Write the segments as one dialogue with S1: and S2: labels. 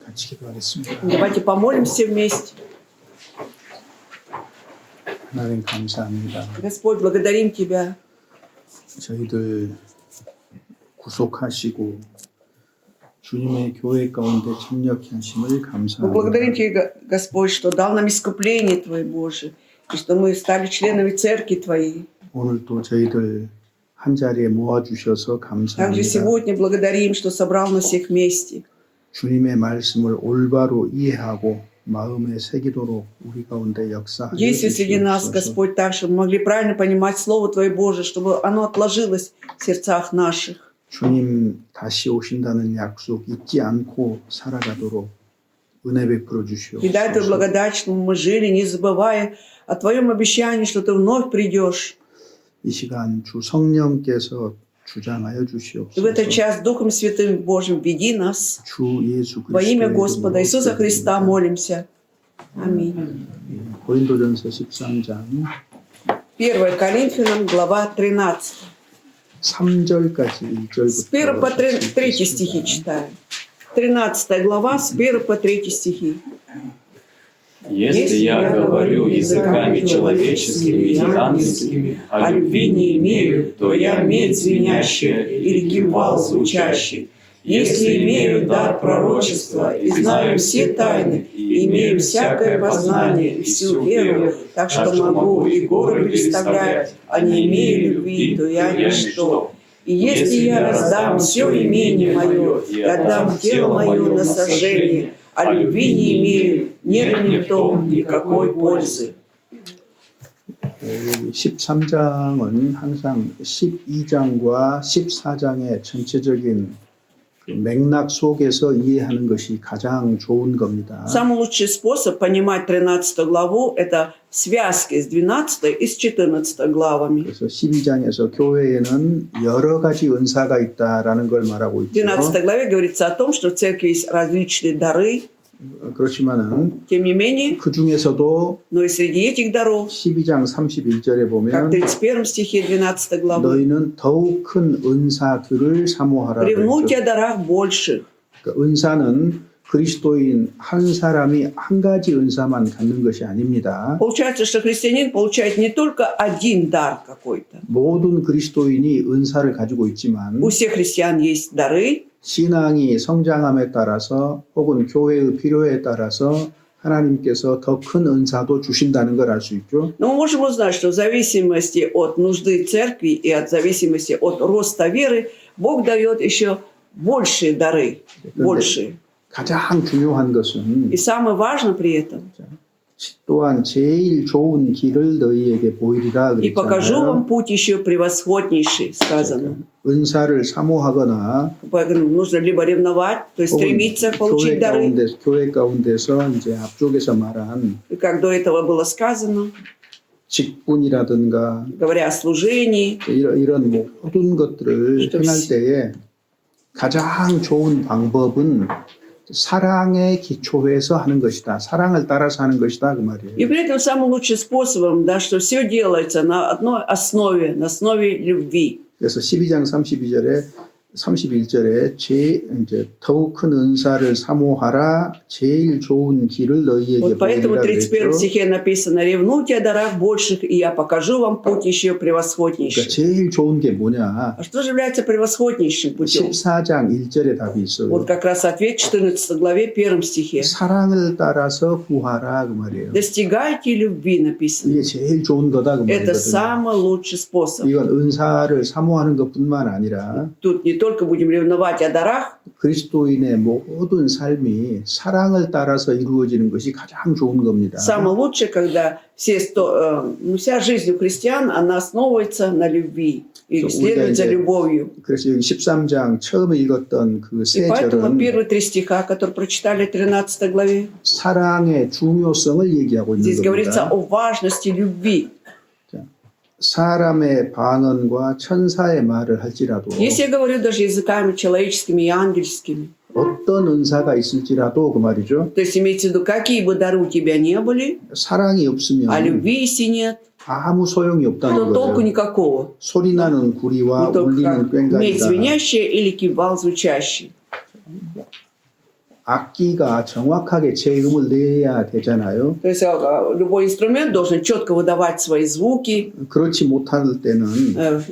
S1: 같이 기도하겠습니다.
S2: Давайте помолимся вместе.
S1: 하나님 감사합니다.
S2: Господь, благодарим Тебя.
S1: 저희들 구속하시고 주님의 교회 가운데 참여케 하심을
S2: Мы
S1: 감사합니다.
S2: благодарим Тебя, Господь, что дал нам искупление Твое, Боже, и что мы стали членами Церкви Твоей.
S1: 오늘 또 저희들 한 자리에 모아주셔서
S2: Также
S1: 감사합니다.
S2: сегодня благодарим, что собрал нас всех вместе.
S1: 주님의 말씀을 올바로 이해하고 마음에 새기도록 우리 가운데 역사하여
S2: Действуй среди нас,
S1: 주시옵소서.
S2: Господь, так, чтобы мы могли правильно понимать Слово Твое, Боже, чтобы оно отложилось в сердцах наших.
S1: 주님 다시 오신다는 약속 잊지 않고 살아가도록 은혜 베풀어
S2: И дай Твою
S1: 주시옵소서.
S2: благодать, чтобы мы жили, не забывая о Твоем обещании, что Ты вновь придешь.
S1: 이 시간 주 성령께서 주장하여
S2: И в
S1: 주시옵소서.
S2: этот час Духом Святым Божьим веди нас.
S1: 주 예수
S2: Во имя
S1: 그리스도의
S2: Господа
S1: 이름으로
S2: Иисуса Христа
S1: 기도드립니다.
S2: молимся. Аминь.
S1: 고린도전서 13장
S2: 1 Коринфянам, глава 13.
S1: 3절까지
S2: С 1 по
S1: 1절부터
S2: 3 стихи читаем. 13 глава, с 1 по 3 стихи.
S3: Если я говорю языками человеческими и ангельскими, а любви не имею, то я медь звенящая или кимвал звучащий. Если имею дар пророчества и знаю все тайны, и имею всякое познание и всю веру, так что могу и горы переставлять, а не имею любви, то я ничто. И если я раздам все имение мое и отдам тело мое на сожжение, а любви не имею, нет мне в том никакой пользы.
S1: 13장은 항상 12장과 14장의 전체적인 그 맥락 속에서 이해하는 것이 가장 좋은 겁니다.
S2: Самый лучший способ понимать 13 главу – это связки с 12 и с 14 главами.
S1: 그래서 12장에서 교회에는 여러 가지 은사가 있다라는 걸 말하고
S2: В
S1: 있죠.
S2: 12 главе говорится о том, что в церкви есть различные дары,
S1: 그렇지만은
S2: тем не менее,
S1: 그 중에서도
S2: но и среди этих даров,
S1: 12장 31절에
S2: как в
S1: 보면
S2: 31 стихе 12 главы,
S1: 너희는 더욱 큰 은사들을 사모하라.
S2: ревнуйте о дарах больших.
S1: 그러니까 은사는 그리스도인 한 사람이 한 가지 은사만 갖는 것이 아닙니다.
S2: Получается, что христианин получает не только один дар какой-то.
S1: 모든 그리스도인이 은사를 가지고 있지만
S2: У всех христиан есть дары,
S1: 신앙이 성장함에 따라서 혹은 교회의 필요에 따라서 하나님께서 더 큰 은사도 주신다는 걸 알 수 있죠.
S2: но мы можем узнать, что в зависимости от нужды церкви и от зависимости от роста веры, Бог дает еще большие дары, большие.
S1: 가장 중요한 것은
S2: И самое важное при этом,
S1: 또한 제일 좋은 길을 너희에게 보이리라
S2: и покажу
S1: 그랬잖아요.
S2: вам путь еще превосходнейший, сказано.
S1: 은사를 사모하거나
S2: Поэтому нужно либо ревновать, то есть стремиться получить дары,
S1: 교회 가운데서 이제 앞쪽에서 말한
S2: и как до этого было сказано,
S1: 직분이라든가
S2: говоря о служении,
S1: 이런 모든 것들을
S2: что
S1: 행할 때에 가장 좋은 방법은 사랑의 기초에서 하는 것이다. 사랑을 따라서 하는 것이다 그 말이에요.
S2: И при этом самым лучшим способом, да, что все делается на одной основе, на основе любви.
S1: 그래서 12장 31절에 이제 더욱 큰 은사를 사모하라. 제일 좋은 길을 너희에게
S2: Вот поэтому
S1: 보이리라
S2: в 31
S1: 그랬죠.
S2: стихе написано: «Ревнуйте о дарах больших, и я покажу вам путь еще
S1: 그러니까
S2: превосходнейший».
S1: 제일 좋은 게 뭐냐?
S2: А что же является превосходнейшим путем?
S1: 14장 1절에 답이 있어요.
S2: Вот как раз ответ в 14 главе 1 стихе.
S1: 사랑을 따라서 구하라 그 말이에요.
S2: «Достигайте любви» написано.
S1: 이게 제일 좋은 거다 그
S2: Это
S1: 말이거든요.
S2: самый лучший способ.
S1: 이건 은사를 사모하는 것뿐만 아니라
S2: Тут не только будем ревновать о дарах,
S1: 그리스도인의 모든 삶이 사랑을 따라서 이루어지는 것이 가장 좋은 겁니다.
S2: самое лучшее, когда вся жизнь у христиан, она основывается на любви и следует за любовью.
S1: 그래서 여기 13장 처음에 읽었던 그
S2: И
S1: 세
S2: поэтому
S1: 절은
S2: первые 3 стиха, которые прочитали в 13 главе,
S1: 사랑의 중요성을 얘기하고 있는
S2: здесь говорится
S1: 겁니다.
S2: о важности любви.
S1: 사람의 방언과 천사의 말을 할지라도
S2: Если я говорю даже языками человеческими и ангельскими,
S1: 어떤 은사가 있을지라도 그 말이죠.
S2: то есть имеется в виду, какие бы дары у тебя не были,
S1: 사랑이 없으면
S2: а любви если нет,
S1: 아무 소용이 없다는
S2: то толку
S1: 거예요.
S2: никакого.
S1: 소리나는 구리와
S2: Не только
S1: 울리는
S2: как медь
S1: 꽹과리다.
S2: звенящая или кимвал звучащий.
S1: 악기가 정확하게 제 음을 내야 되잖아요.
S2: То есть любой инструмент должен четко выдавать свои звуки,
S1: 그렇지 못할 때는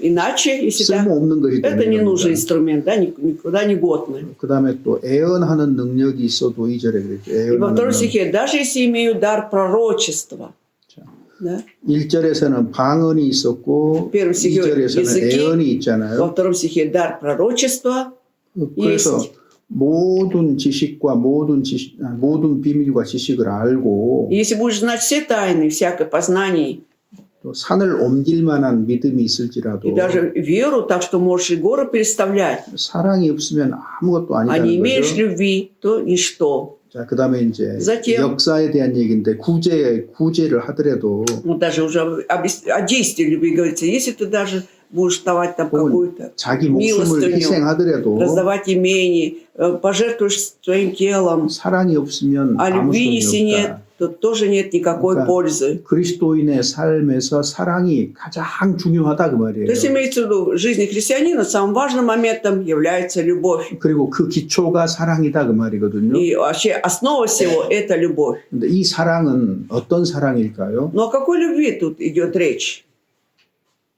S2: иначе, если да,
S1: 쓸모없는 것이
S2: это не
S1: 되는
S2: нужен
S1: 겁니다.
S2: инструмент, да, никуда не годный.
S1: 그 다음에 또 애언하는 능력이 있어도 2절에 그랬죠.
S2: И во
S1: 애언하는
S2: втором
S1: 능력.
S2: стихе, даже если имею дар пророчества, да,
S1: 1절에서는 방언이 있었고
S2: первом стихе
S1: 2절에서는
S2: языки,
S1: 애언이
S2: во
S1: 있잖아요.
S2: втором стихе дар пророчества,
S1: 그래서
S2: есть.
S1: 모든 지식과 모든 비밀과 지식을 알고
S2: И если будешь знать все тайны, всякое познание,
S1: 또 산을 옮길 만한 믿음이 있을지라도
S2: и даже веру, так что можешь и горы переставлять,
S1: 사랑이 없으면 아무것도
S2: а не
S1: 아니라는
S2: имеешь
S1: 거죠.
S2: любви, то ничто.
S1: 자, 그다음에 이제
S2: Затем-
S1: 역사에 대한 얘기인데 구제를 하더라도
S2: Вот даже уже о действии любви говорится. Если ты даже будешь давать там какую-то
S1: 자기 목숨을
S2: милостыню,
S1: 희생하더라도
S2: раздавать имение, пожертвуешь своим телом,
S1: 사랑이 없으면
S2: а
S1: 아무
S2: любви
S1: 소용이
S2: если нет,
S1: 없다.
S2: то тоже нет никакой
S1: 그러니까
S2: пользы.
S1: 그리스도인의 삶에서 사랑이 가장 중요하다 그 말이에요.
S2: То есть имеется в виду, в жизни христианина самым важным моментом является любовь.
S1: 그리고 그 기초가 사랑이다 그 말이거든요.
S2: И вообще основа всего – это любовь.
S1: 근데 이 사랑은 어떤 사랑일까요?
S2: Но о какой любви тут идет речь?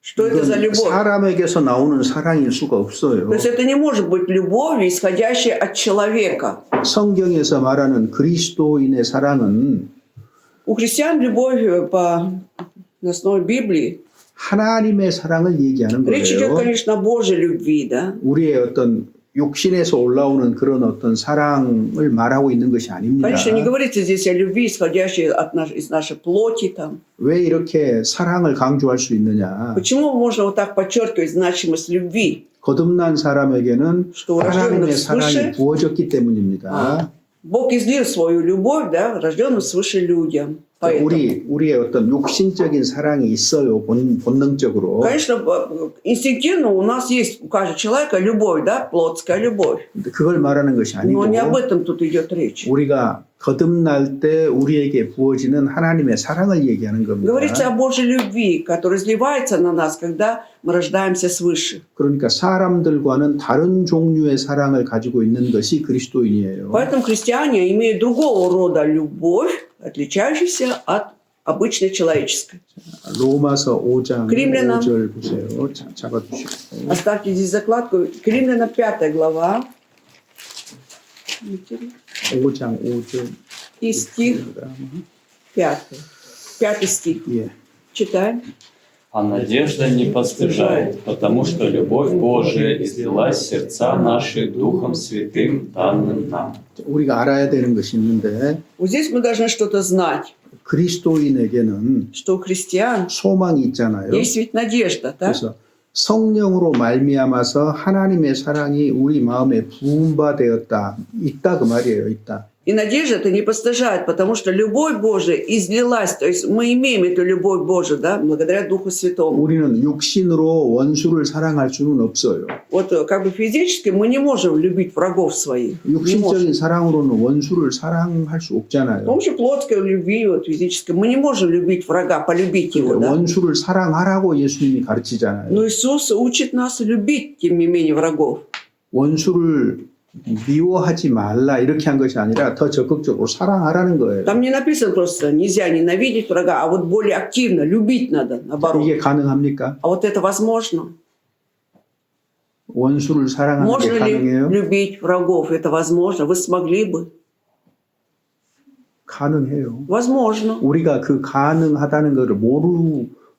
S2: Что это за
S1: 이건
S2: любовь?
S1: 사람에게서 나오는 사랑일 수가 없어요.
S2: То есть это не может быть любовью, исходящей от человека.
S1: 성경에서 말하는 그리스도인의 사랑은
S2: У христиан любовь на основе Библии.
S1: 하나님의 사랑을 얘기하는
S2: Речь идет,
S1: 거예요.
S2: конечно, о Божьей любви, да?
S1: 우리의 어떤 육신에서 올라오는 그런 어떤 사랑을 말하고 있는 것이 아닙니다.
S2: Конечно, не говорится здесь о любви, исходящей из нашей плоти. Там.
S1: 왜 이렇게 사랑을 강조할 수 있느냐?
S2: Почему можно вот так подчеркивать значимость любви?
S1: 거듭난 사람에게는
S2: Что у
S1: 하나님의
S2: рожденных
S1: 사랑이
S2: свыше
S1: 부어졌기 때문입니다.
S2: Бог излил свою любовь, да, рожденным свыше людям. Поэтому,
S1: 우리의 어떤 육신적인 사랑이 있어요, 본능적으로.
S2: конечно, инстинктивно у нас есть у каждого человека любовь, да, плотская любовь.
S1: 근데 그걸 말하는 것이
S2: Но не об
S1: 아니고
S2: этом тут идет речь.
S1: 우리가 거듭날 때 우리에게 부어지는 하나님의 사랑을 얘기하는
S2: Говорится о
S1: 겁니다.
S2: Божьей любви, которая изливается на нас, когда мы рождаемся свыше.
S1: 그러니까 사람들과는 다른 종류의 사랑을 가지고 있는 것이 그리스도인이에요.
S2: Поэтому христиане имеют другого рода любовь, отличающуюся от обычной человеческой.
S1: 로마서 5장
S2: 그림ля는-
S1: 5절 보세요. 잡아주시고.
S2: Оставьте здесь закладку. К Римлянам 5 глава.
S1: 5장 5절.
S2: И стих 5. 5 стих.
S1: 예.
S2: Читаем.
S3: А надежда не постыжает, потому что любовь Божия излилась в сердца наши Духом Святым, данным нам.
S1: 우리가 알아야 되는 것이 있는데
S2: Вот здесь мы должны что-то знать,
S1: 그리스도인에게는
S2: что у христиан
S1: 소망이 있잖아요.
S2: есть ведь надежда, да?
S1: 그래서 성령으로 말미암아서 하나님의 사랑이 우리 마음에 부은 바 되었다. 있다 그 말이에요. 있다.
S2: И надежда это не постыжает, потому что любовь Божия излилась. То есть мы имеем эту любовь Божию, да, благодаря Духу Святому.
S1: 우리는 육신으로 원수를 사랑할 수는 없어요.
S2: Вот как бы физически мы не можем любить врагов своих. Не можем.
S1: 육신적인 사랑으로는 원수를 사랑할 수
S2: С
S1: 없잖아요.
S2: помощью плотской любви, вот, физической, мы не можем любить врага, полюбить его, да?
S1: 원수를 사랑하라고 예수님이 가르치잖아요.
S2: Но Иисус учит нас любить, тем не менее, врагов.
S1: 원수를 미워하지 말라 이렇게 한 것이 아니라 더 적극적으로 사랑하라는 거예요.
S2: Там не написано просто «нельзя ненавидеть врага», а вот более активно любить надо, наоборот.
S1: 이게 가능합니까?
S2: А вот это возможно.
S1: 원수를 사랑하는 게
S2: Можно ли
S1: 가능해요?
S2: любить врагов? Это возможно. Вы смогли бы?
S1: 가능해요.
S2: Возможно.
S1: 우리가 그 가능하다는 것을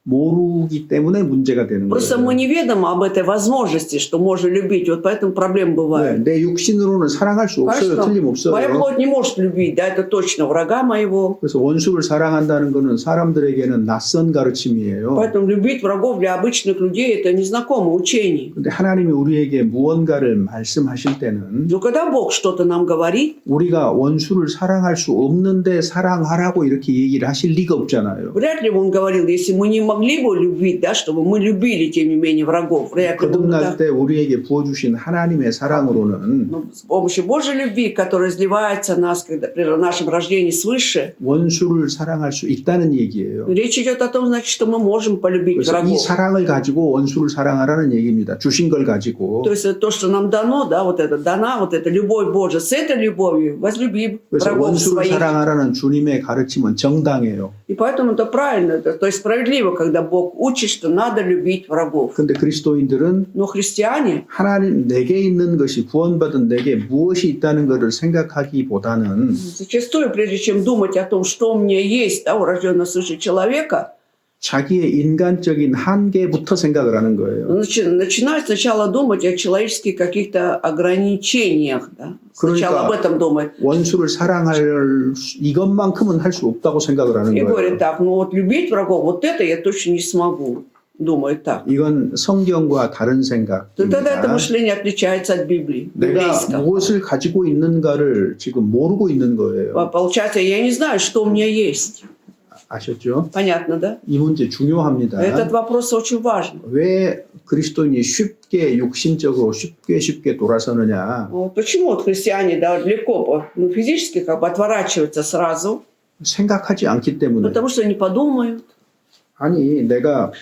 S1: 모르기 때문에 문제가 되는
S2: Просто мы
S1: 거예요.
S2: неведомы об этой возможности, что можно любить. Вот поэтому проблемы
S1: 네,
S2: бывают.
S1: 내 육신으로는 사랑할 수 없어요.
S2: Конечно, моя
S1: 틀림없어요.
S2: плоть не может любить, да, это точно врага моего.
S1: 그래서 원수를 사랑한다는 것은 사람들에게는 낯선 가르침이에요.
S2: Поэтому любить врагов для обычных людей это незнакомое учение.
S1: 근데 하나님이 우리에게 무언가를 말씀하실 때는
S2: Но когда Бог что-то нам говорит,
S1: 우리가 원수를 사랑할 수 없는데 사랑하라고 이렇게 얘기를 하실 리가 없잖아요.
S2: вряд ли Он говорил, если мы не могли бы любить, да, чтобы мы любили, тем не менее, врагов. Вряд ли бы мы
S1: 거듭날
S2: так.
S1: 때 우리에게 부어주신 하나님의 사랑으로는
S2: Но с помощью Божьей любви, которая изливается в нас, когда, при нашем рождении свыше,
S1: 원수를 사랑할 수 있다는 얘기예요.
S2: речь идет о том, значит, что мы можем полюбить
S1: 그래서 이
S2: врагов.
S1: 사랑을 가지고 원수를 사랑하라는 얘기입니다. 주신 걸 가지고.
S2: То есть то, что нам дано, да, вот это, дана вот эта любовь Божия, с этой любовью возлюбим
S1: 그래서
S2: врагов
S1: 원수를
S2: своих.
S1: 사랑하라는 주님의 가르침은 정당해요.
S2: И поэтому это правильно, то есть справедливо, когда Бог учит, что надо любить врагов.
S1: 근데 그리스도인들은
S2: Но христиане,
S1: 하나님 내게 있는 것이 구원받은 내게 무엇이 있다는 것을 생각하기보다는
S2: зачастую, прежде чем думать о том, что у меня есть, да, у рожденного свыше человека,
S1: 자기의 인간적인 한계부터 생각을 하는 거예요.
S2: начинают сначала думать о человеческих каких-то ограничениях. Да? Сначала об этом думают.
S1: 원수를 사랑할 이것만큼은 할 수 없다고 생각을 하는
S2: И
S1: 거예요.
S2: говорят так, ну вот любить врагов, вот это я точно не смогу. Думают так.
S1: 이건 성경과 다른
S2: То тогда это
S1: 생각입니다.
S2: мышление отличается от Библии,
S1: 내가
S2: библейского.
S1: 무엇을 가지고 있는가를 지금 모르고 있는 거예요.
S2: Получается, я не знаю, что у меня есть.
S1: 아셨죠?
S2: Понятно, да?
S1: 이 문제 중요합니다.
S2: Этот вопрос очень важен.
S1: 왜 그리스도인이 쉽게 육신적으로 쉽게 돌아서느냐?
S2: Вот почему вот христиане да, легко физически как бы отворачиваются сразу?
S1: 생각하지 않기 때문에.
S2: Потому что они подумают.
S1: 아니 내가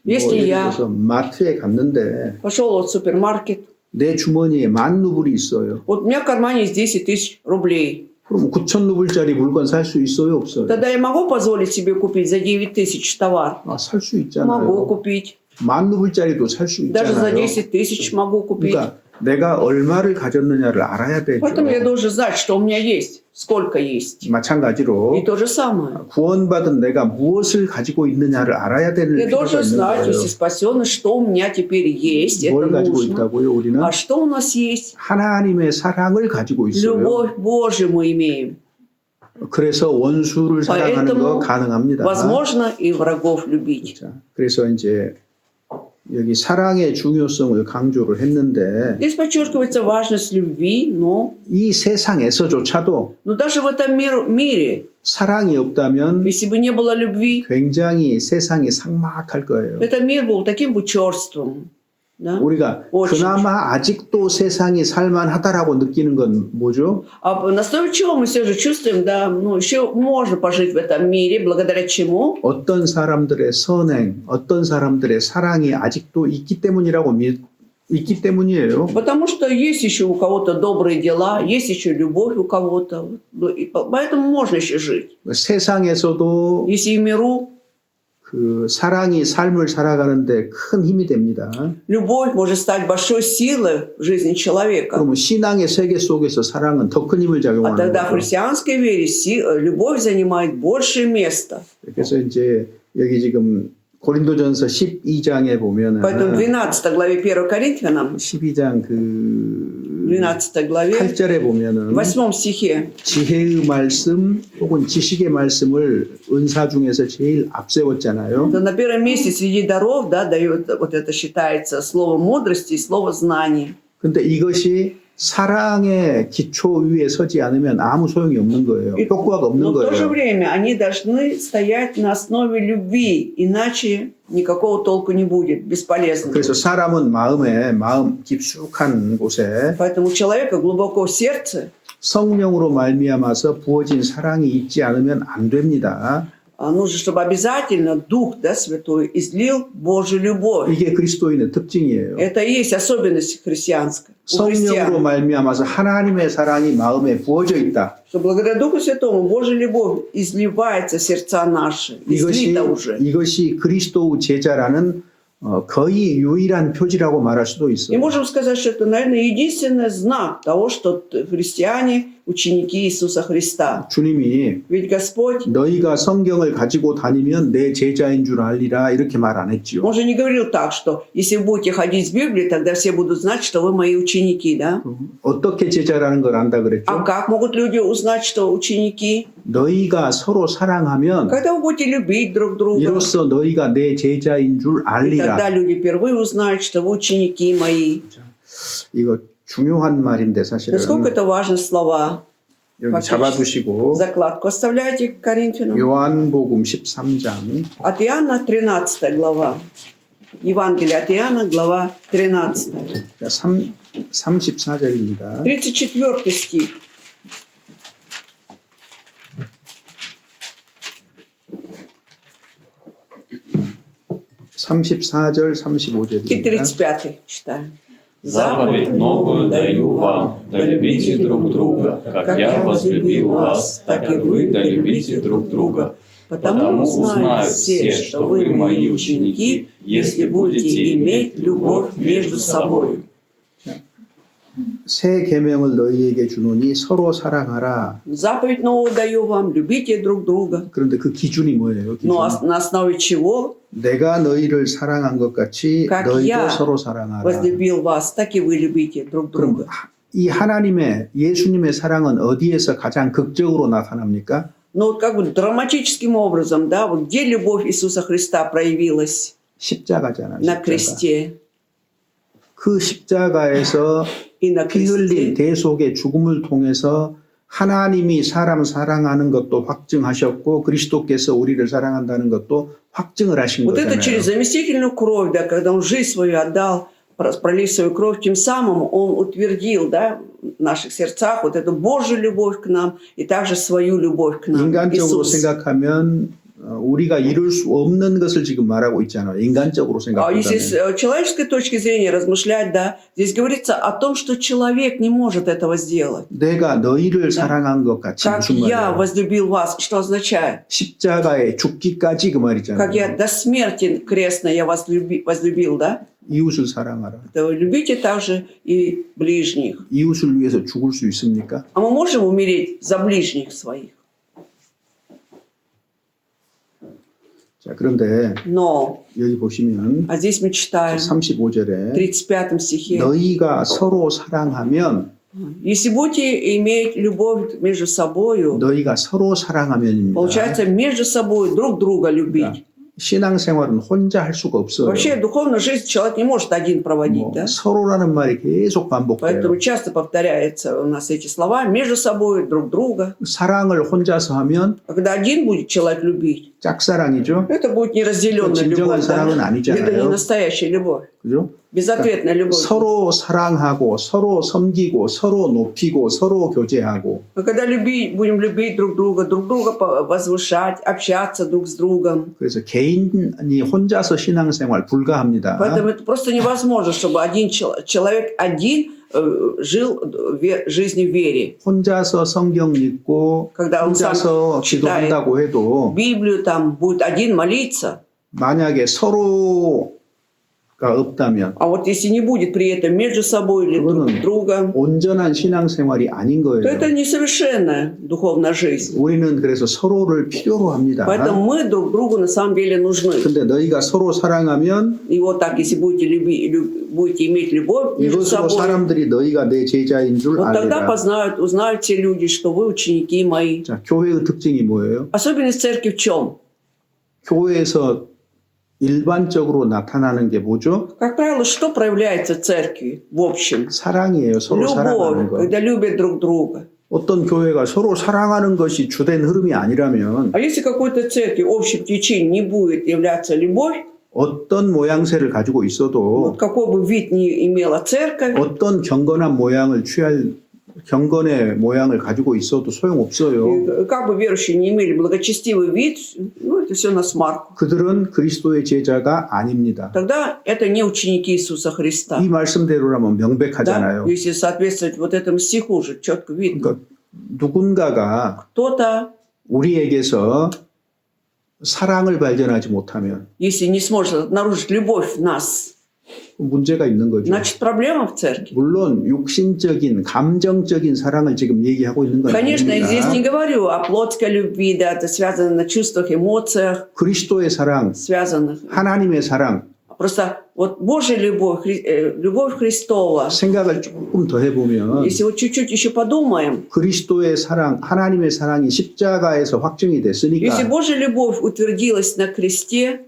S2: Если
S1: 예를
S2: я
S1: 들어서 마트에 갔는데
S2: пошел вот в супермаркет,
S1: 내 주머니에 10,000루블이 있어요.
S2: вот у меня в кармане есть 10 тысяч рублей.
S1: 그럼 9,000루블짜리 물건 살 수 있어요, 없어요?
S2: Тогда я могу позволить себе купить за 9 тысяч товар?
S1: 아, 살 수
S2: Могу
S1: 있잖아요.
S2: купить.
S1: 10,000루블짜리도 살 수
S2: Даже за
S1: 있잖아요.
S2: 10 тысяч могу купить.
S1: 그러니까 내가 얼마를 가졌느냐를 알아야 되죠.
S2: Поэтому я должен знать, что у меня есть, сколько есть.
S1: 마찬가지로
S2: И то же самое.
S1: 구원받은 내가 무엇을 가지고 있느냐를 알아야 될
S2: Я
S1: 필요가
S2: должен
S1: 있는
S2: знать,
S1: 거예요.
S2: если спасенный, что у меня теперь есть. Это
S1: 뭘 가지고
S2: нужно.
S1: 있다고요? 우리는
S2: А что у нас есть?
S1: 하나님의 사랑을 가지고 있어요.
S2: Любовь Божию мы имеем.
S1: 그래서 원수를 사랑하는 거
S2: Поэтому
S1: 가능합니다.
S2: возможно и врагов любить.
S1: 자, 그래서 이제 여기 사랑의 중요성을 강조를 했는데
S2: Здесь подчеркивается важность любви, но
S1: 이 세상에서조차도
S2: даже в этом мире,
S1: 사랑이 없다면
S2: если бы не было любви,
S1: 굉장히 세상이 삭막할 거예요.
S2: этот мир был таким бы черствым. Да?
S1: 우리가
S2: очень.
S1: 그나마 아직도 세상이 살만하다라고 느끼는 건 뭐죠?
S2: А на основе чего мы все же чувствуем, да, ну, еще можно пожить в этом мире, благодаря чему?
S1: 어떤 사람들의 선행, 어떤 사람들의 사랑이 아직도 있기 때문이라고 있기 때문이에요.
S2: Потому что есть еще у кого-то добрые дела, есть еще любовь у кого-то. И поэтому можно еще жить.
S1: 세상에서도
S2: Если и в миру
S1: 그 사랑이 삶을 살아가는데 큰 힘이 됩니다.
S2: любовь может стать большой силой в жизни человека.
S1: 그러면 신앙의 세계 속에서 사랑은 더 큰 힘을
S2: А
S1: 작용하는
S2: тогда в
S1: 거죠.
S2: христианской вере любовь занимает большее место.
S1: 그래서 이제 여기 지금 고린도전서 12장에 보면은
S2: Поэтому в 12 главе 1 Коринфянам,
S1: 12장 그
S2: 12 главе,
S1: 8절에
S2: в
S1: 보면은
S2: 8 стихе,
S1: 지혜의 말씀 혹은 지식의 말씀을 은사 중에서 제일 앞세웠잖아요.
S2: то на первом месте среди даров, да, дает, вот это считается слово мудрости и слово знания.
S1: 근데 이것이 사랑의 기초 위에 서지 않으면 아무 소용이 없는 거예요. 효과가 없는
S2: Но в то же
S1: 거예요.
S2: время они должны стоять на основе любви, иначе никакого толку не будет, бесполезно.
S1: 그래서 사람은 마음 깊숙한 곳에
S2: Поэтому у человека глубоко в сердце
S1: 성령으로 말미암아서 부어진 사랑이 있지 않으면 안 됩니다.
S2: нужно, чтобы обязательно Дух, да, Святой излил Божью любовь.
S1: 이게 그리스도인의 특징이에요.
S2: Это и есть особенность христианская. У
S1: 성령으로
S2: христиан.
S1: 말미암아서 하나님의 사랑이 마음에 부어져 있다.
S2: Что благодаря Духу Святому Божья любовь изливается в сердца наши. Излита уже.
S1: 이것이 그리스도의 제자라는 거의 유일한 표지라고 말할 수도
S2: И
S1: 있어요.
S2: можем сказать, что это, наверное, единственный знак того, что христиане – ученики Иисуса Христа.
S1: 주님이
S2: Ведь Господь,
S1: 너희가 성경을 가지고 다니면 내 제자인 줄 알리라 이렇게 말 안 했지요.
S2: Он же не говорил так, что если вы будете ходить с Библией, тогда все будут знать, что вы мои ученики, да?
S1: 어떻게 제자라는 걸 안다
S2: А
S1: 그랬죠?
S2: как могут люди узнать, что ученики?
S1: 너희가 서로 사랑하면
S2: Когда вы будете любить друг друга,
S1: 이로써 너희가 내 제자인 줄
S2: и тогда
S1: 알리라.
S2: люди впервые узнают, что вы ученики мои.
S1: 이거 중요한 말인데 사실은
S2: Насколько это важны слова.
S1: 여기
S2: Фактически.
S1: 잡아두시고
S2: Закладку оставляйте к Коринфянам.
S1: 요한복음 13장
S2: От Иоанна 13 глава. Евангелие от Иоанна, глава 13.
S1: 34절입니다.
S2: 34 стих.
S1: (34절)
S2: И
S1: 35절입니다.
S2: 35 читаем.
S3: Заповедь новую даю вам, да любите друг друга, как я возлюбил вас, так и вы да любите друг друга. Потому узнают все, что вы мои ученики, если будете иметь любовь между собой.
S1: 새 계명을 너희에게 주노니 서로 사랑하라.
S2: Заповедь новую даю вам, любите друг друга.
S1: 그런데 그 기준이 뭐예요? 기준.
S2: Но на основе чего?
S1: 내가 너희를 사랑한 것 같이
S2: Как
S1: 너희도
S2: я
S1: 서로 사랑하라.
S2: возлюбил вас, так и вы любите друг
S1: 그럼
S2: друга.
S1: 이 하나님의 예수님의 사랑은 어디에서 가장 극적으로 나타납니까?
S2: Но вот как бы драматическим образом, да, вот где любовь Иисуса Христа проявилась?
S1: 십자가잖아요.
S2: На
S1: 십자가.
S2: кресте.
S1: 그 십자가에서
S2: И на
S1: 피 흘린
S2: кресте.
S1: 대속의 죽음을 통해서 하나님이 사람 사랑하는 것도 확증하셨고 그리스도께서 우리를 사랑한다는 것도 확증을 하신
S2: Вот это
S1: 거잖아요.
S2: через заместительную кровь, да, когда Он жизнь свою отдал, пролив свою кровь, тем самым Он утвердил, да, в наших сердцах вот эту Божью любовь к нам и также свою любовь к нам.
S1: 인간적으로
S2: Иисус.
S1: 생각하면 우리가 이룰 수 없는 것을 지금 말하고 있잖아요. 인간적으로
S2: А если
S1: 생각하면.
S2: с человеческой точки зрения размышлять, да, здесь говорится о том, что человек не может этого сделать.
S1: 내가 너희를 사랑한 것 같이
S2: Как
S1: 무슨
S2: я
S1: 말이에요?
S2: возлюбил вас, что означает?
S1: 십자가에 죽기까지 그
S2: Как я
S1: 말이잖아요.
S2: до смерти крестно я вас возлюбил, да?
S1: 이웃을 사랑하라.
S2: То вы любите также и ближних.
S1: 이웃을 위해서 죽을 수 있습니까?
S2: А мы можем умереть за ближних своих?
S1: 자, 그런데
S2: Но,
S1: 여기 보시면
S2: а здесь мы читаем
S1: 35절에
S2: в 35 стихе,
S1: 너희가 서로 사랑하면
S2: если будете иметь любовь между собою,
S1: 너희가 서로 사랑하면입니다.
S2: получается между собой друг друга любить.
S1: 신앙생활은 혼자 할 수가 없어요.
S2: Вообще духовную жизнь человек не может один проводить,
S1: 뭐,
S2: да?
S1: 서로라는 말이 계속 반복돼요.
S2: Поэтому часто повторяются у нас эти слова между собой, друг друга.
S1: 사랑을 혼자서 하면
S2: А когда один будет человек любить,
S1: 짝사랑이죠.
S2: это будет неразделенная
S1: 진정한
S2: любовь.
S1: 사랑은
S2: Да?
S1: 아니잖아요.
S2: Это не настоящая любовь.
S1: 그죠?
S2: Безответная любовь.
S1: 서로 사랑하고 서로 섬기고 서로 높이고 서로 교제하고
S2: Мы когда будем любить друг друга возвышать, общаться друг с другом.
S1: 그래서 개인이 혼자서 신앙생활 불가합니다.
S2: Поэтому это просто невозможно, чтобы один человек один жил жизнью в вере.
S1: 혼자서 성경 읽고
S2: Когда он сам
S1: 혼자서
S2: читает
S1: 기도한다고 해도
S2: Библию, там будет один молиться.
S1: 만약에 서로가 없다면
S2: А вот если не будет при этом между собой или друг с другом,
S1: 온전한 신앙생활이 아닌
S2: то
S1: 거예요.
S2: это несовершенная духовная жизнь.
S1: 우리는 그래서 서로를 필요로 합니다.
S2: Поэтому мы друг другу на самом деле нужны.
S1: 근데 너희가 서로 사랑하면
S2: И вот так, если будете иметь любовь между
S1: 이것으로
S2: собой,
S1: 사람들이 너희가 내 제자인 줄
S2: вот тогда
S1: 알리라.
S2: узнают те люди, что вы ученики мои.
S1: 자, 교회의 특징이 뭐예요?
S2: Особенность церкви в чем?
S1: 교회에서 일반적으로 나타나는 게 뭐죠?
S2: Как правило, что проявляется в церкви в общем?
S1: 사랑이에요. 서로 사랑하는
S2: Любовь,
S1: 거.
S2: когда любят друг друга.
S1: 어떤 교회가 서로 사랑하는 것이 주된 흐름이 아니라면
S2: А если какой-то церкви общим течением не будет являться любовь,
S1: 어떤 모양새를 가지고 있어도
S2: вот какой бы вид ни имела церковь,
S1: 어떤 경건한 모양을 취할 경건의 모양을 가지고 있어도 소용없어요.
S2: и как бы верующие не имели благочестивый вид, ну это все на смарку.
S1: 그들은 그리스도의 제자가 아닙니다.
S2: Тогда это не ученики Иисуса Христа.
S1: 이 말씀대로라면
S2: Да?
S1: 명백하잖아요.
S2: Если соответствовать вот этому стиху же, четко видно.
S1: 그러니까 누군가가
S2: Кто-то,
S1: 우리에게서 사랑을 발견하지 못하면
S2: если не сможет обнаружить любовь в нас,
S1: 문제가 있는 거죠.
S2: значит проблема в церкви.
S1: 물론 육신적인 감정적인 사랑을 지금 얘기하고 있는 건
S2: Конечно, я здесь не
S1: 아닙니다.
S2: говорю о плотской любви, да, это связано на чувствах, эмоциях,
S1: 그리스도의 사랑,
S2: связанных.
S1: 하나님의 사랑
S2: Просто вот Божья любовь, любовь Христова,
S1: 생각을 조금 더 해보면
S2: если вот чуть-чуть еще подумаем,
S1: 그리스도의 사랑, 하나님의 사랑이 십자가에서 확증이
S2: если
S1: 됐으니까
S2: Божья любовь утвердилась на кресте,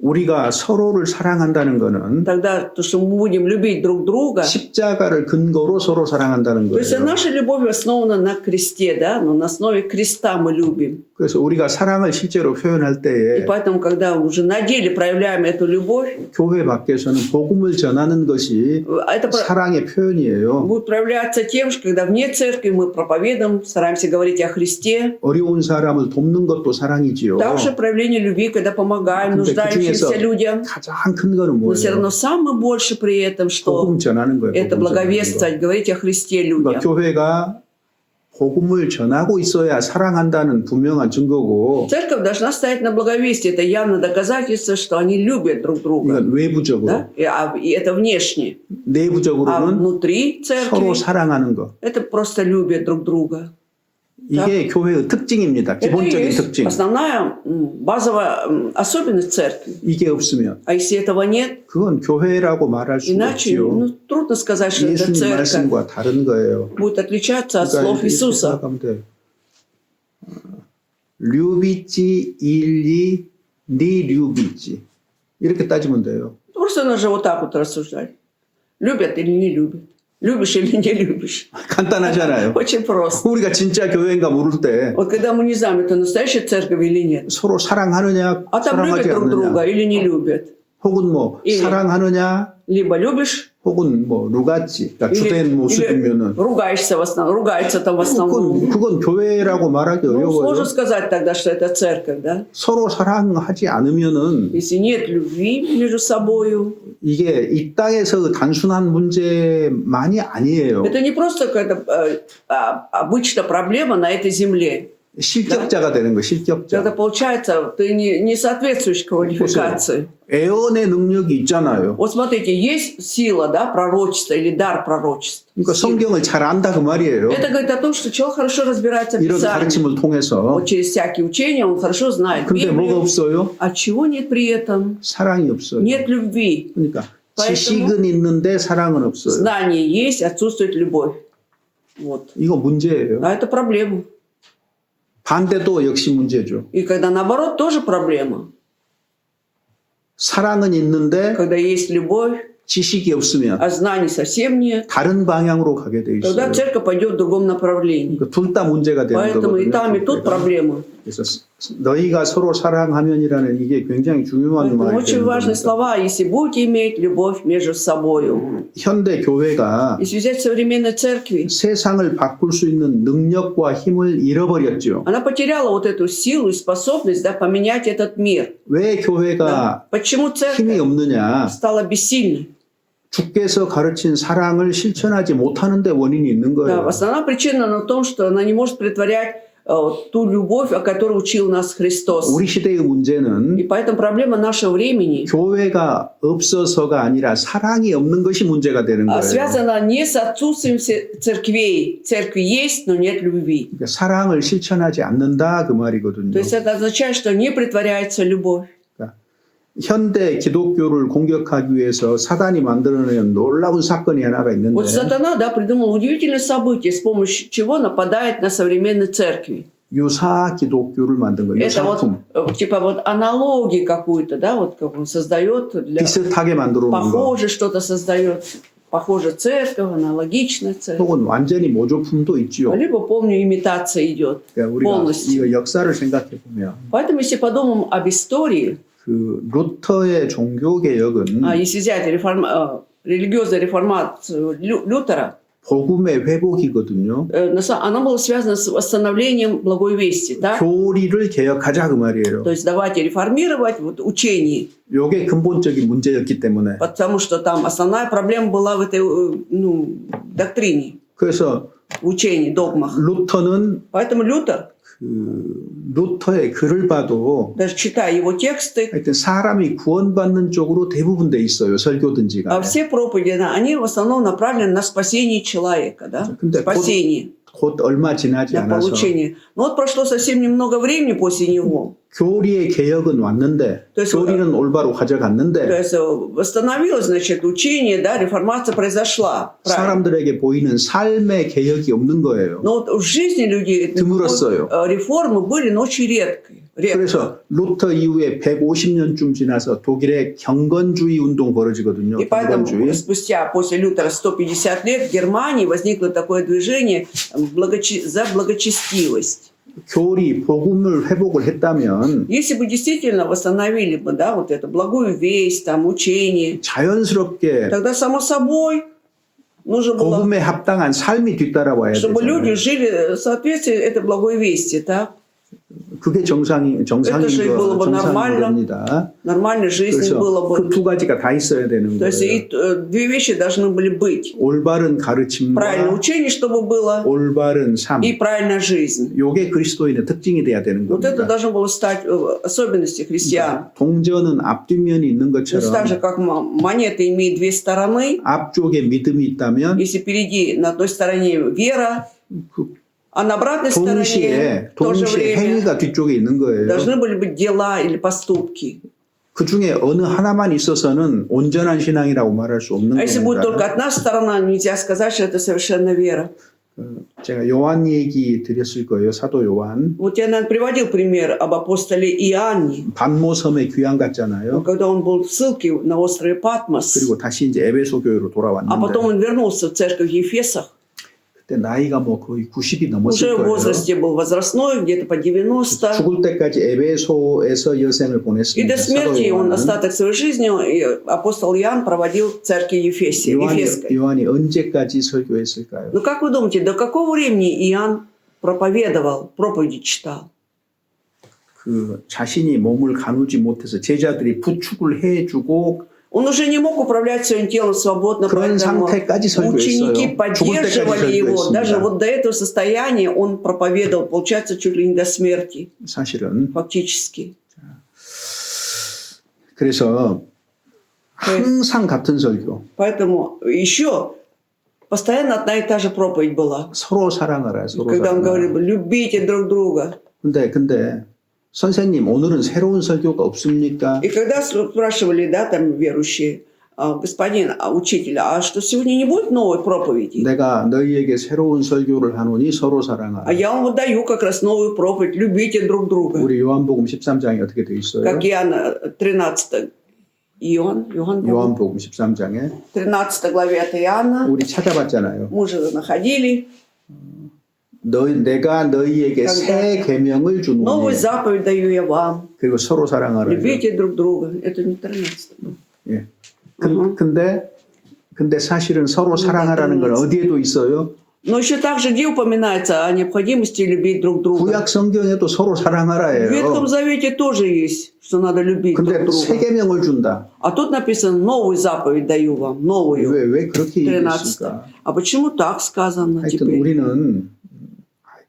S1: 우리가 서로를 사랑한다는 거는
S2: Тогда то, что мы будем любить друг друга,
S1: 십자가를 근거로 서로 사랑한다는
S2: то есть
S1: 거예요.
S2: наша любовь основана на кресте, да, но на основе креста мы любим.
S1: 그래서 우리가 사랑을 실제로 표현할
S2: И
S1: 때에
S2: поэтому, когда уже на деле проявляем эту любовь,
S1: 교회 밖에서는 복음을 전하는 것이
S2: это
S1: 사랑의 표현이에요.
S2: будет проявляться тем, что когда вне церкви мы проповедуем, стараемся говорить о Христе.
S1: 어려운 사람을 돕는 것도 사랑이지요.
S2: Также проявление любви, когда помогаем
S1: 근데
S2: нуждающимся людям.
S1: 가장 큰 거는
S2: Но все
S1: 뭐예요?
S2: равно самое больше при этом, что
S1: 복음 전하는 거예요.
S2: это
S1: 복음 전하는 거.
S2: благовествовать, говорить о Христе
S1: 그러니까
S2: людям.
S1: 교회가 복음을 전하고 있어야 사랑한다는 분명한 증거고
S2: Церковь должна стоять на благовестии. Это явно доказательство, что они любят друг друга.
S1: 이건 외부적으로
S2: Да? И это внешне. А
S1: 내부적으로는
S2: внутри
S1: 서로
S2: церкви
S1: 사랑하는 거.
S2: это просто любят друг друга.
S1: 이게 교회의 특징입니다.
S2: Это и
S1: 기본적인
S2: есть
S1: 특징.
S2: основная базовая особенность церкви.
S1: 이게 없으면
S2: А если этого нет,
S1: 그건 교회라고 말할 수
S2: иначе
S1: 없지요.
S2: трудно сказать, что это
S1: 예수님
S2: церковь.
S1: 말씀과 다른 거예요.
S2: Будет отличаться от
S1: 그러니까
S2: слов
S1: 이렇게
S2: Иисуса.
S1: 생각하면 돼요. 류비지 일리 니 류비지 이렇게 따지면 돼요.
S2: Просто нужно вот так вот рассуждать. Любят или не любят. Любишь или не любишь.
S1: 간단하잖아요.
S2: Очень просто.
S1: 우리가 진짜 교회인가 모를 때
S2: Вот когда мы не знаем, это настоящая церковь или нет.
S1: 서로 사랑하느냐
S2: А там любят
S1: 사랑하지
S2: друг друга
S1: 않느냐
S2: или не любят.
S1: 혹은 뭐
S2: или-
S1: 사랑하느냐
S2: Либо любишь,
S1: 혹은 뭐 루가치 그러니까
S2: или,
S1: 주된 모습이면은
S2: ругаешься в основном, ругаются там в основном.
S1: 그건 교회라고 말하기
S2: Ну,
S1: 어려워요.
S2: сложно сказать тогда, что это церковь, да?
S1: 서로 사랑하지 않으면은
S2: Если нет любви между собою,
S1: 이게 이 땅에서 단순한 문제만이 아니에요.
S2: это не просто какая-то обычная проблема на этой земле.
S1: 실격자가 되는 거,
S2: Когда
S1: 실격자.
S2: получается, ты не соответствуешь квалификации.
S1: 애언의 능력이 있잖아요.
S2: Вот смотрите, есть сила, да, пророчества или дар пророчества.
S1: 그러니까
S2: Сила.
S1: 성경을 잘 안다 그 말이에요.
S2: Это говорит о том, что человек хорошо разбирается в
S1: 이런
S2: Писании.
S1: 가르침을 통해서.
S2: Вот через всякие учения он хорошо знает
S1: 근데 뭐가
S2: Библию.
S1: 없어요?
S2: А чего нет при этом?
S1: 사랑이 없어요.
S2: Нет любви.
S1: 그러니까
S2: поэтому-
S1: 지식은 있는데 사랑은 없어요.
S2: Знание есть, отсутствует любовь. Вот.
S1: 이거 문제예요.
S2: А это проблема.
S1: 반대도 역시 문제죠.
S2: И когда наоборот, тоже проблема.
S1: 사랑은 있는데
S2: Когда есть любовь,
S1: 지식이 없으면
S2: а знаний совсем нет,
S1: 다른 방향으로 가게 돼
S2: тогда
S1: 있어요.
S2: церковь пойдет в другом направлении.
S1: 그러니까 둘 다 문제가 되는
S2: Поэтому и там, и
S1: 거거든요.
S2: тут проблема.
S1: 그래서 너희가 서로 사랑하면이라는 이게 굉장히 중요한
S2: Поэтому
S1: 말이
S2: очень
S1: 되는
S2: важные
S1: 겁니다.
S2: слова, если будете иметь любовь между собой.
S1: 현대 교회가
S2: Если взять современной церкви,
S1: 세상을 바꿀 수 있는 능력과 힘을 잃어버렸죠.
S2: она потеряла вот эту силу и способность, да, поменять этот мир.
S1: 왜 교회가
S2: Почему
S1: 힘이
S2: церковь
S1: 없느냐?
S2: стала бессильной?
S1: 주께서 가르친 사랑을 실천하지 못하는 데 원인이 있는
S2: Да,
S1: 거예요.
S2: основная причина в том, что она не может претворять ту любовь, о которой учил нас Христос.
S1: 우리 시대의
S2: И
S1: 문제는
S2: поэтому проблема нашего времени
S1: 교회가 없어서가 아니라 사랑이 없는 것이 문제가 되는 거예요.
S2: связана не с отсутствием церквей. Церкви есть, но нет любви.
S1: 그러니까 사랑을 실천하지 않는다 그 말이거든요.
S2: То есть это означает, что не претворяется любовь.
S1: 현대 기독교를 공격하기 위해서 사단이 만들어낸 놀라운 사건이 하나가 있는데
S2: Вот сатана, да, придумал удивительное событие, с помощью чего нападает на современные церкви.
S1: 유사 기독교를 만든 거예요.
S2: Это
S1: 유사품.
S2: вот типа вот аналогии какую-то, да, вот как он создает, для,
S1: 비슷하게 만들어 놓은 거.
S2: похоже что-то создает, похоже церковь, аналогичная церковь.
S1: 혹은 완전히 모조품도 있지요.
S2: Либо, помню, имитация идет
S1: 그러니까 우리가
S2: полностью.
S1: 이 역사를 생각해 보면
S2: Поэтому, если подумаем об истории,
S1: 그 루터의 종교 개혁은
S2: если взять религиозную реформацию Лютера,
S1: 복음의 회복이거든요.
S2: она была связана с восстановлением благой вести, да?
S1: 교리를 개혁하자 그 말이에요.
S2: То есть давайте реформировать вот учение,
S1: 이게 근본적인 문제였기 때문에.
S2: потому что там основная проблема была в этой доктрине,
S1: 그래서
S2: в учении, догмах.
S1: 루터는
S2: Поэтому Лютер,
S1: 루터의 글을 봐도
S2: даже читая его тексты,
S1: 하여튼 사람이 구원받는 쪽으로 대부분 돼 있어요. 설교든지가.
S2: все проповеди, они в основном направлены на спасение человека, да?
S1: 근데
S2: Спасение,
S1: 곧 얼마 지나지
S2: для
S1: 않아서
S2: получения. Но вот прошло совсем немного времени после него.
S1: 교리의 개혁은 왔는데
S2: То есть,
S1: 교리는 올바로
S2: То
S1: 가져갔는데
S2: есть восстановилось, значит, учение, да, реформация произошла. Правильно.
S1: 사람들에게 보이는 삶의 개혁이 없는 거예요.
S2: Но вот в жизни людей
S1: 드물었어요.
S2: реформы были, но очень редкие. редко.
S1: 그래서 루터 이후에 150년쯤 지나서 독일의 경건주의 운동 벌어지거든요.
S2: И поэтому
S1: 경건주의.
S2: спустя после Лютера 150 лет в Германии возникло такое движение за благочестивость.
S1: 교리, 복음을 회복을 했다면
S2: Если бы действительно восстановили бы, да, вот это благую весть, там, учение,
S1: 자연스럽게
S2: тогда само собой нужно было,
S1: 복음에 합당한 삶이 뒤따라와야
S2: чтобы люди
S1: 되잖아요.
S2: жили в соответствии этой благой вести, так?
S1: 그게 정상인
S2: Это же было бы нормально.
S1: 겁니다.
S2: Нормальной жизни
S1: 그래서
S2: было
S1: 그
S2: бы.
S1: 두 가지가 다 있어야 되는
S2: То есть и
S1: 거예요.
S2: две вещи должны были быть.
S1: 올바른
S2: Правильное
S1: 가르침과
S2: учение, чтобы было,
S1: 올바른 삶.
S2: и правильная жизнь.
S1: 요게 그리스도인의 특징이 돼야 되는
S2: Вот это
S1: 겁니다.
S2: должно было стать особенностью христиан.
S1: 동전은 앞뒷면이 있는
S2: То есть так же,
S1: 것처럼
S2: как монета имеет две стороны,
S1: 앞쪽에 믿음이 있다면
S2: если впереди на одной стороне вера, а на обратной стороне в то же
S1: 동시에
S2: время
S1: 행위가 뒤쪽에 있는 거예요.
S2: должны были быть дела или поступки.
S1: 그 중에 어느 하나만 있어서는 온전한 신앙이라고 말할 수 없는
S2: А если будет только
S1: 겁니다.
S2: одна сторона, нельзя сказать, что это совершенно вера.
S1: 제가 요한 얘기 드렸을 거예요. 사도 요한.
S2: Вот я, наверное, приводил пример об апостоле Иоанне,
S1: 반모섬에 귀양 갔잖아요.
S2: когда он был в ссылке на острове Патмос,
S1: 그리고 다시 이제 에베소 교회로
S2: а потом
S1: 돌아왔는데
S2: он вернулся в церковь в Ефесах.
S1: 그때 나이가 뭐 거의 90이
S2: Уже
S1: 넘었을
S2: в
S1: 거예요.
S2: возрасте был возрастной, где-то по 90.
S1: 죽을 때까지 에베소에서 여생을
S2: И
S1: 보냈습니다.
S2: до смерти он
S1: 사도 요한은.
S2: остаток своей жизни апостол Иоанн проводил в церкви Ефесской.
S1: 요한이 언제까지 설교했을까요?
S2: Ну как вы думаете, до какого времени Иоанн проповедовал, проповеди читал?
S1: 그 자신이 몸을 가누지 못해서 제자들이 부축을 해주고
S2: Он уже не мог управлять своим телом свободно,
S1: 그런
S2: поэтому
S1: 상태까지
S2: ученики
S1: 설교했어요. 죽을 때까지
S2: поддерживали его. Даже
S1: 설교했습니다.
S2: вот до этого состояния он проповедовал, получается, чуть ли не до смерти,
S1: 사실은
S2: фактически.
S1: 그래서 항상 같은 설교.
S2: Поэтому еще постоянно одна и та же проповедь была.
S1: 서로 사랑하라. 서로
S2: Когда он говорил,
S1: 사랑하라.
S2: любите друг друга.
S1: 근데 선생님 오늘은 새로운 설교가 없습니까?
S2: И когда спрашивали, да, там верующие, господин, учитель, а что сегодня не будет новой проповеди?
S1: 내가 너희에게 새로운 설교를 하노니 서로 사랑하라.
S2: А я вам вот даю как раз новую проповедь. Любите друг друга.
S1: 우리 요한복음 13장에 어떻게 돼 있어요?
S2: Как Иоанна 13, Иоанн,
S1: 요한복음 13장에
S2: 13 главе от Иоанна.
S1: 우리 찾아봤잖아요.
S2: Мы же находили.
S1: 내가 너희에게 새 계명을
S2: Новую
S1: 주노니
S2: заповедь даю я вам.
S1: 그리고 서로 사랑하라.
S2: Любите друг друга. Это не 13.
S1: 예. 근데 사실은 서로 사랑하라는 건 어디에도 있어요?
S2: Но еще также где упоминается о необходимости любить друг друга?
S1: 구약 성경에도 서로
S2: В
S1: 사랑하라예요.
S2: Ветхом Завете тоже есть, что надо любить друг
S1: 근데 새
S2: друга.
S1: 계명을 준다.
S2: А тут написано, новую заповедь даю вам, новую.
S1: 왜 그렇게
S2: 13.
S1: 얘기했을까?
S2: А почему так сказано
S1: 하여튼
S2: теперь?
S1: 우리는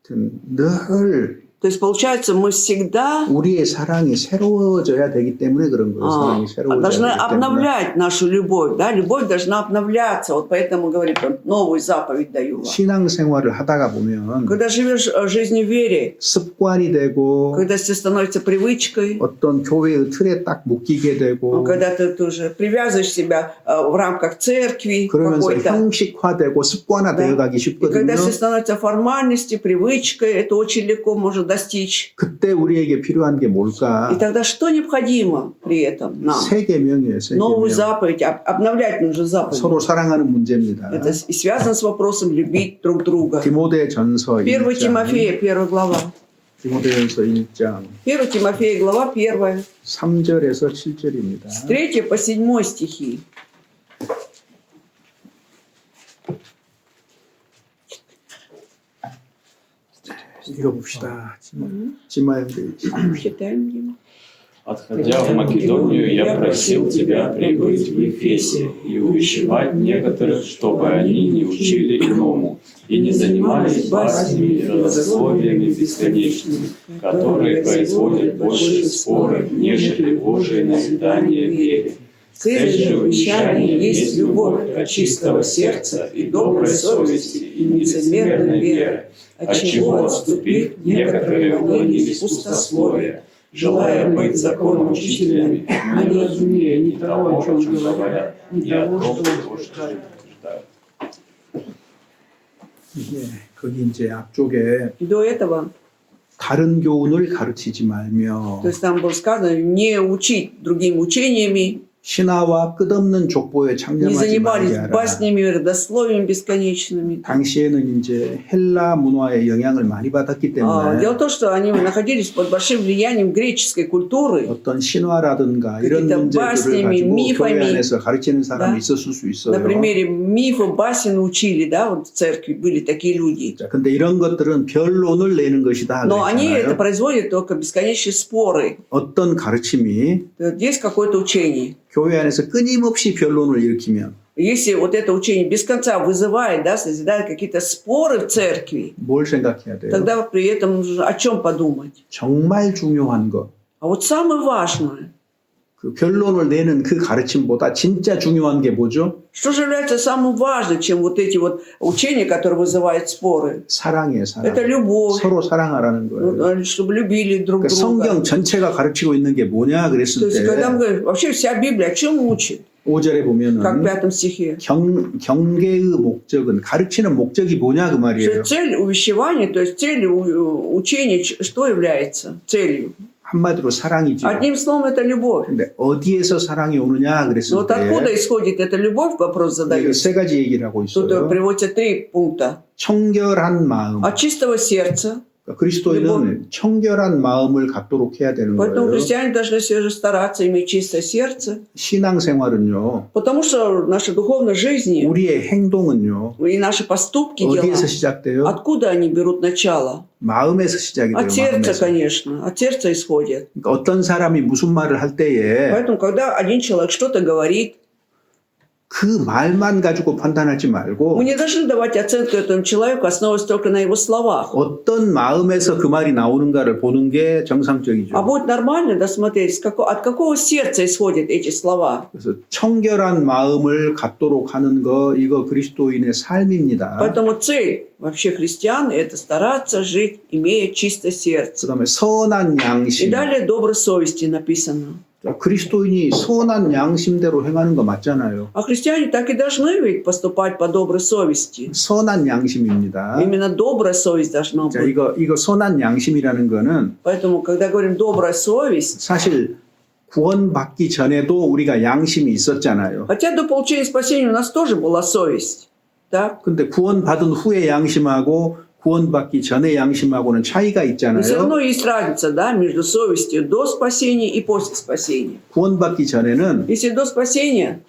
S1: 늘
S2: То есть, получается, мы всегда
S1: 우리의 사랑이 새로워져야 되기 때문에 그런 거예요. 사랑이 새로워져야
S2: должны
S1: 되기 때문에.
S2: обновлять нашу любовь. Да? Любовь должна обновляться. Вот поэтому говорит он, новую заповедь даю вам.
S1: 신앙생활을 하다가 보면
S2: Когда живешь жизнью в вере,
S1: 습관이 되고
S2: когда все становится привычкой,
S1: 어떤 교회의 틀에 딱 묶이게 되고
S2: когда ты уже привязываешь себя в рамках церкви
S1: 그러면서
S2: какой-то,
S1: 형식화되고 습관화되어 가기
S2: и когда
S1: 쉽거든요.
S2: все становится формальностью, привычкой, это очень легко можно достичь.
S1: 그때 우리에게 필요한 게 뭘까?
S2: И тогда что необходимо при этом нам?
S1: 새 계명이에요. 새
S2: Новую
S1: 계명.
S2: заповедь, обновлять нужно заповедь.
S1: 서로 사랑하는 문제입니다.
S2: Это и связано с вопросом любить друг друга.
S1: 디모데전서
S2: 1
S1: 1장.
S2: Тимофея, 1 глава.
S1: 디모데전서 1장
S2: 1 Тимофея, глава 1,
S1: 3절에서 7절입니다.
S2: с 3 по 7 стихи.
S1: 읽어봅시다. 지마형들.
S2: Читаем, Дима.
S3: Отходя в Македонию, я просил тебя прибыть в Ефесе и увещевать некоторых, чтобы они не учили иному и не занимались баснями и родословиями бесконечными, которые производят больше споры, нежели Божие назидание вере.
S2: Цель же увещания есть любовь от чистого сердца и доброй совести и лицемерной веры, отчего отступив, некоторые уклонились пустословия, желая быть законоучителями, а не разумея ни того, о чем говорят, ни о том, что утверждают.
S1: 예, 거기 이제 앞쪽에
S2: До этого
S1: 다른 교훈을 가르치지 말며
S2: То есть там было сказано, не учить другими учениями,
S1: 신화와 끝없는 족보에
S2: не
S1: 창념하지
S2: занимались
S1: 말게 하라.
S2: баснями, родословиями бесконечными.
S1: 당시에는 이제 헬라 문화의 영향을 많이 받았기 때문에
S2: Дело в том, что они находились под большим влиянием греческой культуры.
S1: 어떤 신화라든가 이런
S2: какие-то
S1: 문제들을
S2: баснями,
S1: 가지고
S2: мифами,
S1: 교회 안에서 가르치는 사람이
S2: да.
S1: 있었을 수 있어요.
S2: На примере мифов, басен учили, да, вот в церкви были такие люди.
S1: 자, 근데 이런 것들은 변론을 내는 것이다.
S2: Но они это
S1: 그랬잖아요.
S2: производят только бесконечные споры.
S1: 어떤 가르침이
S2: Вот есть какое-то учение.
S1: 교회 안에서 끊임없이 변론을 일으키면
S2: Если вот это учение без конца вызывает, да, созидает какие-то споры в церкви,
S1: 뭘 생각해야 돼요?
S2: тогда при этом нужно о чем подумать?
S1: 정말 중요한 것.
S2: А вот самое важное,
S1: 그 변론을 내는 그 가르침보다 진짜 중요한 게 뭐죠?
S2: что же является самым важным, чем вот эти вот учения, которые вызывают споры?
S1: 사랑이에요, 사랑.
S2: Это любовь,
S1: 서로 사랑하라는 거예요.
S2: чтобы любили друг
S1: 그러니까 성경
S2: друга.
S1: 전체가 가르치고 있는 게 뭐냐
S2: То
S1: 그랬을
S2: есть, когда мы
S1: 때
S2: говорим, вообще вся Библия о чем учит?
S1: 5절에
S2: Как в
S1: 보면은
S2: 5 стихе.
S1: 경계의 목적은 가르치는 목적이 뭐냐 그
S2: Что
S1: 말이에요.
S2: цель увещевания, то есть цель учения, что является целью?
S1: 한마디로 사랑이죠.
S2: Одним словом, это любовь.
S1: 근데 어디에서 사랑이 오느냐
S2: Но
S1: 그랬을
S2: вот откуда
S1: 때
S2: исходит эта любовь, вопрос задается.
S1: 세 가지 얘기를 하고
S2: Тут
S1: 있어요.
S2: приводится 3 пункта.
S1: 청결한 마음.
S2: От чистого сердца.
S1: 그러니까 그리스도인은 청결한 마음을 갖도록 해야 되는
S2: Поэтому
S1: 거예요.
S2: христиане должны все же стараться иметь чистое сердце.
S1: 신앙생활은요.
S2: Потому что наша духовная жизнь
S1: 우리의 행동은요.
S2: и наши поступки, дела,
S1: 어디에서 시작돼요?
S2: откуда они берут начало?
S1: 마음에서 시작이 돼요.
S2: От сердца,
S1: 마음에서.
S2: конечно. От сердца исходит.
S1: 그러니까 어떤 사람이 무슨 말을 할 때에
S2: Поэтому, когда один человек что-то говорит,
S1: 그 말만 가지고 판단하지 말고
S2: мы не должны давать оценку этому человеку, основываясь только на его словах.
S1: 어떤 마음에서 그 말이 나오는가를 보는 게 정상적이죠.
S2: А будет нормально досмотреть, от какого сердца исходят эти слова.
S1: 그래서 청결한 마음을 갖도록 하는 거 이거 그리스도인의 삶입니다.
S2: Поэтому цель вообще христиан – это стараться жить, имея чистое сердце.
S1: 그다음에 선한
S2: И
S1: 양심.
S2: далее доброй совести написано.
S1: 그리스도인이 선한 양심대로 행하는 거 맞잖아요.
S2: А христиане так и должны ведь поступать по доброй совести.
S1: 선한 양심입니다.
S2: Именно добрая совесть должна
S1: 자,
S2: быть.
S1: 이거 선한 양심이라는 거는
S2: Поэтому, когда говорим добрая совесть,
S1: 사실 구원받기 전에도 우리가 양심이 있었잖아요.
S2: хотя до получения спасения у нас тоже была совесть. Так?
S1: 근데 구원받은 후의 양심하고 구원받기 전의 양심하고는 차이가
S2: Но все
S1: 있잖아요.
S2: равно есть разница, да, между совестью до спасения и после спасения.
S1: 구원받기 전에는
S2: Если до спасения,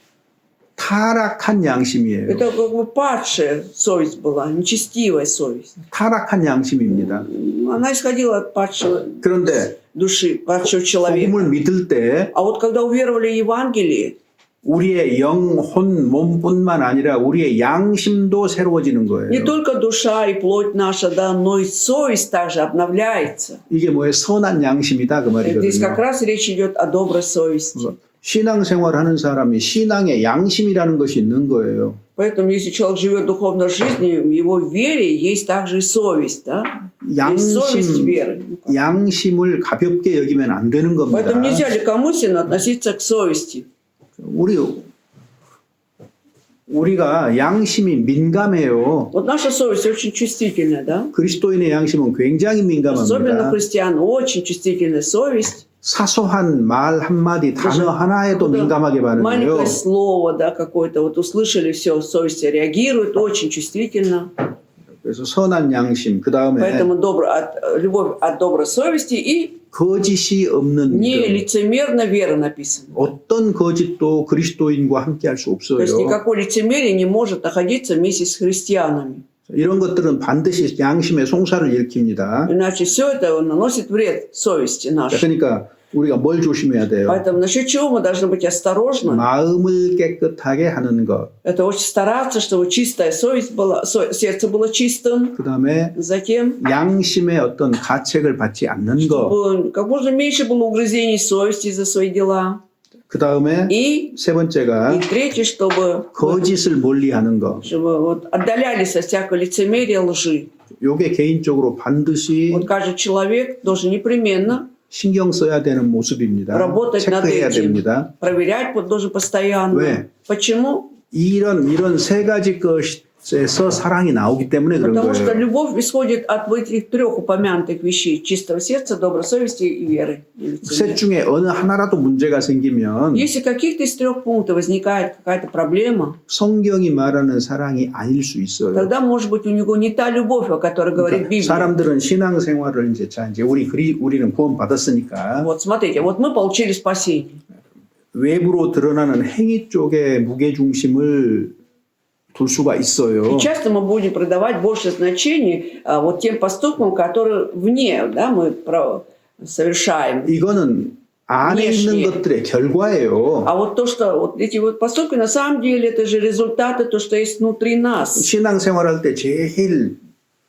S1: 타락한 양심이에요.
S2: это как бы падшая совесть была, нечестивая совесть.
S1: 타락한 양심입니다.
S2: Она исходила от падшего
S1: 그런데
S2: души, падшего человека.
S1: 복음을 믿을 때
S2: А вот когда уверовали в Евангелие,
S1: 우리의 영혼, 몸뿐만 아니라 우리의 양심도 새로워지는
S2: не
S1: 거예요.
S2: только душа и плоть наша, да, но и совесть также обновляется.
S1: 이게 뭐예요? 선한 양심이다 그
S2: Здесь как
S1: 말이거든요.
S2: раз речь идет о доброй совести.
S1: 신앙생활하는 사람이 신앙에 양심이라는 것이 있는 거예요.
S2: Поэтому, если человек живет духовной жизнью, в его вере есть также и совесть, да? Есть совесть веры.
S1: 양심을 가볍게 여기면 안 되는 겁니다.
S2: Поэтому нельзя легкомысленно относиться к совести.
S1: 우리가 양심이 민감해요.
S2: Вот наша совесть очень чувствительная, да?
S1: 그리스도인의 양심은 굉장히
S2: Особенно
S1: 민감합니다.
S2: у христиан очень чувствительная совесть.
S1: 사소한 말 한마디, 단어 하나에도 민감하게 반응해요.
S2: Маленькое слово, да, какое-то, вот услышали все, совесть реагирует очень чувствительно.
S1: 그래서 선한 양심, 그 다음에
S2: Поэтому любовь от доброй совести и
S1: 거짓이 없는
S2: не
S1: 믿음.
S2: лицемерно вера написано.
S1: 어떤 거짓도 그리스도인과 함께 할 수
S2: То есть
S1: 없어요.
S2: никакой лицемерие не может находиться вместе с христианами.
S1: 이런 것들은 반드시 양심의 송사를 일으킵니다.
S2: Иначе все это наносит вред совести нашей.
S1: 그러니까 우리가 뭘 조심해야 돼요?
S2: Поэтому насчет чего мы должны быть осторожны?
S1: 마음을 깨끗하게 하는 것.
S2: Это очень стараться, чтобы чистая совесть была, сердце было чистым.
S1: 그 다음에
S2: Затем,
S1: 양심의 어떤 가책을 받지 않는 것.
S2: чтобы как можно меньше было угрызений совести за свои дела.
S1: 그 다음에
S2: И
S1: 세 번째가
S2: третье, чтобы
S1: 거짓을 멀리하는 것.
S2: вот отдалялись от всякого лицемерия, лжи.
S1: 요게 개인적으로 반드시
S2: Вот каждый человек должен непременно
S1: 신경 써야 되는 모습입니다.
S2: работать над
S1: 체크해야
S2: этим.
S1: 됩니다.
S2: Проверять должен постоянно.
S1: 왜?
S2: Почему?
S1: 이런 세 가지 사랑이 나오기 때문에 그런
S2: Потому что
S1: 거예요.
S2: любовь исходит от вот этих трех упомянутых вещей: чистого сердца, доброй совести и веры. И лицемерия.
S1: 셋 중에 어느 하나라도 문제가 생기면
S2: Если каких-то из трех пунктов возникает какая-то проблема,
S1: 성경이 말하는 사랑이 아닐 수 있어요.
S2: тогда, может быть, у него не та любовь, о которой говорит
S1: 그러니까
S2: Библия.
S1: 사람들은 신앙생활을 이제 우리는 구원 받았으니까
S2: Вот смотрите, вот мы получили спасение.
S1: 외부로 드러나는 행위 쪽에 무게 중심을 둘 수가 있어요.
S2: И часто мы будем придавать больше значения вот тем поступкам, которые вне, да, мы совершаем.
S1: 이거는 안에 있는
S2: внешне.
S1: 것들의 결과예요.
S2: А вот то, что вот эти вот поступки, на самом деле, это же результаты, то, что есть внутри нас.
S1: 신앙생활할 때 제일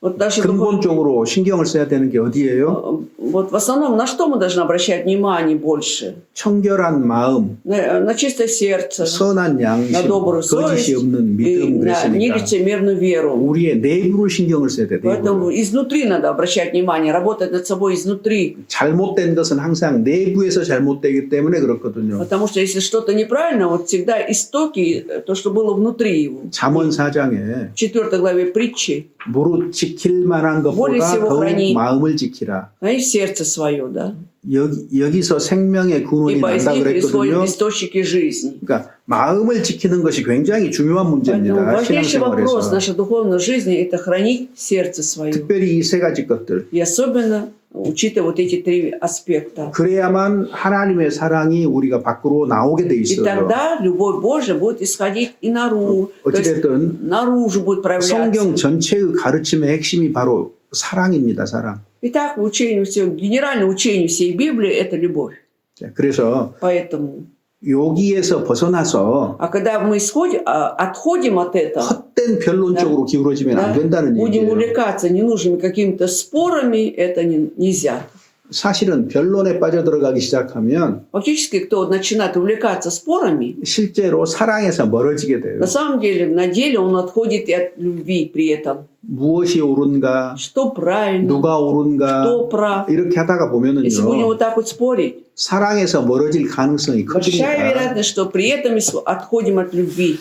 S2: Вот даже
S1: 근본적으로 신경을 써야 되는 게 어디예요?
S2: вот в основном на что мы должны обращать внимание больше?
S1: 청결한 마음,
S2: На чистое сердце,
S1: 선한 양심,
S2: на добрую совесть
S1: 거짓이 없는
S2: и
S1: 믿음
S2: на
S1: 그랬으니까
S2: нелицемерную веру.
S1: 우리의 내부를 신경을 써야 돼.
S2: Поэтому
S1: 내부를.
S2: изнутри надо обращать внимание, работать над собой изнутри.
S1: 잘못된 것은 항상 내부에서 잘못되기 때문에 그렇거든요.
S2: Потому что если что-то неправильно, вот всегда истоки, то, что было внутри его.
S1: 잠언 4장에
S2: В 4 главе притчи,
S1: 무릇 지킬 만한
S2: более
S1: 것보다
S2: всего
S1: 더욱
S2: храни.
S1: 마음을 지키라.
S2: и сердце свое, да.
S1: 여기서 생명의 근원이
S2: Ибо из
S1: 난다
S2: них
S1: 그랬거든요.
S2: исходят источники жизни.
S1: 그러니까 마음을 지키는 것이 굉장히 중요한
S2: Поэтому
S1: 문제입니다.
S2: важнейший вопрос
S1: 신앙생활에서.
S2: нашей духовной жизни – это хранить сердце свое.
S1: 특별히 이 세 가지 것들.
S2: И особенно учитывая вот эти три аспекта.
S1: 그래야만 하나님의 사랑이 우리가 밖으로 나오게 돼
S2: И
S1: 있어요.
S2: тогда любовь Божия будет исходить и наружу. То есть
S1: 어찌됐든
S2: наружу будет проявляться.
S1: 성경 전체의 가르침의 핵심이 바로 사랑입니다. 사랑.
S2: Итак, учение всего, генеральное учение всей Библии – это любовь.
S1: 자, 그래서
S2: Поэтому,
S1: 여기에서 벗어나서
S2: а когда мы отходим от этого,
S1: 헛된 변론적으로 기울어지면
S2: да,
S1: 안 된다는
S2: будем
S1: 얘기예요.
S2: увлекаться ненужными какими-то спорами, это нельзя.
S1: 사실은 변론에 빠져들어가기 시작하면
S2: Фактически, кто начинает увлекаться спорами,
S1: 실제로 사랑에서 멀어지게 돼요.
S2: на самом деле, на деле он отходит и от любви при этом.
S1: 무엇이 옳은가,
S2: Что правильно,
S1: 누가 옳은가
S2: кто прав.
S1: 이렇게 하다가
S2: Если будем
S1: 보면은요
S2: вот так вот спорить,
S1: 사랑에서 멀어질 가능성이
S2: большая
S1: 커집니다.
S2: вероятность, что при этом отходим от любви.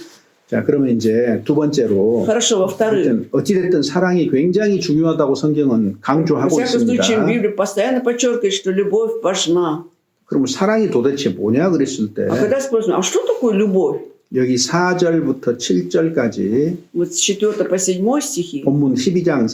S1: 자, 그러면 이제 두 번째로
S2: Хорошо, во-вторых,
S1: 어찌됐든 사랑이 굉장히 중요하다고 성경은
S2: во
S1: 강조하고
S2: всяком случае,
S1: 있습니다.
S2: Библия постоянно подчеркивает, что любовь важна.
S1: 그럼 사랑이 도대체 뭐냐 그랬을 때
S2: А когда спросим, а что такое любовь?
S1: 여기 4절부터 7절까지
S2: Вот с 4 по 7 стихи,
S1: 본문 13장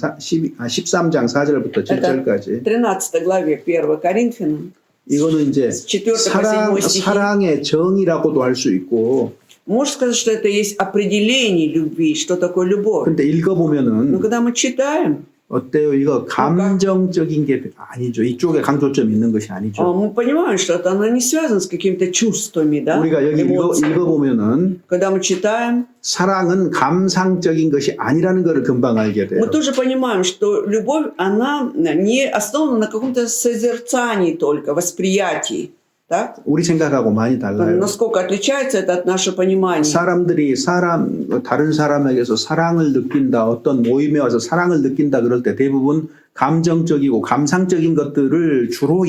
S1: 4절부터 7절까지
S2: 13 главе 1 Коринфянам,
S1: 이거는 이제
S2: с 4 по 7 стихи,
S1: 사랑의 정의라고도 할 수 있고
S2: можно сказать, что это есть определение любви, что такое любовь.
S1: 근데
S2: Но
S1: 읽어보면은
S2: когда мы читаем,
S1: 어때요? 이거 감정적인 게 아니죠. 이쪽에 강조점이 있는 것이 아니죠.
S2: мы понимаем, что это оно не связано с какими-то чувствами, да,
S1: 우리가 여기
S2: эмоциями.
S1: 읽어보면은
S2: Когда мы читаем,
S1: 사랑은 감상적인 것이 아니라는 것을 금방 알게 돼요.
S2: мы тоже понимаем, что любовь, она не основана на каком-то созерцании только, восприятии. Так?
S1: 우리 생각하고 많이 달라요.
S2: Насколько отличается это от нашего понимания?
S1: 사람들이 다른 사람에게서 사랑을 느낀다, 어떤 모임에 와서 사랑을 느낀다 그럴 때 대부분 감정적이고 감상적인 것들을 주로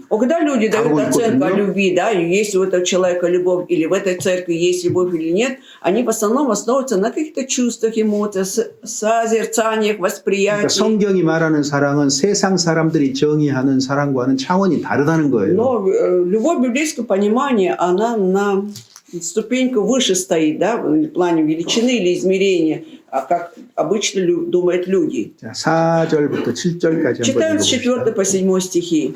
S2: Когда люди дают
S1: 다루고
S2: оценку о
S1: 있거든요.
S2: любви, да, и есть у этого человека любовь, или в этой церкви есть любовь или нет, они в основном основываются на каких-то чувствах, эмоциях, созерцаниях,
S1: 그러니까
S2: восприятиях.
S1: 성경이 말하는 사랑은 세상 사람들이 정의하는 사랑과는 차원이 다르다는 거예요.
S2: Но любовь в библейском понимании, она на ступеньку выше стоит, да, в плане величины или измерения, как обычно думают люди.
S1: 자, 4절부터 7절까지 한번
S2: Читаем с 4
S1: 읽어봅시다.
S2: по 7 стихи.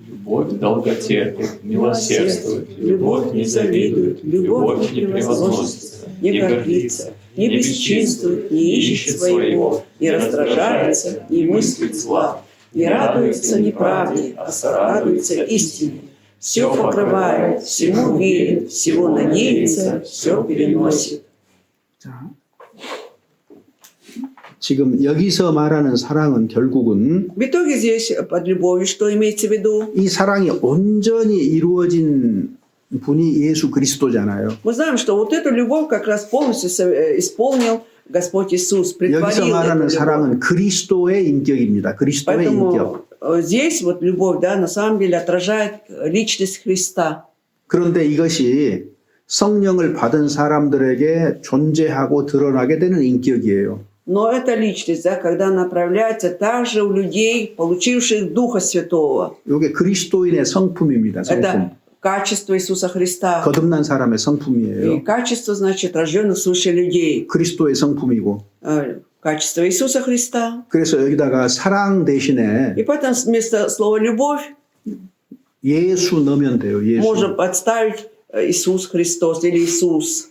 S3: Любовь долготерпит, милосердствует, любовь не завидует, любовь не превозносится, не гордится, не бесчинствует, не ищет своего, не раздражается, не мыслит зла,
S2: не радуется неправде, а сорадуется истине. Все покрывает, всему верит, всего надеется, все переносит.
S1: 자, 지금 여기서 말하는 사랑은 결국은
S2: В итоге здесь под любовью что имеется в виду?
S1: 이 사랑이 온전히 이루어진 분이 예수 그리스도잖아요.
S2: Мы знаем, что вот эту любовь как раз полностью исполнил Господь Иисус,
S1: 여기서
S2: притворил
S1: 말하는
S2: эту любовь.
S1: 사랑은 그리스도의 인격입니다. 그리스도의 인격.
S2: Поэтому здесь вот любовь, да, на самом деле отражает личность Христа.
S1: 그런데 이것이 성령을 받은 사람들에게 존재하고 드러나게 되는 인격이에요.
S2: Но эта личность, да, когда она проявляется также у людей, получивших Духа Святого.
S1: 이게 그리스도인의 성품입니다. 성품.
S2: Это качество Иисуса Христа.
S1: 거듭난 사람의
S2: И
S1: 성품이에요.
S2: качество, значит, рожденных свыше людей.
S1: 그리스도의 성품이고.
S2: Качество Иисуса Христа.
S1: 그래서 여기다가 사랑 대신에
S2: И поэтому вместо слова «любовь»
S1: 예수 넣으면 돼요. 예수.
S2: можем подставить Иисус Христос или Иисус.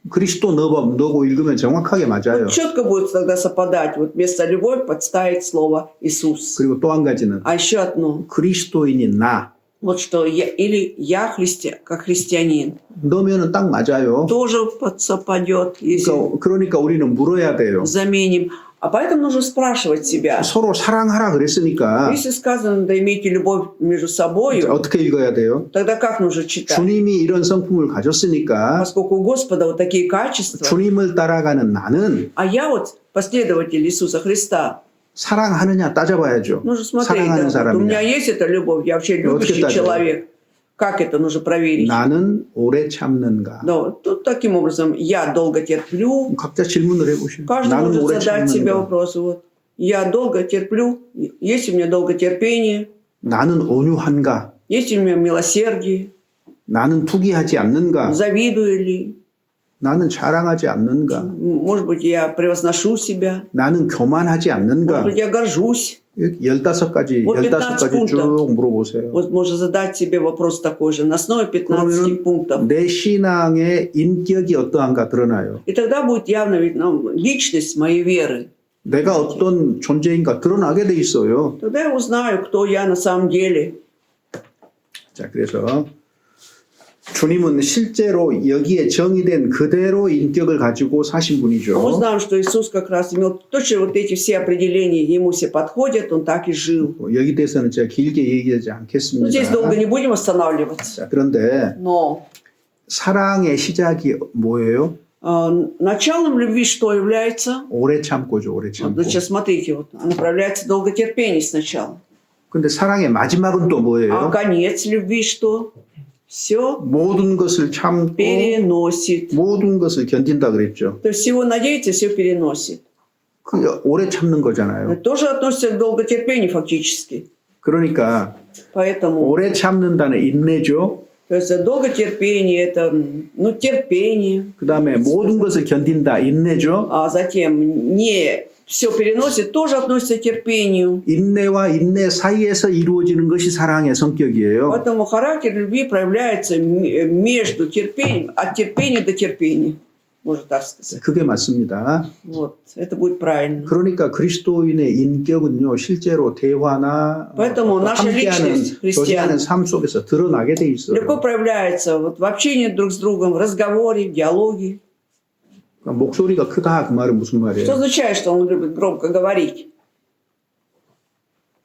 S1: 그리스도 넣고 읽으면 정확하게 맞아요.
S2: Четко будет тогда совпадать. Вот вместо «любовь» подставить слово «Иисус».
S1: 그리고 또 한 가지는
S2: А еще одно.
S1: 그리스도인인 나
S2: Вот что или я как христианин.
S1: 넣으면 딱 맞아요.
S2: Тоже совпадет, если
S1: 그러니까 우리는 물어야 돼요.
S2: заменим. А поэтому нужно спрашивать себя.
S1: 서로 사랑하라 그랬으니까
S2: Если сказано, да имейте любовь между собой,
S1: 어떻게 읽어야 돼요?
S2: тогда как нужно читать?
S1: 주님이 이런 성품을 가졌으니까
S2: Поскольку у Господа вот такие качества,
S1: 주님을 따라가는 나는
S2: а я вот последователь Иисуса Христа,
S1: 사랑하느냐 따져봐야죠.
S2: нужно смотреть,
S1: 사랑하는
S2: да, вот у меня
S1: 사람이냐.
S2: есть эта любовь, я вообще любящий
S1: 따져요?
S2: человек. Как это нужно проверить?
S1: 나는 오래 참는가.
S2: Но тут таким образом я долго терплю.
S1: 각자 질문을 해보시오.
S2: Каждый
S1: 나는
S2: может
S1: 오래
S2: задать себе
S1: 참는가.
S2: вопрос. Вот, я долго терплю, есть у меня долготерпение,
S1: 나는 온유한가.
S2: есть у меня милосердие,
S1: 나는 투기하지 않는가.
S2: завидую ли,
S1: 나는 자랑하지 않는가.
S2: может быть, я превозношу себя,
S1: 나는 교만하지
S2: может
S1: 않는가.
S2: быть, я горжусь.
S1: 15가지
S2: Вот 15
S1: 쭉 물어보세요.
S2: Вот можно задать себе вопрос такой же, на основе 15 пунктов.
S1: 내 신앙의 인격이 어떠한가 드러나요.
S2: И тогда будет явно ведь личность моей веры.
S1: 내가 어떤 존재인가 드러나게 돼 있어요.
S2: Тогда я узнаю, кто я на самом деле.
S1: 자, 그래서 주님은 실제로 여기에 정의된 그대로 인격을 가지고 사신
S2: Мы
S1: 분이죠.
S2: знаем, что Иисус как раз имел точно вот эти все определения, ему все подходят, он так и жил.
S1: 여기 대해서는 제가 길게 얘기하지
S2: Но здесь долго
S1: 않겠습니다.
S2: не будем останавливаться.
S1: 자, 그런데
S2: Но
S1: 사랑의 시작이 뭐예요?
S2: началом любви что является?
S1: 오래 참고죠, 오래
S2: Вот,
S1: 참고.
S2: сейчас смотрите, вот, она проявляется долготерпение сначала.
S1: 근데 사랑의 마지막은 또
S2: А
S1: 뭐예요?
S2: конец любви что? Все
S1: 모든 것을 참고
S2: переносит.
S1: 모든 것을 견딘다 그랬죠.
S2: То есть всего надеется, все переносит.
S1: 그 오래 참는 거잖아요.
S2: Это тоже относится к долготерпению фактически.
S1: 그러니까
S2: Поэтому
S1: 오래 참는다는 인내죠.
S2: то есть долготерпение это терпение,
S1: 그 다음에 모든 것을 견딘다 인내죠.
S2: а затем не все переносит, тоже относится к терпению.
S1: 인내와 인내 사이에서 이루어지는 것이 사랑의 성격이에요.
S2: Поэтому характер любви проявляется между терпением, от терпения до терпения, можно так сказать.
S1: 그게 맞습니다.
S2: Вот, это будет правильно.
S1: 그러니까 그리스도인의 인격은요 실제로 대화나
S2: Поэтому наша
S1: 함께하는
S2: личность христиан
S1: 교제하는 삶 속에서 드러나게 돼 있어요.
S2: легко проявляется вот, в общении друг с другом, в разговоре, в диалоге.
S1: 그러니까 목소리가 크다 그 말은 무슨
S2: Что
S1: 말이에요?
S2: означает, что он любит громко говорить?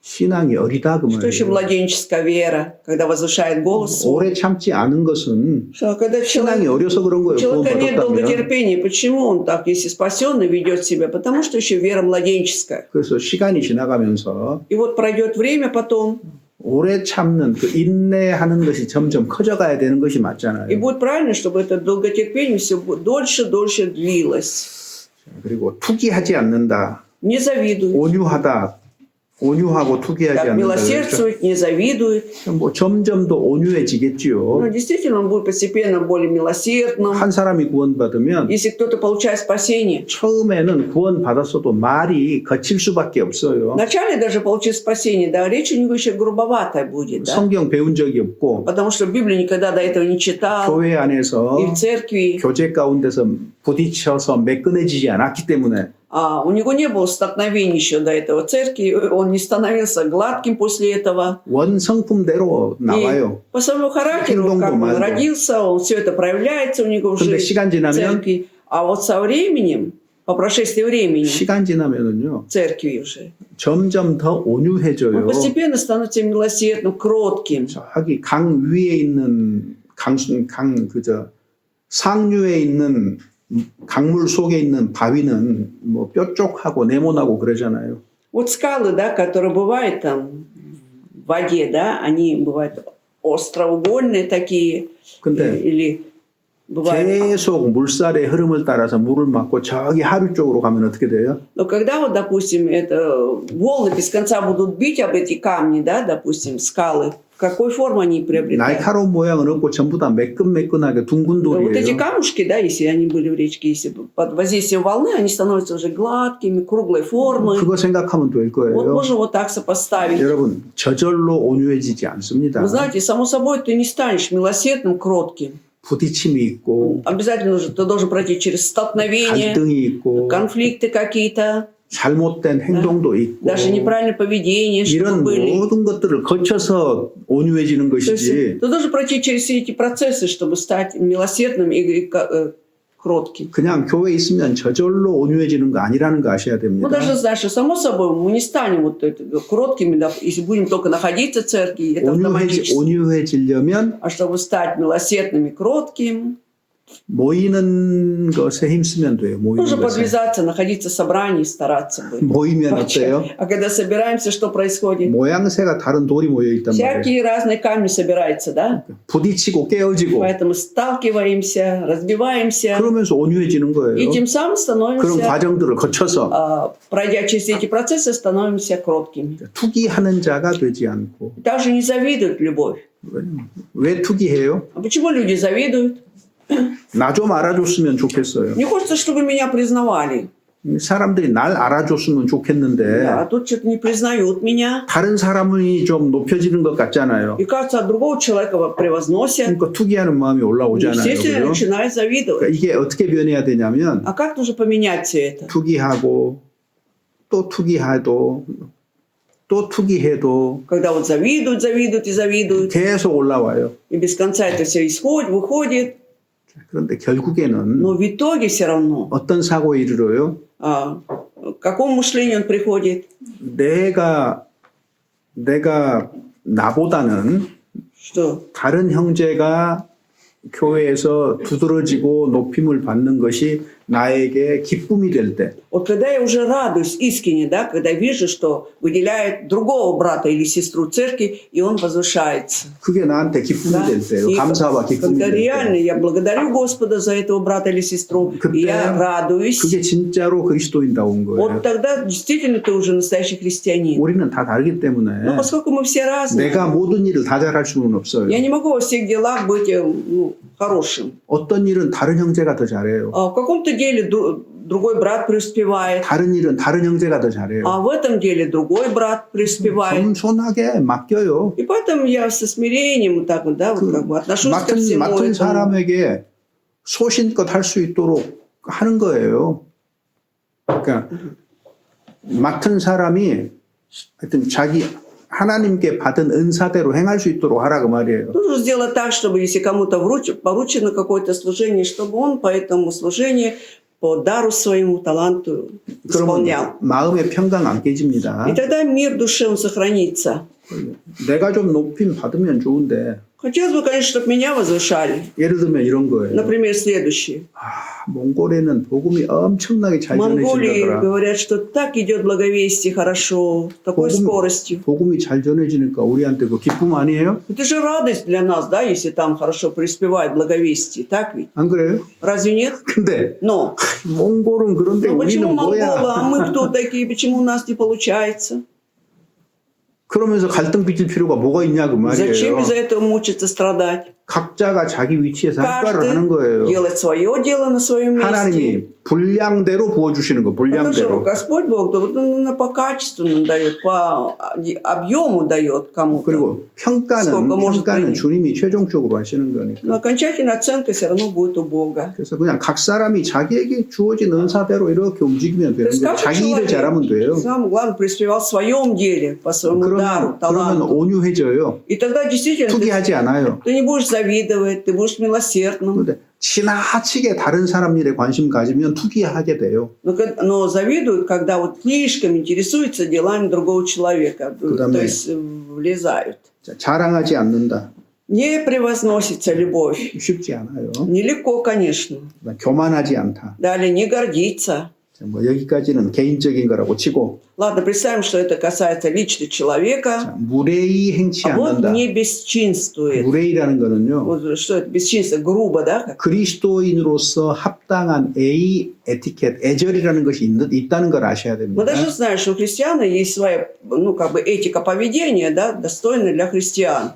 S1: 신앙이 어리다 그
S2: Что еще
S1: 말이에요.
S2: младенческая вера, когда возвышает голос свой?
S1: 오래 참지 않은 것은
S2: Что когда
S1: 신앙이
S2: человек,
S1: 어려서 그런
S2: у
S1: 거예요.
S2: человека нет
S1: 구원받았다면.
S2: долготерпения, почему он так, если спасенный, ведет себя? Потому что еще вера младенческая.
S1: 그래서 시간이 지나가면서
S2: И вот пройдет время потом,
S1: 오래 참는 그 인내하는 것이 점점 커져가야 되는 것이
S2: и
S1: 맞잖아요.
S2: будет правильно, чтобы это долготерпение все дольше длилось.
S1: 그리고 투기하지 않는다.
S2: Не завидует.
S1: 온유하다. 온유하고 투기하지
S2: Так,
S1: 않는다. 그렇죠?
S2: милосердствует, не завидует.
S1: 뭐 점점 더 온유해지겠지요.
S2: Ну, действительно, он будет постепенно более милосердным.
S1: 한 사람이 구원받으면
S2: Если кто-то получает спасение,
S1: 처음에는 구원받았어도 말이 거칠 수밖에 없어요.
S2: вначале даже получив спасение, да, речь у него еще грубоватая будет, да?
S1: 성경 배운 적이 없고
S2: Потому что Библию никогда до этого не читал.
S1: 교회 안에서
S2: И в церкви.
S1: 교제 가운데서 부딪혀서 매끈해지지 않았기 때문에
S2: У него не было столкновений еще до этого в церкви. Он не становился гладким после этого.
S1: 원성품대로 나와요.
S2: И по своему характеру,
S1: 행동도
S2: как он
S1: 말고.
S2: родился, он все это проявляется у него в
S1: 근데
S2: жизни,
S1: 시간
S2: в
S1: 지나면
S2: церкви. А вот со временем, по прошествии времени,
S1: 시간 지나면은요
S2: в церкви уже,
S1: 점점 더
S2: он
S1: 온유해져요.
S2: постепенно становится милосердным, кротким.
S1: 저기 강 위에 있는 상류에 있는 강물 속에 있는 바위는 뭐 뾰족하고 네모나고 그러잖아요.
S2: Вот скалы, да, которые бывают там в воде, да, они бывают остроугольные такие,
S1: 근데
S2: или Бывает.
S1: 계속 물살의 흐름을 따라서 물을 맞고 저기 하류 쪽으로 가면 어떻게 돼요?
S2: Но когда вот, допустим, это волны без конца будут бить об эти камни, да, допустим, скалы, какой форму они приобретают?
S1: 날카로운 모양은 없고 전부 다 매끈매끈하게 둥근
S2: Вот эти
S1: 돌이에요.
S2: камушки, да, если они были в речке, если бы под воздействием волны, они становятся уже гладкими, круглой формы.
S1: 그거 생각하면 될
S2: Вот
S1: 거예요.
S2: можно вот так сопоставить.
S1: 여러분 저절로 온유해지지 않습니다.
S2: Вы знаете, само собой, ты не станешь милосердным, кротким.
S1: 부딪힘이 있고
S2: Обязательно же ты должен пройти через столкновения,
S1: 갈등이 있고
S2: конфликты какие-то,
S1: 잘못된 행동도 있고
S2: даже неправильное поведение, чтобы
S1: 이런
S2: были.
S1: 모든 것들을 거쳐서 온유해지는
S2: То есть
S1: 것이지
S2: ты должен пройти через все эти процессы, чтобы стать милосердным и кротким.
S1: 그냥 교회에 있으면 저절로 온유해지는 거 아니라는 거 아셔야
S2: Мы
S1: 됩니다.
S2: даже знаешь, что само собой мы не станем вот кроткими, да, если будем только находиться в церкви, это автоматически.
S1: 온유해지려면
S2: А чтобы стать милосердным и кротким,
S1: 모이는 것에 힘쓰면 돼요. 모이는
S2: нужно
S1: 것에.
S2: подвязаться, находиться в собрании, стараться быть.
S1: 모이면 어때요?
S2: А когда собираемся, что происходит?
S1: 모양새가 다른 돌이 모여 있단 말이에요.
S2: Всякие разные камни собираются, да?
S1: 부딪히고 깨어지고
S2: Поэтому сталкиваемся, разбиваемся,
S1: 그러면서 온유해지는
S2: и
S1: 거예요.
S2: тем самым
S1: 그런
S2: становимся,
S1: 과정들을 거쳐서
S2: пройдя через эти процессы, становимся кроткими.
S1: 투기하는 자가 되지 않고
S2: Также не завидуют любовь.
S1: 왜 투기해요?
S2: А почему люди завидуют?
S1: 나 좀 알아줬으면 좋겠어요.
S2: Мне хочется, чтобы меня признавали.
S1: 사람들이 날 알아줬으면 좋겠는데
S2: А тут что-то не признают меня.
S1: 다른 사람이 좀 높여지는 것 같잖아요.
S2: И кажется, от другого человека превозносят.
S1: 그러니까 투기하는 마음이 올라오잖아요.
S2: Естественно,
S1: 그죠?
S2: начинают завидовать.
S1: 그러니까 이게 어떻게 변해야 되냐면
S2: А как нужно поменять все это?
S1: 투기하고 또 투기해도 또 투기해도
S2: Когда вот завидуют, завидуют и завидуют,
S1: 계속 올라와요.
S2: и без конца это все исходит, выходит,
S1: 그런데 결국에는
S2: но в итоге все равно,
S1: 어떤 사고에 이르러요?
S2: к какому мышлению он приходит?
S1: 내가 나보다는
S2: Что?
S1: 다른 형제가 교회에서 두드러지고 높임을 받는 것이 나에게 기쁨이 될 때,
S2: Вот когда я уже радуюсь искренне, да, когда вижу, что выделяет другого брата или сестру церкви, и он возвышается.
S1: 그게 나한테 기쁨이
S2: Да?
S1: 될 때요.
S2: И
S1: 감사와 기쁨이
S2: когда
S1: 될
S2: реально
S1: 때.
S2: я благодарю Господа за этого брата или сестру,
S1: 그때
S2: и я радуюсь,
S1: 그게 진짜로 그리스도인다운
S2: вот
S1: 거예요.
S2: тогда действительно ты уже настоящий христианин.
S1: 우리는 다 다르기 때문에
S2: Но поскольку мы все разные,
S1: 내가 모든 일을 다 잘할 수는 없어요.
S2: я не могу во всех делах быть хорошим.
S1: 어떤 일은 다른 형제가 더 잘해요.
S2: В каком-то деле другой брат преуспевает,
S1: 다른 일은 다른 형제가 더 잘해요.
S2: а в этом деле другой брат преуспевает.
S1: 겸손하게 맡겨요.
S2: И поэтому я со смирением вот так вот, да, вот как бы отношусь ко всему
S1: 맡은
S2: этому.
S1: 사람에게 소신껏 할 수 있도록 하는 거예요. 그러니까 맡은 사람이 하여튼 자기 하나님께 받은 은사대로 행할 수 있도록 하라 그 말이에요.
S2: Нужно сделать так, чтобы если кому-то поручено какое-то служение, чтобы он по этому служению, по дару своему, таланту исполнял.
S1: 그러면 마음의 평강 안 깨집니다.
S2: И тогда мир душе он сохранится.
S1: 내가 좀 높임 받으면 좋은데
S2: Хотелось бы, конечно, чтобы меня возвышали.
S1: 예를 들면 이런 거예요.
S2: Например, следующее.
S1: 몽골에는 복음이 엄청나게 잘
S2: В Монголии
S1: 전해진다더라.
S2: говорят, что так идет благовестие хорошо, такой скоростью.
S1: 복음이 잘 전해지니까 우리한테 그 기쁨 아니에요?
S2: Это же радость для нас, да, если там хорошо преуспевает благовестие, так ведь?
S1: 안 그래요?
S2: Разве нет?
S1: 근데
S2: Но
S1: 몽골은 그런데
S2: почему
S1: 우리는
S2: монголы, а
S1: 뭐야?
S2: мы кто такие, почему у нас не получается?
S1: 그러면서 갈등 빚을 필요가 뭐가 있냐 그
S2: Зачем
S1: 말이에요.
S2: из-за этого мучиться, страдать?
S1: 각자가 자기 위치에서 학과를 하는
S2: Каждый
S1: 거예요.
S2: делает свое дело на своем месте.
S1: 하나님이 분량대로 부어주시는 거,
S2: Потому что
S1: 분량대로.
S2: Господь Бог да, вот он по качеству нам дает, по объему дает кому-то.
S1: 그리고
S2: сколько может
S1: 평가는
S2: принять.
S1: 주님이 최종적으로 하시는
S2: Но
S1: 거니까.
S2: окончательная оценка все равно будет у Бога.
S1: 그래서 그냥 각 사람이 자기에게 주어진 은사대로 이렇게 움직이면
S2: То
S1: 되는
S2: есть
S1: 거예요.
S2: каждый
S1: 자기 일을 잘하면 돼요.
S2: человек, самое главное, преуспевал в своем деле, по своему дару,
S1: 그러면
S2: таланту.
S1: 온유해져요.
S2: И тогда действительно
S1: 투기하지 않아요.
S2: ты не будешь завидовать, ты будешь милосердным.
S1: 그런데 지나치게 다른 사람 일에 관심 가지면 투기하게 돼요.
S2: Но завидуют, когда вот слишком интересуются делами другого человека,
S1: 그다음에
S2: то есть влезают.
S1: 자, 자랑하지 않는다.
S2: Не превозносится любовь.
S1: 쉽지 않아요.
S2: Нелегко, конечно.
S1: 교만하지 않다.
S2: Далее не гордиться.
S1: 뭐 여기까지는 개인적인 거라고 치고
S2: Ладно, представим, что это касается лично человека.
S1: 자, 무례히 행치
S2: А вот
S1: 않는다.
S2: не бесчинствует.
S1: 무례히라는 거는요.
S2: Вот что это бесчинство? Грубо, да? как?
S1: 그리스도인으로서 합당한 에티켓, 애절이라는 것이 있다는 걸 아셔야
S2: Мы
S1: 됩니다.
S2: должны знать, что у христиан есть своя, ну, как бы этика поведения, да, достойная для христиан.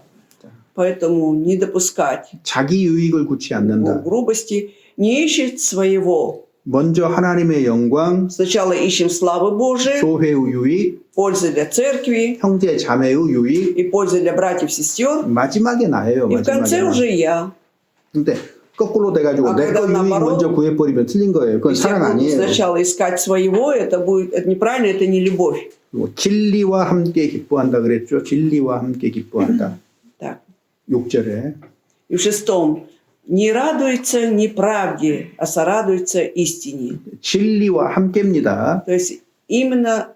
S2: Поэтому не допускать
S1: 자기 유익을 굳이 않는다.
S2: грубости, не ищет своего.
S1: 먼저 하나님의 영광,
S2: Сначала ищем славы Божией,
S1: 교회의 유익,
S2: пользы для церкви
S1: 형제 자매의 유익,
S2: и пользы для братьев и сестер.
S1: 마지막에 나예요.
S2: И в конце
S1: 마지막에.
S2: уже я.
S1: 근데 거꾸로 돼가지고
S2: 아,
S1: 내 거
S2: когда
S1: 유익
S2: наоборот,
S1: 먼저 구해버리면 틀린 거예요. 그건
S2: Если я
S1: 사랑
S2: буду
S1: 아니에요.
S2: сначала искать своего, это неправильно, это не любовь.
S1: 그리고 진리와 함께 기뻐한다 그랬죠. 진리와 함께 기뻐한다.
S2: Так.
S1: 6절에.
S2: И в 6. Не радуется неправде, а сорадуется истине.
S1: 진리와 함께입니다.
S2: То есть именно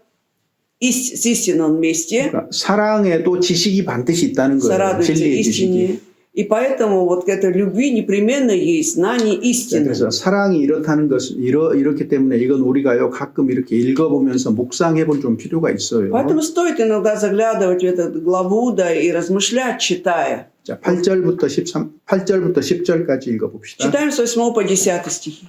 S2: с истинным вместе
S1: 그러니까 사랑에도 지식이 반드시 있다는 거예요.
S2: сорадуется
S1: 진리의 지식이.
S2: истине. И поэтому вот к этой любви непременно есть знание истины.
S1: 그래서 사랑이 이렇다는 것은 이렇기 때문에 이건 우리가요 가끔 이렇게 읽어보면서 묵상해볼 좀 필요가 있어요.
S2: Поэтому стоит иногда заглядывать в эту главу, да, и размышлять, читая.
S1: 자, 8절부터 10절까지 읽어봅시다.
S2: Читаем с 8 по 10 стихи.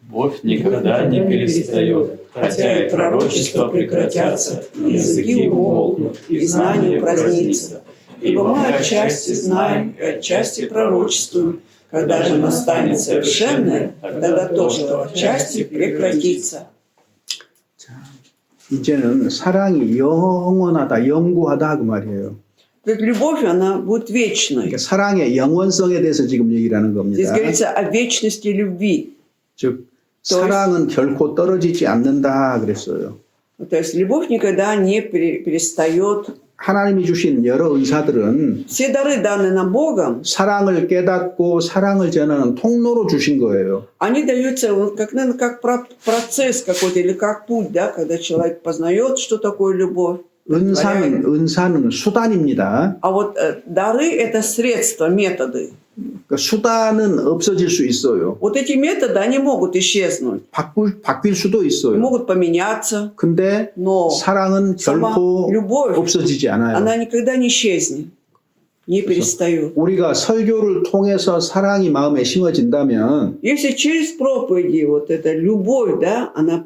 S3: Любовь никогда не перестает, хотя и пророчества прекратятся, и языки умолкнут, и знание упразднится. Ибо мы отчасти знаем и отчасти пророчествуем. Когда же настанет совершенное, тогда то, что отчасти прекратится.
S1: 이제는 사랑이 영원하다, 영구하다 그 말이에요.
S2: Так любовь, она будет вечной.
S1: 그러니까 사랑의 영원성에 대해서 지금 얘기를 하는
S2: Здесь
S1: 겁니다.
S2: говорится о вечности любви.
S1: 즉 사랑은 결코 떨어지지 않는다 그랬어요.
S2: То есть любовь никогда не перестает.
S1: 하나님이 주신 여러 은사들은
S2: Все дары, данные нам Богом,
S1: 사랑을 깨닫고 사랑을 전하는 통로로 주신 거예요.
S2: они даются вот как, наверное, как процесс какой-то или как путь, да, когда человек познает, что такое любовь.
S1: 은사는 수단입니다.
S2: А вот дары – это средства, методы.
S1: 그러니까 수단은 없어질 수 있어요.
S2: Вот эти методы, они могут исчезнуть,
S1: 바뀔 수도 있어요.
S2: могут поменяться,
S1: 근데
S2: но
S1: 사랑은
S2: сама
S1: 결코
S2: любовь,
S1: 없어지지 않아요.
S2: она никогда не исчезнет, не перестает.
S1: 우리가 설교를 통해서 사랑이 마음에 심어진다면
S2: Если через проповеди вот эта любовь, да, она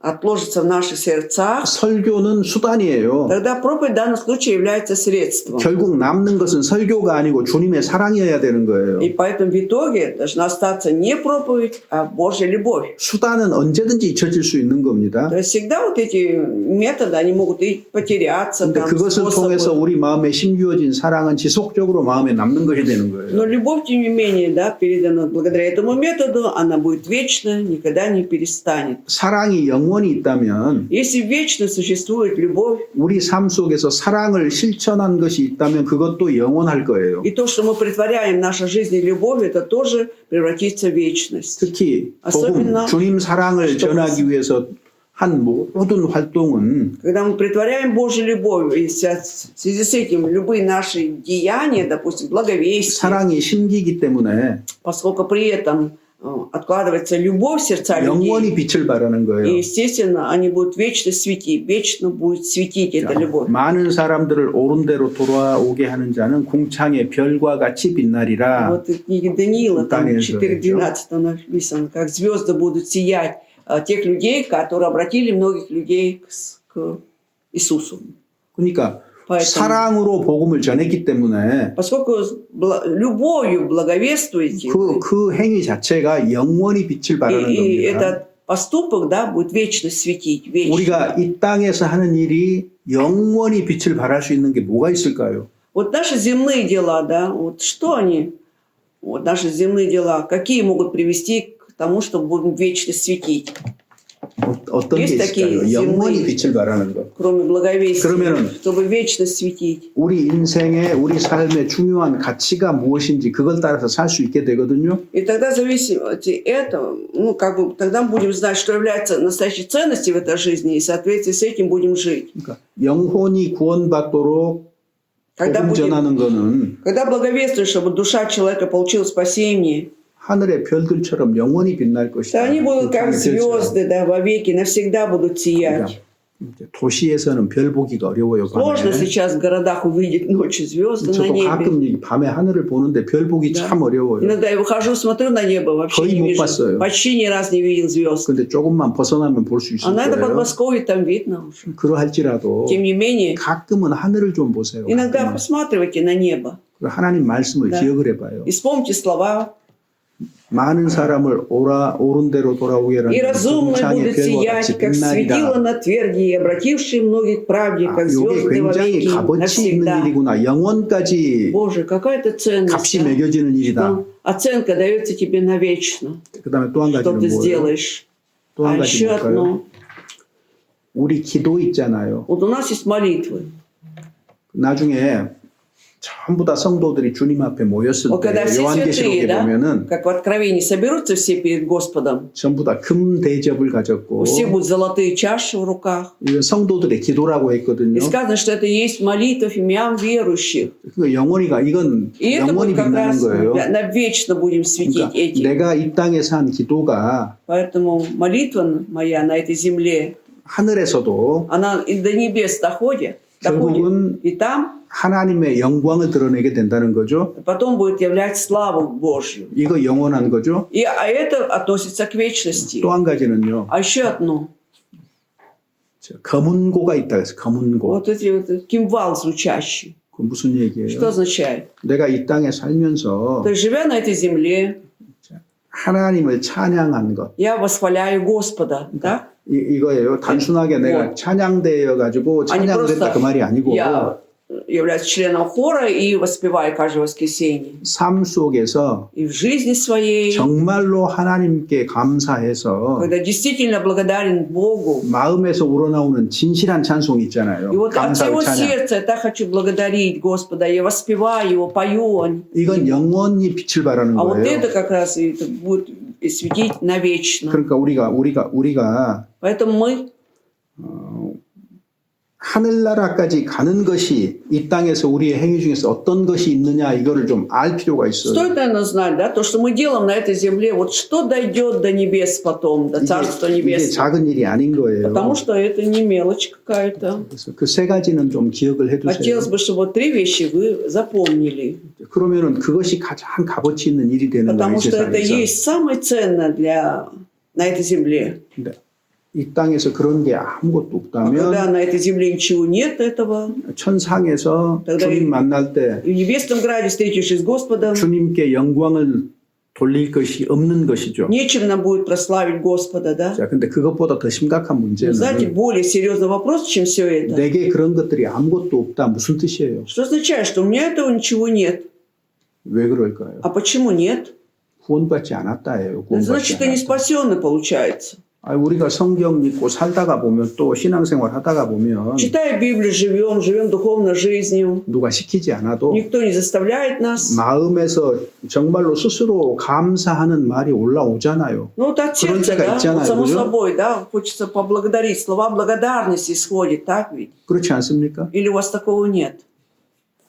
S2: отложится в наших сердцах,
S1: 설교는 수단이에요.
S2: тогда проповедь в данном случае является средством.
S1: 결국 남는 것은 설교가 아니고 주님의 사랑이어야 되는 거예요.
S2: И поэтому в итоге должна остаться не проповедь, а Божья любовь.
S1: 수단은 언제든지 잊혀질 수 있는 겁니다.
S2: То есть всегда вот эти методы, они могут и потеряться,
S1: 근데
S2: там,
S1: 그것을 통해서
S2: способы.
S1: 우리 마음에 심겨진 사랑은 지속적으로 마음에 남는 것이 되는 거예요.
S2: Но любовь, тем не менее, да, передана благодаря этому методу, она будет вечна, никогда не перестанет.
S1: 사랑이 영원히 있다면
S2: Если вечно существует любовь,
S1: 우리 삶 속에서 사랑을 실천한 것이 있다면 그것도 영원할 거예요.
S2: и то, что мы притворяем в нашей жизни любовь, это тоже превратится в вечность.
S1: 특히 복음,
S2: особенно
S1: 주님 사랑을 전하기 위해서 한 모든 활동은
S2: Когда мы притворяем Божью любовь, и в связи с этим любые наши деяния, допустим, благовестие,
S1: 사랑이 심기기 때문에
S2: поскольку при этом откладывается любовь в сердца
S1: 영원히
S2: людей,
S1: 빛을 발하는
S2: и,
S1: 거예요.
S2: естественно, они будут вечно светить, вечно будет светить эта любовь.
S1: 많은 사람들을 옳은 대로 돌아오게 하는 자는 궁창의 별과 같이 빛나리라.
S2: Вот в книге Даниила, там
S1: Даниил
S2: 4:12 написано, как звезды будут сиять тех людей, которые обратили многих людей к Иисусу.
S1: 그러니까
S2: Поэтому,
S1: 사랑으로 복음을 전했기 때문에
S2: поскольку любовью благовествуете,
S1: 그 행위 자체가 영원히 빛을 발하는
S2: и
S1: 겁니다.
S2: этот поступок, да, будет вечно светить, вечно.
S1: 우리가 이 땅에서 하는 일이 영원히 빛을 발할 수 있는 게 뭐가 있을까요?
S2: Вот наши земные дела, да, вот что они, вот наши земные дела, какие могут привести к тому, что будем вечно светить,
S1: 어떤 게
S2: Есть такие
S1: 있을까요? 영원히
S2: земные-
S1: 빛을 발하는 것.
S2: кроме благовестия,
S1: 그러면은-
S2: чтобы вечно светить.
S1: 우리 인생의 우리 삶의 중요한 가치가 무엇인지 그걸 따라서 살 수 있게 되거든요.
S2: И тогда, в зависимости от этого, ну, как бы, тогда мы будем знать, что является настоящей ценностью в этой жизни, и в соответствии с этим будем жить.
S1: 그러니까 영혼이 구원받도록
S2: Когда,
S1: 복음
S2: будем,
S1: 전하는 거는
S2: когда благовествуем, чтобы душа человека получила спасение,
S1: 하늘의 별들처럼 영원히 빛날
S2: То
S1: 것이다.
S2: они будут как
S1: 그 별처럼.
S2: звезды, да, вовеки, навсегда будут сиять.
S1: 그러니까 이제 도시에서는 별 보기가 어려워요.
S2: Сложно
S1: 밤에.
S2: сейчас в городах увидеть ночью звезды на
S1: 저도
S2: небе.
S1: 가끔 이 밤에 하늘을 보는데 별 보기
S2: Да.
S1: 참 어려워요.
S2: Иногда я выхожу, смотрю на небо, вообще
S1: 거의
S2: не
S1: 못
S2: вижу.
S1: 봤어요.
S2: Почти ни разу не видел звезд.
S1: 근데 조금만 벗어나면 볼 수 있을
S2: А надо
S1: 거예요.
S2: Подмосковье, там видно уже.
S1: 그러할지라도
S2: Тем не менее,
S1: 가끔은 하늘을 좀 보세요.
S2: иногда
S1: 가끔은.
S2: посматривайте на небо
S1: 하나님 말씀을
S2: Да.
S1: 기억을 해봐요.
S2: и вспомните слова.
S1: 많은 사람을 옳은 대로 돌아오게 하는
S2: И разумные
S1: 동창의
S2: будут
S1: 별과
S2: сиять,
S1: 같이
S2: как светило
S1: 빛나리라.
S2: на тверди, и обратившие многих к правде,
S1: 아,
S2: как
S1: 이게
S2: звезды
S1: 굉장히
S2: вовеки,
S1: 값어치 있는
S2: навсегда.
S1: 일이구나. 영원까지
S2: Боже, какая-то ценность.
S1: 값이
S2: Да?
S1: 매겨지는 일이다.
S2: Что оценка дается тебе навечно.
S1: 그다음에 또 한
S2: Что
S1: 가지는
S2: ты
S1: 뭐예요?
S2: сделаешь.
S1: 또
S2: А
S1: 한 가지
S2: еще
S1: 뭘까요?
S2: одно.
S1: 우리 기도 있잖아요.
S2: Вот у нас есть молитвы.
S1: 나중에 전부 다 성도들이 주님 앞에 모였을
S2: Вот когда
S1: 때
S2: все
S1: 요한계시록에
S2: святые, да,
S1: 보면은
S2: как в Откровении соберутся все перед Господом,
S1: 전부 다 금 대접을 가졌고
S2: все будут золотые чаши в руках.
S1: 이거 성도들의 기도라고 했거든요.
S2: И сказано, что это есть молитва фимиам верующих.
S1: 그 영원히가 이건
S2: И это
S1: 영원히
S2: будет как
S1: 빛나는
S2: раз,
S1: 거예요.
S2: навечно будем светить
S1: 그러니까
S2: этим.
S1: 내가 이 땅에서 한 기도가
S2: Поэтому молитва моя на этой земле,
S1: 하늘에서도
S2: она и до небес доходит.
S1: 결국은
S2: И там
S1: 하나님의 영광을 드러내게 된다는 거죠.
S2: потом будет являть славу Божью.
S1: 이거 영원한 거죠.
S2: А это относится к вечности.
S1: 또 한 가지는요.
S2: А еще одно.
S1: 검은고가 있다 그래서 검은고.
S2: Вот эти вот кимвал звучащий.
S1: 그 무슨 얘기예요?
S2: Что означает?
S1: 내가 이 땅에 살면서
S2: То есть, живя на этой земле,
S1: 하나님을 찬양한 것.
S2: я восхваляю Господа. Да?
S1: 이거예요. 단순하게 내가 찬양되어 가지고
S2: А не
S1: 찬양됐다 그 말이 아니고
S2: я являюсь членом хора и воспеваю каждое воскресенье.
S1: 삶 속에서
S2: И в жизни своей,
S1: 정말로 하나님께 감사해서
S2: когда действительно благодарен Богу.
S1: 마음에서 우러나오는 진실한 찬송이 있잖아요.
S2: И вот от
S1: 감사의
S2: всего
S1: 찬양.
S2: сердца я так хочу благодарить Господа. Я воспеваю Его, пою.
S1: 이건 영원히 빛을 발하는
S2: А вот
S1: 거예요.
S2: это как раз и это будет и светить навечно.
S1: 그러니까 우리가
S2: Поэтому мы
S1: 하늘나라까지 가는 것이 이 땅에서 우리의 행위 중에서 어떤 것이 있느냐 이거를 좀 알 필요가 있어요.
S2: стоит, наверное, знать, да, то, что мы делаем на этой земле, вот что дойдет до небес потом, до Царства
S1: 이게
S2: Небесного.
S1: 작은 일이 아닌 거예요.
S2: Потому что это не мелочь какая-то.
S1: 그래서 그 세 가지는 좀 기억을 해두세요.
S2: Хотелось бы, чтобы вот 3 вещи вы запомнили.
S1: 그러면은 그것이 가장 값어치 있는 일이 되는 거예요.
S2: Потому что это
S1: 세상에서.
S2: есть самое ценное на этой земле.
S1: 근데 이 땅에서 그런 게 아무것도
S2: А когда
S1: 없다면
S2: на этой земле ничего нет этого,
S1: 천상에서
S2: тогда
S1: 주님 만날 때
S2: и в небесном граде, встретившись с Господом,
S1: 주님께 영광을 돌릴 것이 없는 것이죠.
S2: нечем нам будет прославить Господа, да?
S1: 자, 근데 그것보다 더 심각한
S2: Но
S1: 문제는
S2: знаете, более серьезный вопрос, чем все это.
S1: 내게 그런 것들이 아무것도 없다 무슨 뜻이에요?
S2: Что означает, что у меня этого ничего нет?
S1: 왜 그럴까요?
S2: А почему нет?
S1: 구원받지 않았다예요.
S2: Ну, значит, ты не
S1: 구원받지 않았다.
S2: спасенный, получается.
S1: 우리가 성경 읽고 살다가 보면 또 신앙생활 하다가 보면
S2: Читая Библию, живем духовной жизнью.
S1: 누가 시키지 않아도
S2: Никто не заставляет нас.
S1: 마음에서 정말로 스스로 감사하는 말이 올라오잖아요.
S2: Ну вот от
S1: 그런
S2: сердца,
S1: 때가
S2: да,
S1: 있잖아요,
S2: вот само
S1: 그죠?
S2: собой, да, хочется поблагодарить. Слова благодарности исходят, так ведь?
S1: 그렇지 않습니까?
S2: Или у вас такого нет?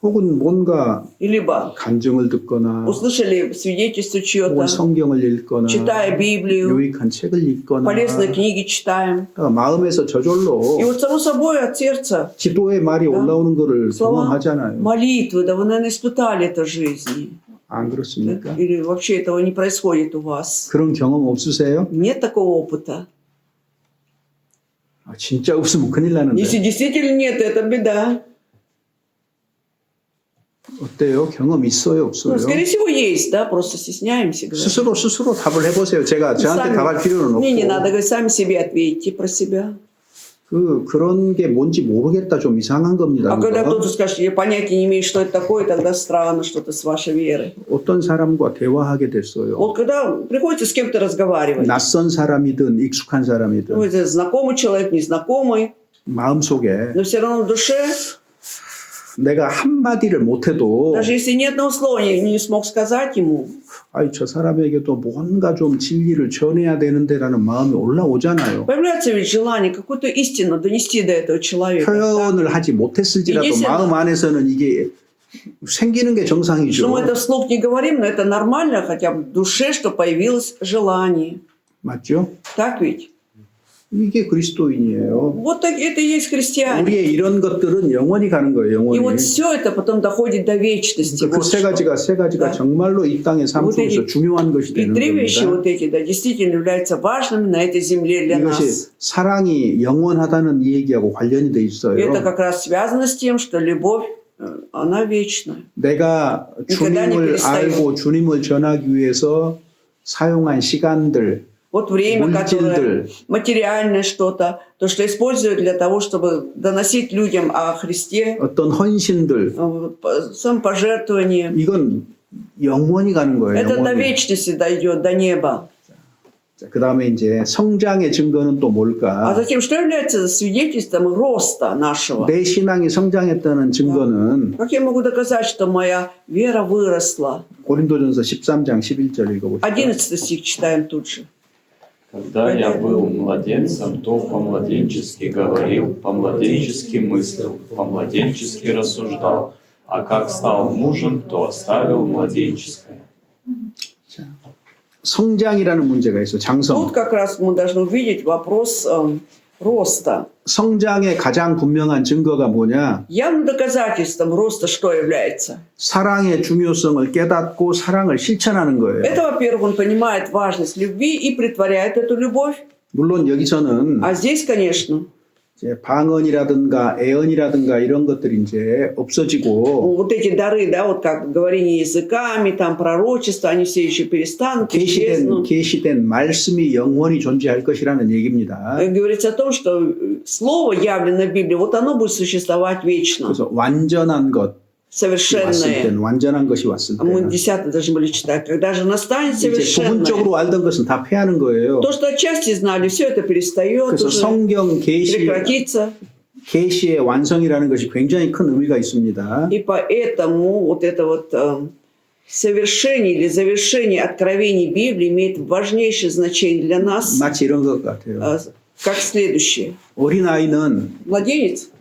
S1: 혹은 뭔가
S2: И либо
S1: 간증을 듣거나
S2: услышали свидетельство чье-то,
S1: 혹은 성경을 읽거나
S2: читая Библию,
S1: 유익한 책을 읽거나
S2: полезные книги читаем.
S1: 마음에서 저절로
S2: И вот само собой от сердца
S1: 기도의 말이
S2: Да.
S1: 올라오는 거를
S2: слова
S1: 경험하잖아요.
S2: молитвы, да вы, наверное, испытали это в жизни.
S1: 안
S2: Да?
S1: 그렇습니까?
S2: Или вообще этого не происходит у вас?
S1: 그런 경험 없으세요?
S2: Нет такого опыта.
S1: 진짜 없으면 큰일 나는데.
S2: Если действительно нет, это беда.
S1: 어때요? 경험 있어요? 없어요?
S2: Ну, скорее всего, есть, да, просто стесняемся говорить.
S1: 스스로 답을 해보세요. 제가 저한테 답할 필요는
S2: Мне не надо
S1: 없고
S2: говорить, сами себе ответьте про себя.
S1: 그런 게 뭔지 모르겠다 좀 이상한 겁니다.
S2: А когда
S1: 그거.
S2: кто-то скажет, я понятия не имею, что это такое, тогда странно что-то с вашей верой.
S1: 어떤 사람과 대화하게 됐어요.
S2: Вот когда приходится с кем-то разговаривать,
S1: 낯선 사람이든 익숙한
S2: ну,
S1: 사람이든
S2: это знакомый человек, незнакомый,
S1: 마음속에
S2: но все равно в душе,
S1: 내가 한마디를 못해도
S2: даже если ни одного слова не смог сказать ему,
S1: 저 사람에게도 뭔가 좀 진리를 전해야 되는데라는 마음이 올라오잖아요.
S2: появляется ведь желание какую-то истину донести до этого человека.
S1: 표현을 하지 못했을지라도
S2: 이게
S1: 마음 안에서는 이게 생기는 게
S2: Что
S1: 정상이죠.
S2: мы это вслух не говорим, но это нормально, хотя бы в душе, что появилось желание.
S1: 맞죠?
S2: Так ведь?
S1: 이게 그리스도인이에요.
S2: Вот так, это и есть христиане.
S1: 우리의 이런 것들은 영원히 가는 거예요.
S2: И
S1: 영원히.
S2: вот все это потом доходит до вечности.
S1: 그
S2: Вот
S1: 세
S2: что.
S1: 가지가
S2: Да.
S1: 정말로 이 땅의 삶
S2: Вот
S1: 속에서
S2: эти
S1: 중요한 것이
S2: И
S1: 되는
S2: три вещи
S1: 겁니다.
S2: вот эти, да, действительно являются важными на этой земле для
S1: 이것이
S2: нас.
S1: 사랑이 영원하다는 이 얘기하고 관련이 돼
S2: И
S1: 있어요.
S2: это как раз связано с тем, что любовь, она вечна.
S1: 내가
S2: никогда не
S1: 주님을
S2: перестает.
S1: 알고 주님을 전하기 위해서 사용한 시간들,
S2: Вот время, которое
S1: 물질들,
S2: материальное что-то, то, что используют для того, чтобы доносить людям о Христе,
S1: 어떤 헌신들,
S2: самопожертвование.
S1: 이건 영원히 가는 거예요.
S2: Это до
S1: 영원히.
S2: вечности дойдет, до неба.
S1: 그 다음에 이제 성장의 증거는 또
S2: А
S1: 뭘까?
S2: затем, что является свидетельством роста нашего?
S1: 내 신앙이 성장했다는 증거는
S2: Как я могу доказать, что моя вера выросла?
S1: 고린도전서 13장 11절 읽어보시죠.
S2: 11 стих читаем тут же.
S3: Когда я был младенцем, то по-младенчески говорил, по-младенчески мыслил, по-младенчески рассуждал, а как стал мужем, то оставил младенческое.
S1: 성장이라는 문제가 있어. 장성.
S2: Тут как раз мы должны увидеть вопрос роста.
S1: 성장의 가장 분명한 증거가 뭐냐?
S2: Явным доказательством роста что является?
S1: 사랑의 중요성을 깨닫고 사랑을 실천하는 거예요.
S2: Это, во-первых, он понимает важность любви и притворяет эту любовь.
S1: 물론 여기서는
S2: А здесь, конечно,
S1: 이제 방언이라든가 애언이라든가 이런 것들이 이제 없어지고
S2: вот эти дары, да, вот как говорение языками, там пророчества, они все еще перестанут, исчезнут.
S1: 계시된 말씀이 영원히 존재할 것이라는 얘기입니다.
S2: Говорится о том, что слово, явленное в Библии, вот оно будет существовать вечно.
S1: 그래서 완전한 것이 왔을
S2: Совершенное.
S1: 때는 완전한 것이 왔을
S2: Мы
S1: 때는
S2: 10 должны были читать. Когда же настанет
S1: 이제
S2: совершенное,
S1: 부분적으로 알던 것은 다 패하는 거예요.
S2: то, что отчасти знали, все это перестает
S1: 그래서
S2: уже,
S1: 성경
S2: прекратится.
S1: 계시의 완성이라는 것이 굉장히 큰 의미가 있습니다.
S2: И поэтому вот это вот совершение или завершение откровений Библии имеет важнейшее значение для нас,
S1: 마치 이런 것 같아요.
S2: как следующее.
S1: 어린아이는
S2: Младенец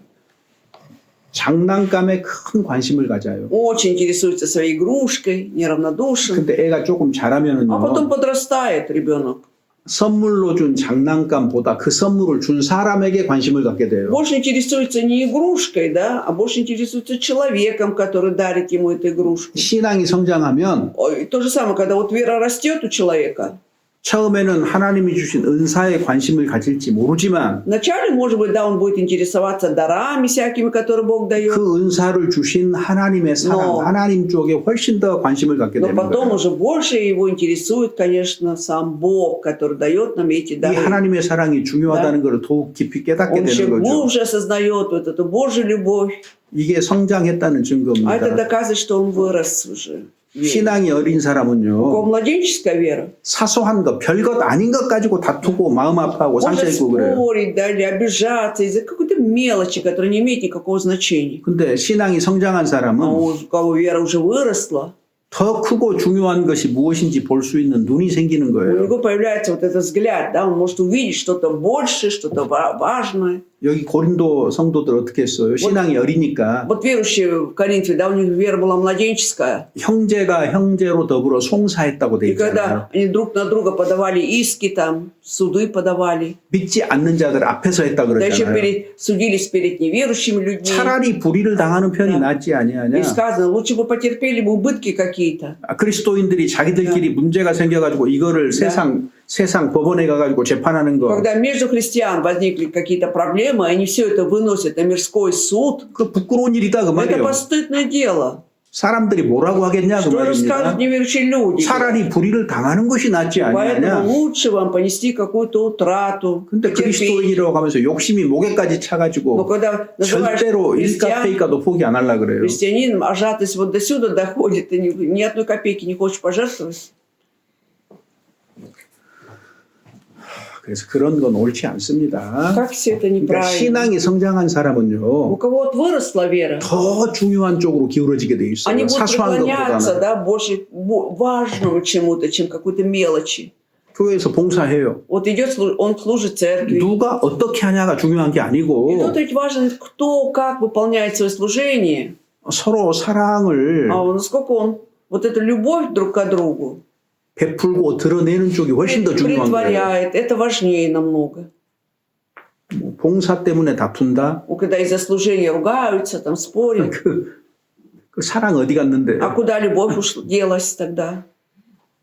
S1: 장난감에 큰 관심을 가져요.
S2: очень интересуется своей игрушкой, неравнодушен.
S1: 근데 애가 조금
S2: А потом
S1: 자라면은요,
S2: подрастает ребенок.
S1: 선물로 준 장난감보다 그 선물을 준 사람에게 관심을 갖게 돼요.
S2: Больше интересуется не игрушкой, да, а больше интересуется человеком, который дарит ему эту игрушку.
S1: 신앙이 성장하면
S2: И то же самое, когда вот вера растет у человека.
S1: 처음에는 하나님이 주신 은사에 관심을 가질지 모르지만
S2: Вначале, может быть, да, он будет интересоваться дарами всякими, которые Бог дает.
S1: 그 은사를 주신 하나님의 사랑,
S2: Но-
S1: 하나님 쪽에 훨씬 더 관심을 갖게
S2: Но
S1: 되는
S2: потом
S1: 거예요.
S2: уже больше его интересует, конечно, сам Бог, который дает нам эти
S1: 이
S2: дары.
S1: 하나님의 사랑이 중요하다는 것을 더욱 깊이 깨닫게
S2: Он еще
S1: 되는 거죠.
S2: глубже осознает вот эту Божью любовь.
S1: 이게 성장했다는
S2: А это
S1: 증거입니다.
S2: доказывает, что он вырос уже.
S1: 신앙이 어린
S2: У кого
S1: 사람은요,
S2: младенческая вера.
S1: 사소한 것, 별것 아닌 것 가지고 다투고 마음 아파하고
S2: Может
S1: 상처 입고 그래요.
S2: спорить, да, или обижаться из-за какой-то мелочи, которая не имеет никакого значения.
S1: 근데 신앙이 성장한
S2: А
S1: 사람은
S2: у кого вера уже выросла,
S1: 더 크고 중요한 것이 무엇인지 볼 수 있는 눈이 생기는
S2: у
S1: 거예요.
S2: него появляется вот этот взгляд, да, он может увидеть что-то большее, что-то важное.
S1: 여기 고린도 성도들 어떻게 했어요? 신앙이 어리니까
S2: Вот верующие в Коринфе, да, у них вера была младенческая.
S1: 형제가 형제로 더불어 송사했다고 돼
S2: И
S1: 있잖아요.
S2: когда они друг на друга подавали иски, там, суды подавали,
S1: 믿지 않는 자들 앞에서 했다
S2: да еще
S1: 그러잖아요.
S2: судились перед неверующими людьми.
S1: 차라리 불의를 당하는 편이 낫지 아니하냐.
S2: И сказано, лучше бы потерпели бы убытки какие-то.
S1: 그리스도인들이 자기들끼리 문제가 생겨가지고 이거를 세상 법원에 가가지고 재판하는 거.
S2: Когда между христиан возникли какие-то проблемы, они все это выносят на мирской суд,
S1: 그 부끄러운 일이다 그
S2: это
S1: 말이에요.
S2: постыдное дело.
S1: 사람들이 뭐라고 하겠냐 그
S2: Что
S1: 말입니다.
S2: расскажут неверующие люди?
S1: 차라리 불의를 당하는 것이 낫지
S2: Поэтому
S1: 아니하냐.
S2: лучше вам понести какую-то утрату,
S1: 근데
S2: потерпеть.
S1: 그리스도인이라고 하면서 욕심이 목에까지
S2: Но
S1: 차가지고
S2: когда называешь
S1: 절대로 일가
S2: христиан,
S1: 페이가도 포기 안 하려 그래요.
S2: христианином, а жатость вот до сюда доходит, ты ни одной копейки не хочешь пожертвовать.
S1: 그래서 그런 건 옳지 않습니다.
S2: Как все это
S1: 그러니까
S2: неправильно?
S1: 신앙이 성장한
S2: У
S1: 사람은요
S2: кого вот выросла вера,
S1: 더 중요한 쪽으로 기울어지게 돼 있어요.
S2: они будут
S1: 사소한
S2: преклоняться,
S1: 것보다는.
S2: да, больше важному чему-то, чем какой-то мелочи.
S1: 교회에서 봉사해요.
S2: Вот идет, он служит церкви.
S1: 누가 어떻게 하냐가 중요한 게
S2: И
S1: 아니고
S2: тут ведь важно, кто как выполняет свое служение.
S1: 서로 사랑을
S2: А насколько он вот эту любовь друг к другу
S1: 베풀고 드러내는 쪽이 훨씬 더 중요한 거예요.
S2: притворяет, это важнее намного.
S1: 뭐 봉사 때문에 다툰다?
S2: Когда из-за служения ругаются, там спорят.
S1: 그 사랑 어디 갔는데?
S2: А куда любовь делась тогда?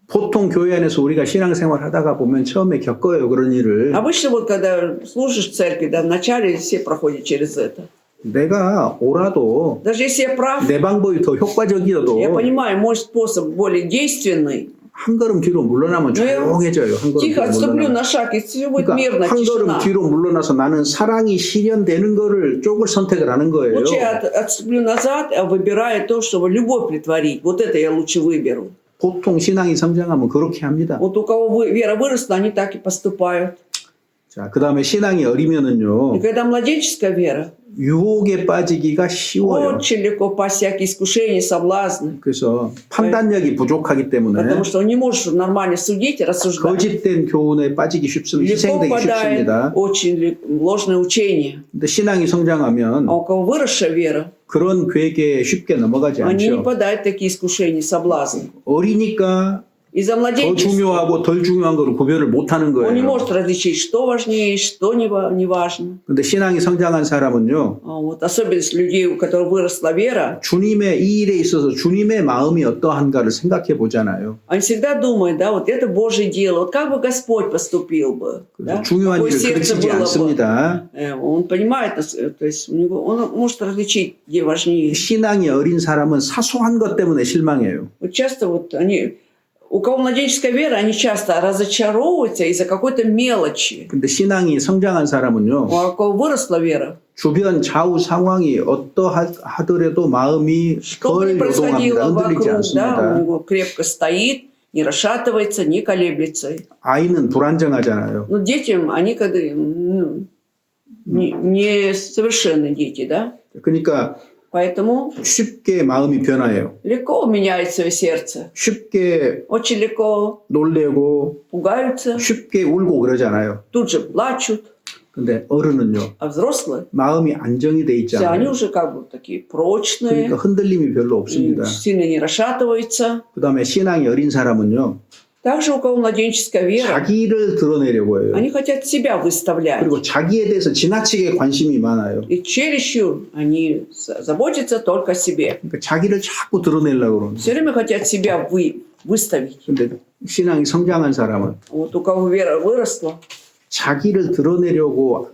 S1: 보통 교회 안에서 우리가 신앙생활 하다가 보면 처음에 겪어요, 그런 일을.
S2: Обычно вот когда служишь в церкви, да, вначале все проходят через это.
S1: 내가 옳아도
S2: Даже если я прав,
S1: 내 방법이 더 효과적이어도
S2: я понимаю, мой способ более действенный.
S1: 한 걸음 뒤로 물러나면 조용해져요. 한 걸음
S2: Тихо
S1: 뒤로
S2: отступлю
S1: 물러나면.
S2: на шаг, и все будет мирно,
S1: 그러니까 한 걸음
S2: тишина.
S1: 뒤로 물러나서 나는 사랑이 실현되는 거를 쪽을 선택을 하는 거예요.
S2: Лучше я отступлю назад, выбирая то, чтобы любовь притворить. Вот это я лучше выберу.
S1: 보통 신앙이 성장하면 к렇게 합니다.
S2: Вот у кого вера выросла, они так и поступают.
S1: 자, 그 다음에 신앙이 어리면은요,
S2: И когда младенческая вера,
S1: 유혹에 빠지기가 쉬워요.
S2: очень легко по всякие искушения, соблазны.
S1: 그래서 판단력이 부족하기 때문에
S2: Потому что он не может нормально судить и рассуждать.
S1: 거짓된 교훈에 빠지기 쉽습니다.
S2: Легко
S1: 희생되기
S2: попадает
S1: 쉽습니다.
S2: очень ложное учение.
S1: 근데 신앙이 성장하면
S2: А у кого выросшая вера,
S1: 그런 괴계에 쉽게 넘어가지
S2: они не
S1: 않죠.
S2: попадают в такие искушения, соблазны.
S1: 어리니까
S2: Из-за
S1: 더
S2: младенчества
S1: 중요하고 덜 중요한 거를 구별을 못하는
S2: он не
S1: 거예요.
S2: может различить, что важнее, что не важно.
S1: 근데 신앙이 성장한 사람은요,
S2: Вот особенность людей, у которых выросла вера,
S1: 주님의 이 일에 있어서 주님의 마음이 어떠한가를 생각해 보잖아요.
S2: они всегда думают, да, вот это Божье дело, вот как бы Господь поступил бы, да?
S1: 중요한
S2: Какое
S1: 일을
S2: сердце
S1: 그르치지
S2: было бы.
S1: 않습니다.
S2: Он понимает, то есть у него, он может различить, где важнее.
S1: 신앙이 어린 사람은 사소한 것 때문에 실망해요.
S2: Вот часто вот они, у кого младенческая вера, они часто разочаровываются из-за какой-то мелочи.
S1: 근데 신앙이 성장한 사람은요,
S2: А у кого выросла вера,
S1: 주변 좌우 상황이 어떠하더라도 마음이
S2: что бы
S1: 덜
S2: ни происходило
S1: 요동합니다. 흔들리지
S2: вокруг, да, у
S1: 않습니다.
S2: него крепко стоит, не расшатывается, не колеблется.
S1: 아이는 불안정하잖아요.
S2: Но детям, они когда не совершенные дети, да,
S1: 그러니까
S2: поэтому
S1: 쉽게 마음이 변해요.
S2: легко меняет свое сердце,
S1: 쉽게
S2: очень легко
S1: 놀래고
S2: пугаются,
S1: 쉽게 울고 그러잖아요.
S2: тут же плачут,
S1: 근데 어른은요,
S2: а взрослые,
S1: 마음이 안정이 돼
S2: все они
S1: 있잖아요.
S2: уже как бы такие прочные,
S1: 그러니까 흔들림이 별로 없습니다.
S2: сильно не расшатываются.
S1: 그 다음에 신앙이 어린 사람은요,
S2: Также у кого младенческая вера,
S1: 자기를 드러내려고 해요.
S2: они хотят себя выставлять.
S1: 그리고 자기에 대해서 지나치게 관심이 많아요.
S2: И чересчур они заботятся только о себе.
S1: 그러니까 자기를 자꾸 드러내려고 그러는.
S2: Все время хотят себя выставить.
S1: 근데 신앙이 성장한 사람은
S2: Вот у кого вера выросла,
S1: 자기를 드러내려고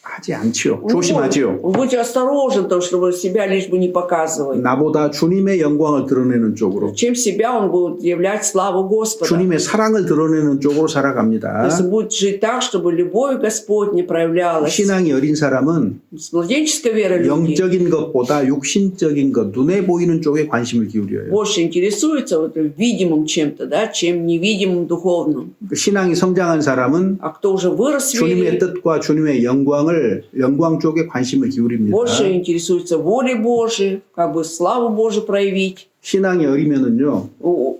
S1: 하지 않지요. 조심하지요.
S2: будь осторожен, то, чтобы себя лишь бы не показывать.
S1: 나보다 주님의 영광을 드러내는 쪽으로,
S2: Чем себя он будет являть славу Господа.
S1: 주님의 사랑을 드러내는 쪽으로
S2: То
S1: 살아갑니다.
S2: есть будет жить так, чтобы любовь Господня проявлялась.
S1: 신앙이 어린 사람은
S2: С младенческой верой люди
S1: 영적인 것보다 육신적인 것, 눈에 보이는 쪽에 관심을 기울여요.
S2: больше интересуются вот видимым чем-то, да, чем невидимым духовным.
S1: 신앙이 성장한 사람은
S2: А кто уже вырос в
S1: 주님의
S2: вере,
S1: 뜻과 주님의 영광 쪽에 관심을 기울입니다.
S2: больше интересуется волей Божией, как бы славу Божию проявить.
S1: 신앙이 어리면은요,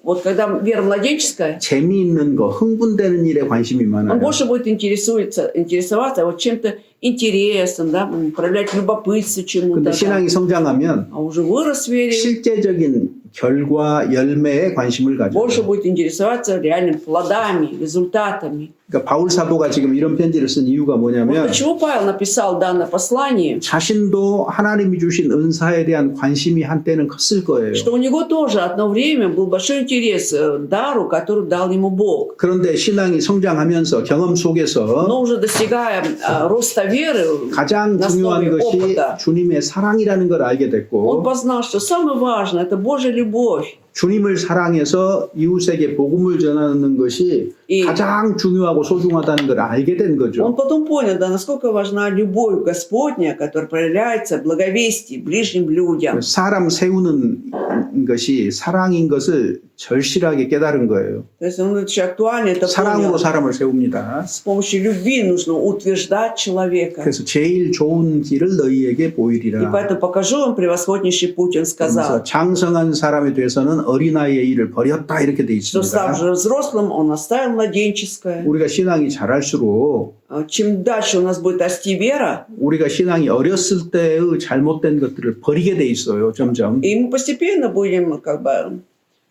S2: Вот когда вера младенческая,
S1: 재미있는 거, 흥분되는 일에 관심이
S2: он
S1: 많아요.
S2: больше будет интересоваться вот чем-то интересным, да, проявлять любопытство чему-то.
S1: 근데
S2: да.
S1: 신앙이 성장하면
S2: А уже вырос в вере,
S1: 실제적인 결과, 열매에 관심을 가져요.
S2: больше будет интересоваться реальными плодами, результатами.
S1: 그러니까 바울 사도가 지금 이런 편지를 쓴 이유가
S2: Вот
S1: 뭐냐면
S2: почему Павел написал данное послание,
S1: 자신도 하나님이 주신 은사에 대한 관심이 한때는 컸을 거예요.
S2: что у него тоже одно время был большой интерес к дару, который дал ему Бог.
S1: 그런데 신앙이 성장하면서 경험 속에서
S2: Но уже достигая роста веры,
S1: 가장
S2: на
S1: 중요한
S2: основе
S1: 것이
S2: опыта,
S1: 주님의 사랑이라는 걸 알게
S2: он
S1: 됐고
S2: познал, что самое важное – это Божья любовь.
S1: 주님을 사랑해서 이웃에게 복음을 전하는 것이
S2: 이-
S1: 가장 중요하고 소중하다는 걸 알게 된
S2: Он
S1: 거죠.
S2: потом понял, да, насколько важна любовь Господня, которая проявляется в благовестии ближним людям.
S1: 사람 세우는 것이 사랑인 것을 절실하게 깨달은 거예요.
S2: То есть он очень актуально это
S1: 사랑으로
S2: понял.
S1: 사람을 세웁니다.
S2: С помощью любви нужно утверждать человека.
S1: 그래서 제일 좋은 길을 너희에게
S2: И
S1: 보이리라.
S2: поэтому покажу вам превосходнейший путь, он
S1: 그래서
S2: сказал,
S1: 장성한 사람이 돼서는 어린아이의 일을 버렸다 이렇게 돼
S2: что став
S1: 있습니다.
S2: же взрослым, он оставил младенческое.
S1: 우리가 신앙이 자랄수록
S2: Чем дальше у нас будет расти вера,
S1: 우리가 신앙이 어렸을 때의 잘못된 것들을 버리게 돼 있어요. 점점.
S2: и мы постепенно будем как бы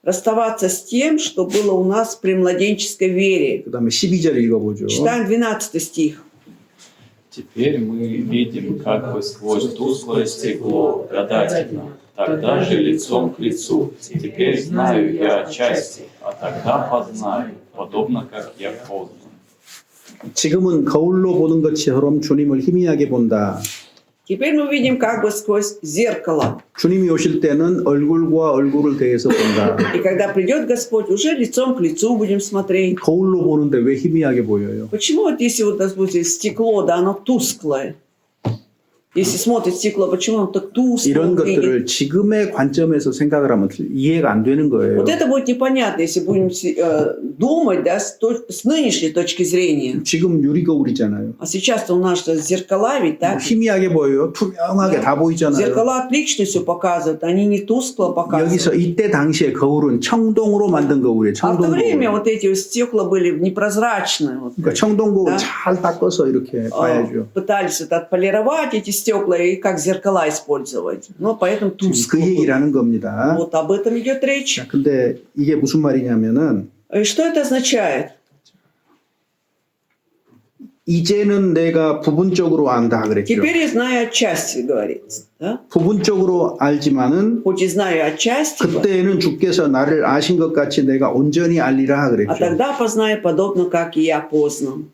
S2: расставаться с тем, что было у нас при младенческой вере.
S1: 그다음에 12절 읽어보죠.
S2: Читаем 12 стих.
S3: Теперь мы видим как бы сквозь тусклое стекло гадательно, тогда же лицом к лицу. Теперь знаю я отчасти, а тогда познаю, подобно как я познан.
S1: 지금은 거울로 보는 것처럼 주님을 희미하게 본다.
S2: Теперь мы видим как бы сквозь зеркало.
S1: 주님이 오실 때는 얼굴과 얼굴을 대해서 본다.
S2: И когда придет Господь, уже лицом к лицу будем смотреть.
S1: 거울로 보는데 왜 희미하게 보여요?
S2: Почему вот если вот, допустим, стекло, да, оно тусклое? Если смотрит стекло, почему оно так тускло
S1: 이런
S2: выглядит?
S1: 것들을 지금의 관점에서 생각을 하면 이해가 안 되는 거예요.
S2: Вот это будет непонятно, если будем думать, да, с нынешней точки зрения.
S1: 지금 유리거울이잖아요.
S2: А сейчас-то у нас же зеркала ведь, так?
S1: 희미하게 보여요. 투명하게 다 보이잖아요.
S2: Зеркала отлично все показывают, они не тускло
S1: 여기서
S2: показывают.
S1: 이때 당시에 거울은 청동으로 만든 거울이에요.
S2: А в то время
S1: 청동거울.
S2: вот эти вот стекла были непрозрачные. Вот.
S1: 그러니까 청동거울
S2: Да.
S1: 잘 닦아서 이렇게 봐야죠.
S2: Пытались вот отполировать эти стекла и как зеркала использовать. Но поэтому
S1: 지금
S2: тускло.
S1: 그 얘기를 하는 겁니다.
S2: Вот об этом идет речь.
S1: 자, 근데 이게 무슨 말이냐면은
S2: И что это означает?
S1: 이제는 내가 부분적으로 안다 그랬죠.
S2: Теперь я знаю отчасти, говорится. Да?
S1: 부분적으로 알지만은
S2: Хоть и знаю отчасти,
S1: 그때는 주께서 나를 아신 것 같이 내가 온전히 알리라
S2: а
S1: 그랬죠.
S2: тогда познаю подобно, как и я познан.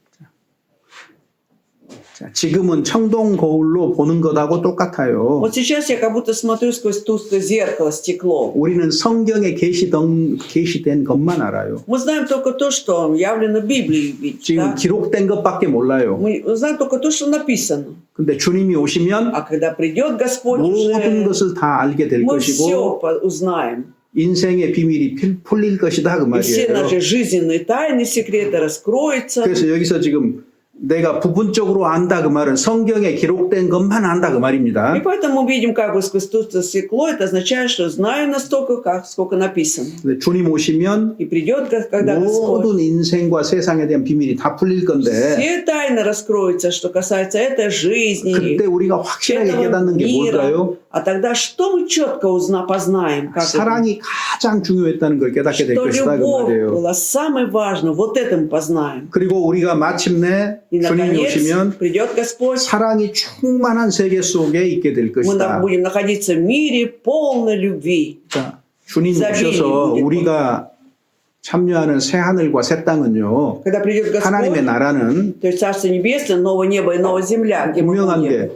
S1: 자, 지금은 청동 거울로 보는 것하고 똑같아요.
S2: Вот сейчас я как будто смотрю сквозь тусклое зеркало, стекло.
S1: 우리는 성경에 계시된 것만 알아요.
S2: Мы знаем только то, что явлено в Библии. Ведь,
S1: 지금
S2: да?
S1: 기록된 것밖에 몰라요.
S2: Мы знаем только то, что написано.
S1: 근데 주님이 오시면
S2: А когда придет Господь,
S1: 모든
S2: уже
S1: 것을 다 알게 될
S2: мы
S1: 것이고
S2: все узнаем.
S1: 인생의 비밀이 풀릴 것이다 그
S2: И все
S1: 말이에요.
S2: наши жизненные тайны, секреты раскроются.
S1: 그래서 여기서 지금 내가 부분적으로 안다 그 말은 성경에 기록된 것만 안다 그
S2: И
S1: 말입니다.
S2: поэтому мы видим как бы сквозь тусклое стекло. Это означает, что знаю настолько, сколько написано.
S1: 근데 주님 오시면
S2: И придет, когда Господь.
S1: 모든 인생과 세상에 대한 비밀이 다 풀릴 건데
S2: Все тайны раскроются, что касается этой жизни,
S1: 그때 우리가 확실하게
S2: этого
S1: 깨닫는 게
S2: мира.
S1: 뭘까요?
S2: А тогда что мы четко познаем? Как это?
S1: 사랑이 가장 중요했다는 걸 깨닫게 될
S2: Что
S1: 것이다 그
S2: любовь
S1: 말이에요.
S2: была самое важное. Вот это мы познаем.
S1: 그리고 우리가 마침내
S2: И,
S1: 주님이
S2: наконец,
S1: 오시면
S2: придет Господь.
S1: 사랑이 충만한 세계 속에 있게 될
S2: Мы
S1: 것이다.
S2: будем находиться в мире полной любви.
S1: 자, 주님
S2: 자비는
S1: 오셔서
S2: будет
S1: 우리가 참여하는 새 하늘과 새 땅은요.
S2: Когда придет
S1: 하나님의
S2: Господь,
S1: 나라는
S2: то есть Царство Небесное, новое небо и новая земля, где мы
S1: 분명한
S2: будем.
S1: 게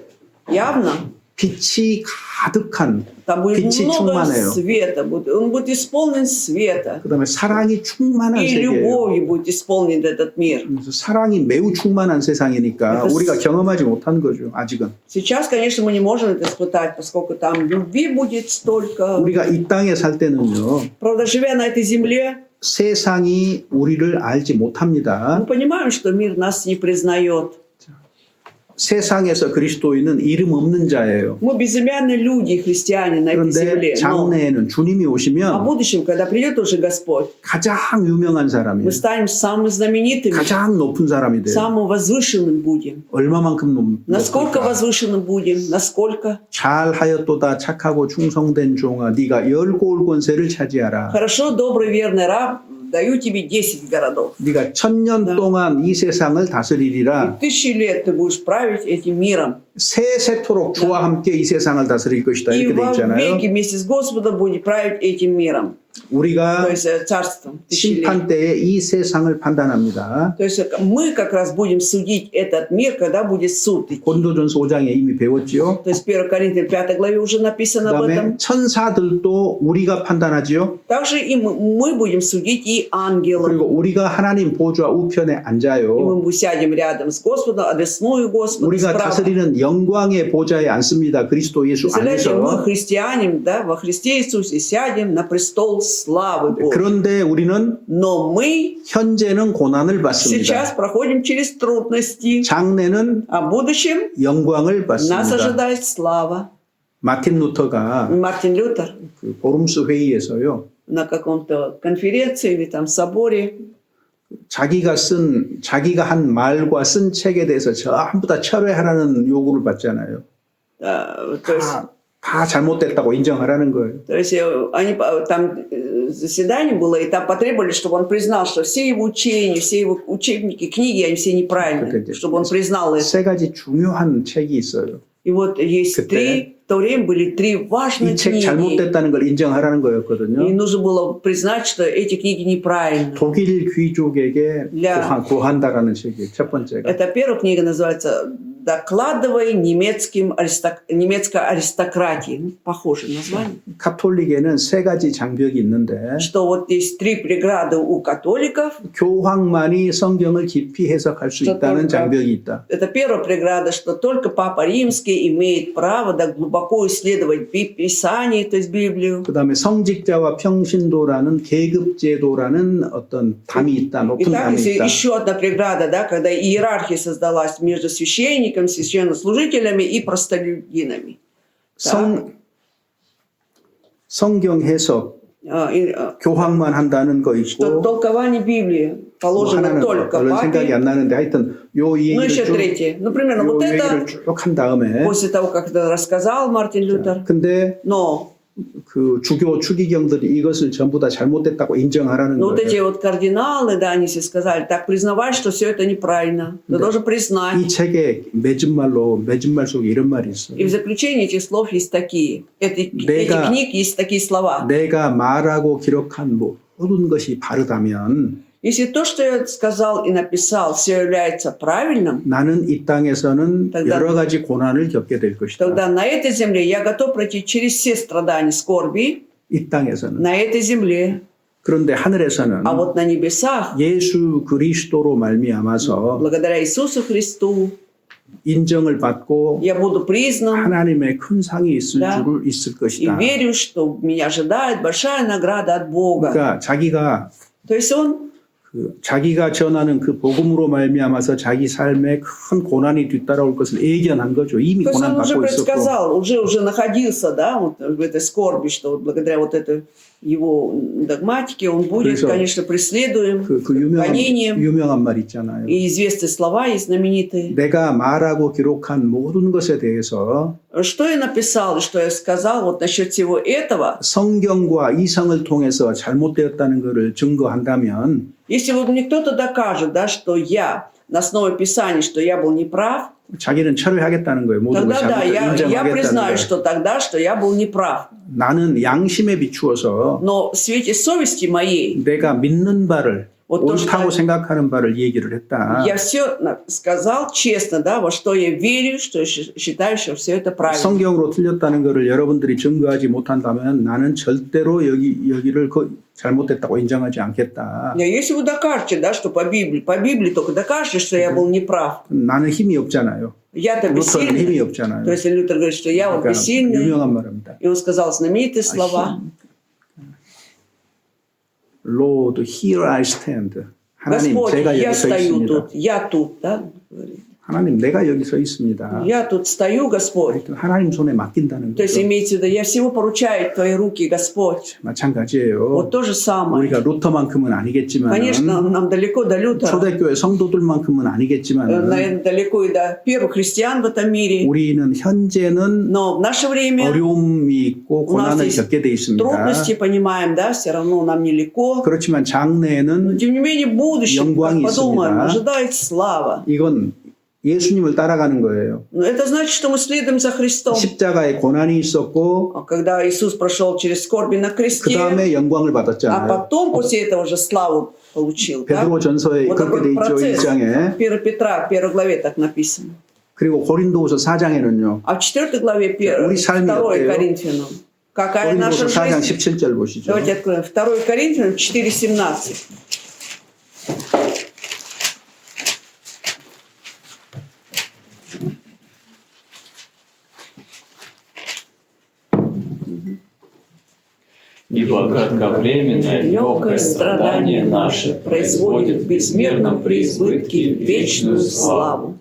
S2: Явно,
S1: 빛이 가득한
S2: там будет
S1: 빛이
S2: много
S1: 충만해요.
S2: света. Он будет исполнен света.
S1: 그다음에 사랑이 충만한
S2: И
S1: 세계예요.
S2: любовью будет исполнен этот мир.
S1: 그래서 사랑이 매우 충만한 세상이니까
S2: Это
S1: 우리가 경험하지 못한 거죠. 아직은.
S2: Сейчас, конечно, мы не можем это испытать, поскольку там любви будет столько.
S1: 우리가 이 땅에 살 때는요.
S2: Правда, живя на этой земле,
S1: 세상이 우리를 알지 못합니다.
S2: мы понимаем, что мир нас не признает.
S1: 세상에서 그리스도인은 이름 없는 자예요.
S2: Мы безымянные люди, христиане на этой
S1: 그런데
S2: земле. Но
S1: 장래에는 주님이
S2: в
S1: 오시면
S2: будущем, когда придет уже Господь,
S1: 가장 유명한 사람이에요.
S2: мы станем самыми знаменитыми,
S1: 가장 높은 사람이 돼요.
S2: самым возвышенным будем.
S1: 얼마만큼
S2: Насколько
S1: 높을까?
S2: возвышенным будем? Насколько?
S1: 잘하였도다 착하고 충성된 종아 네가 10고을 권세를 차지하라.
S2: Хорошо, добрый, верный раб, даю тебе 10 городов.
S1: 네가 1000년
S2: 네.
S1: 동안 이 세상을 다스리리라.
S2: 1000 лет ты будешь править этим миром.
S1: 세세토록 주와 함께 이 세상을 다스릴 것이다.
S2: И
S1: 이렇게 돼
S2: во
S1: 있잖아요.
S2: веки вместе с Господом будет править этим миром. То
S1: 우리가
S2: есть царством. 1000 лет.
S1: 심판 때에 이 세상을 판단합니다.
S2: То есть мы как раз будем судить этот мир, когда будет суд.
S1: 고린도전서 5장에 이미 배웠지요.
S2: То есть в 1 Коринфянам 5 главе уже написано об
S1: 그다음에
S2: этом.
S1: 천사들도 우리가 판단하지요.
S2: Также и мы будем судить и ангелов.
S1: 그리고 우리가 하나님 보좌 우편에
S2: И
S1: 앉아요.
S2: мы сядем рядом с Господом, одесную Господа.
S1: 우리가
S2: справа.
S1: 다스리는 영광의 보좌에 앉습니다. 그리스도 예수
S2: Представляете, мы,
S1: 안에서.
S2: христиане, да, во Христе Иисусе сядем на престол славы Божьей.
S1: 그런데 우리는
S2: Но мы
S1: 현재는 고난을 받습니다.
S2: сейчас проходим через трудности,
S1: 장래는
S2: а в будущем
S1: 영광을
S2: нас
S1: 받습니다.
S2: ожидает слава.
S1: 마틴 루터가
S2: Мартин Лютер
S1: 그 보름스 회의에서요.
S2: на каком-то конференции или там соборе
S1: 자기가 한 말과 쓴 책에 대해서 전부 다 철회하라는 요구를 받잖아요. 다 잘못됐다고 인정하라는 거예요.
S2: То есть они там заседание было, и там потребовали, чтобы он признал, что все его учения, все его учебники, книги, они все неправильные, чтобы он признал это.
S1: 세 가지 중요한 책이 있어요.
S2: И вот есть
S1: 그때
S2: в то время были три важные
S1: 이 책
S2: книги.
S1: 잘못됐다는 걸 인정하라는
S2: И
S1: 거였거든요.
S2: нужно было признать, что эти книги неправильны.
S1: 독일 귀족에게 고한다라는 책이 첫 번째가.
S2: Эта первая книга называется «Докладывай немецкой аристократии». Похоже название.
S1: 카톨릭에는 세 가지 장벽이 있는데
S2: Что вот есть три преграды у католиков.
S1: 교황만이 성경을 깊이 해석할 수 있다는 장벽이 있다.
S2: Это первая преграда, что только Папа Римский имеет право да, глубоко исследовать Писание, то есть Библию.
S1: 그다음에 성직자와 평신도라는 계급제도라는 어떤 담이 있다,
S2: И
S1: 높은
S2: так
S1: 담이
S2: есть
S1: 있다.
S2: еще одна преграда, да, когда иерархия создалась между священниками, священнослужителями и простолюдинами.
S1: 성경 해석, 교황만 한다는 거
S2: Что
S1: 있고
S2: толкование Библии
S1: 뭐
S2: положено
S1: 하나는
S2: только
S1: 얼른 생각이
S2: папе.
S1: 안 나는데 하여튼 요
S2: Ну,
S1: 얘기를
S2: еще
S1: 쭉,
S2: третье. Например,
S1: 요
S2: вот
S1: 얘기를
S2: это,
S1: 쭉 한 다음에
S2: после того, как это рассказал Мартин Лютер,
S1: 근데
S2: но
S1: 그 주교 추기경들이 이것을 전부 다 잘못됐다고 인정하라는
S2: вот эти
S1: 거예요.
S2: вот кардиналы, да, они все сказали, так признавай, что все это неправильно. Ты должен
S1: 이
S2: признать.
S1: 책에 맺은 말 속에 이런 말이 있어요.
S2: И в заключении этих слов есть такие. Этих
S1: 내가-
S2: книг есть такие слова.
S1: 내가 말하고 기록한 모든 것이 바르다면
S2: Если то, что я сказал и написал, все является правильным,
S1: 나는 이 땅에서는
S2: тогда-
S1: 여러 가지 고난을 겪게 될 것이다.
S2: тогда на этой земле я готов пройти через все страдания, скорби,
S1: 이 땅에서는.
S2: на этой земле.
S1: 그런데 하늘에서는
S2: А вот на небесах,
S1: 예수 그리스도로 말미암아서
S2: благодаря Иисусу Христу,
S1: 인정을 받고
S2: я буду признан
S1: 하나님의 큰 상이 있을
S2: Да.
S1: 줄을 있을
S2: и
S1: 것이다.
S2: верю, что меня ожидает большая награда от Бога.
S1: 그러니까 자기가
S2: То есть он
S1: 자기가 전하는 그 복음으로 말미암아서 자기 삶에 큰 고난이 뒤따라올 것을 예견한 거죠. 이미
S2: То есть
S1: 고난
S2: он уже
S1: 받고 있었고.
S2: предсказал, уже находился, да, вот в этой скорби, что вот благодаря вот этой его догматике он будет,
S1: 그래서
S2: конечно, преследуем,
S1: 그
S2: гонением.
S1: 유명한 말 있잖아요.
S2: И известные слова есть знаменитые.
S1: 내가 말하고 기록한 모든 것에 대해서
S2: Что я написал и что я сказал вот насчет всего этого,
S1: 성경과 이성을 통해서 잘못되었다는 것을 증거한다면
S2: если вот мне кто-то докажет, да, что я на основе Писания, что я был неправ,
S1: 자기는 철회하겠다는 거예요. 모든 걸
S2: тогда да, я
S1: 인정하겠다는
S2: признаю,
S1: 거예요.
S2: что тогда, что я был неправ.
S1: 나는 양심에 비추어서
S2: Но в свете совести моей
S1: 내가 믿는 바를
S2: Вот то,
S1: 옳다고
S2: что-
S1: 생각하는 바를 얘기를 했다.
S2: я все сказал честно, да, во что я верю, что я считаю, что все это правильно.
S1: 성경으로 틀렸다는 것을 여러분들이 증거하지 못한다면 나는 절대로 여기를 잘못됐다고 인정하지 않겠다.
S2: Если вы докажете, да, что по Библии только докажете, что я был неправ,
S1: 나는 힘이 없잖아요.
S2: я-то
S1: 루터는 힘이
S2: бессильный.
S1: 없잖아요.
S2: То есть Лютер говорит, что я вот
S1: 그러니까
S2: бессильный.
S1: 유명한 말입니다.
S2: И он сказал знаменитые слова.
S1: Lord, here I stand. 하나님,
S2: Господь,
S1: 제가
S2: я
S1: 여기 서
S2: стою
S1: 있습니다.
S2: тут, я тут, да, говорит.
S1: 하나님, 내가 여기 서 있습니다.
S2: Я тут стою, Господь.
S1: 하나님 손에 맡긴다는
S2: То есть
S1: 거죠.
S2: имеется в виду, я всего поручаю в Твои руки, Господь.
S1: 마찬가지예요.
S2: Вот то же самое.
S1: 우리가 루터만큼은 아니겠지만
S2: Конечно, нам далеко до Лютера,
S1: 초대교회 성도들만큼은 아니겠지만
S2: наверное, далеко и до первых христиан в этом мире.
S1: 우리는 현재는
S2: Но в наше время
S1: 어려움이 있고
S2: у нас
S1: 고난을
S2: есть
S1: 겪게 돼 있습니다.
S2: трудности, понимаем, да, все равно нам нелегко.
S1: 그렇지만
S2: Но
S1: 장래에는
S2: тем не менее, в будущем,
S1: 영광이
S2: как подумаем,
S1: 있습니다.
S2: ожидает слава.
S1: 이건 예수님을 따라가는 거예요.
S2: Но это значит, что мы следуем за Христом.
S1: 십자가에 고난이 있었고
S2: А когда Иисус прошел через скорби на
S1: 그
S2: кресте,
S1: 다음에 영광을
S2: а
S1: 받았잖아요.
S2: потом после этого же славу получил. Да?
S1: 베드로 전서에
S2: Вот
S1: 그렇게 돼
S2: такой
S1: 있죠.
S2: процесс.
S1: 1장에.
S2: 1 Петра, 1 главе так написано.
S1: 그리고 고린도후서 4장에는요.
S2: А в 4 главе
S1: 우리 삶이
S2: 2
S1: 어때요?
S2: Коринфянам. Какая наша
S1: 고린도후서 4장
S2: жизнь?
S1: 17절 보시죠.
S2: Давайте откроем. 2 Коринфянам 4:17.
S3: Ибо кратковременное легкое страдание наше производит в безмерном преизбытке вечную славу.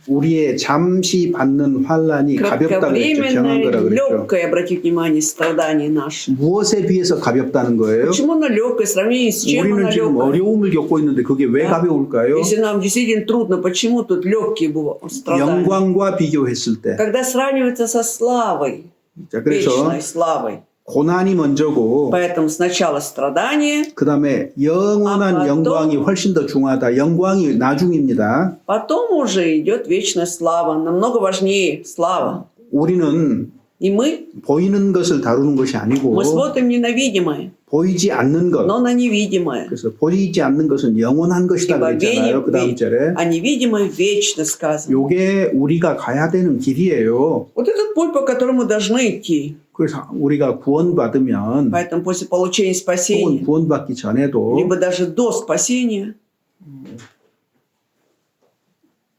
S1: 우리의 잠시 받는 환란이 가볍다고 했죠. 정한
S2: Кратковременное,
S1: 거라 그랬죠.
S2: легкое, обратите внимание, страдание наше.
S1: 무엇에 비해서 가볍다는 거예요?
S2: Почему оно легкое, в сравнении с чем
S1: 우리는
S2: оно
S1: 지금
S2: легкое?
S1: 어려움을 겪고 있는데 그게 왜 가벼울까요?
S2: Если нам действительно трудно, почему тут легкие страдания?
S1: 영광과 비교했을 때.
S2: Когда сравнивается со славой,
S1: 자, 그래서
S2: вечной славой.
S1: 고난이 먼저고
S2: Поэтому сначала страдание,
S1: 그 다음에 영원한
S2: 아,
S1: 영광이 훨씬 더 중요하다. 영광이 나중입니다.
S2: потом уже идет вечная слава. Намного важнее слава.
S1: 우리는
S2: И мы
S1: 보이는 것을 다루는 것이 아니고
S2: смотрим не на видимое,
S1: 보이지 않는 것.
S2: но на невидимое.
S1: 그래서 보이지 않는 것은 영원한 것이다
S2: Ибо
S1: 그랬잖아요. 그 다음 절에.
S2: а невидимое вечно сказано.
S1: 요게 우리가 가야 되는 길이에요.
S2: Вот этот путь, по которому мы должны идти.
S1: 그래서 우리가 구원받으면
S2: Поэтому после получения
S1: 혹은
S2: спасения,
S1: 구원받기 전에도
S2: либо даже до спасения,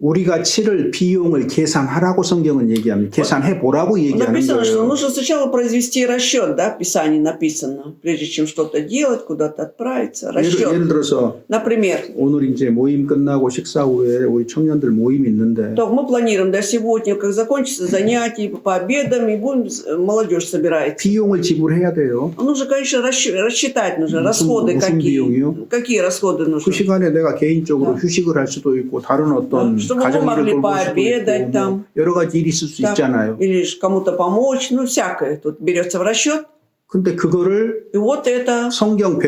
S1: 우리가 치를 비용을 계산하라고 성경은 얘기합니다. 계산해 보라고 얘기하는
S2: написано, что
S1: 거예요.
S2: нужно сначала произвести расчет, да, в Писании написано, прежде чем что-то делать, куда-то отправиться.
S1: 예를
S2: Расчет.
S1: 들어서
S2: Например,
S1: 오늘 이제 모임 끝나고 식사 후에 우리 청년들 모임이 있는데
S2: так мы планируем, да, сегодня, как закончится занятие, пообедаем, и будем, молодежь собирается.
S1: 비용을 지불해야 돼요.
S2: Нужно, конечно, рассчитать нужно,
S1: 무슨-
S2: расходы
S1: 무슨 비용이요?
S2: какие расходы
S1: 그
S2: нужны.
S1: 시간에 내가 개인적으로
S2: 네.
S1: 휴식을 할 수도 있고 다른 어떤
S2: чтобы мы
S1: 가정
S2: могли
S1: 일을 돌볼 수도
S2: пообедать
S1: 있고
S2: там.
S1: 뭐 여러 가지 일이 있을 수
S2: Так,
S1: 있잖아요.
S2: или ж кому-то помочь, ну, всякое тут берется в расчет.
S1: 근데 그거를
S2: И вот это,
S1: 성경을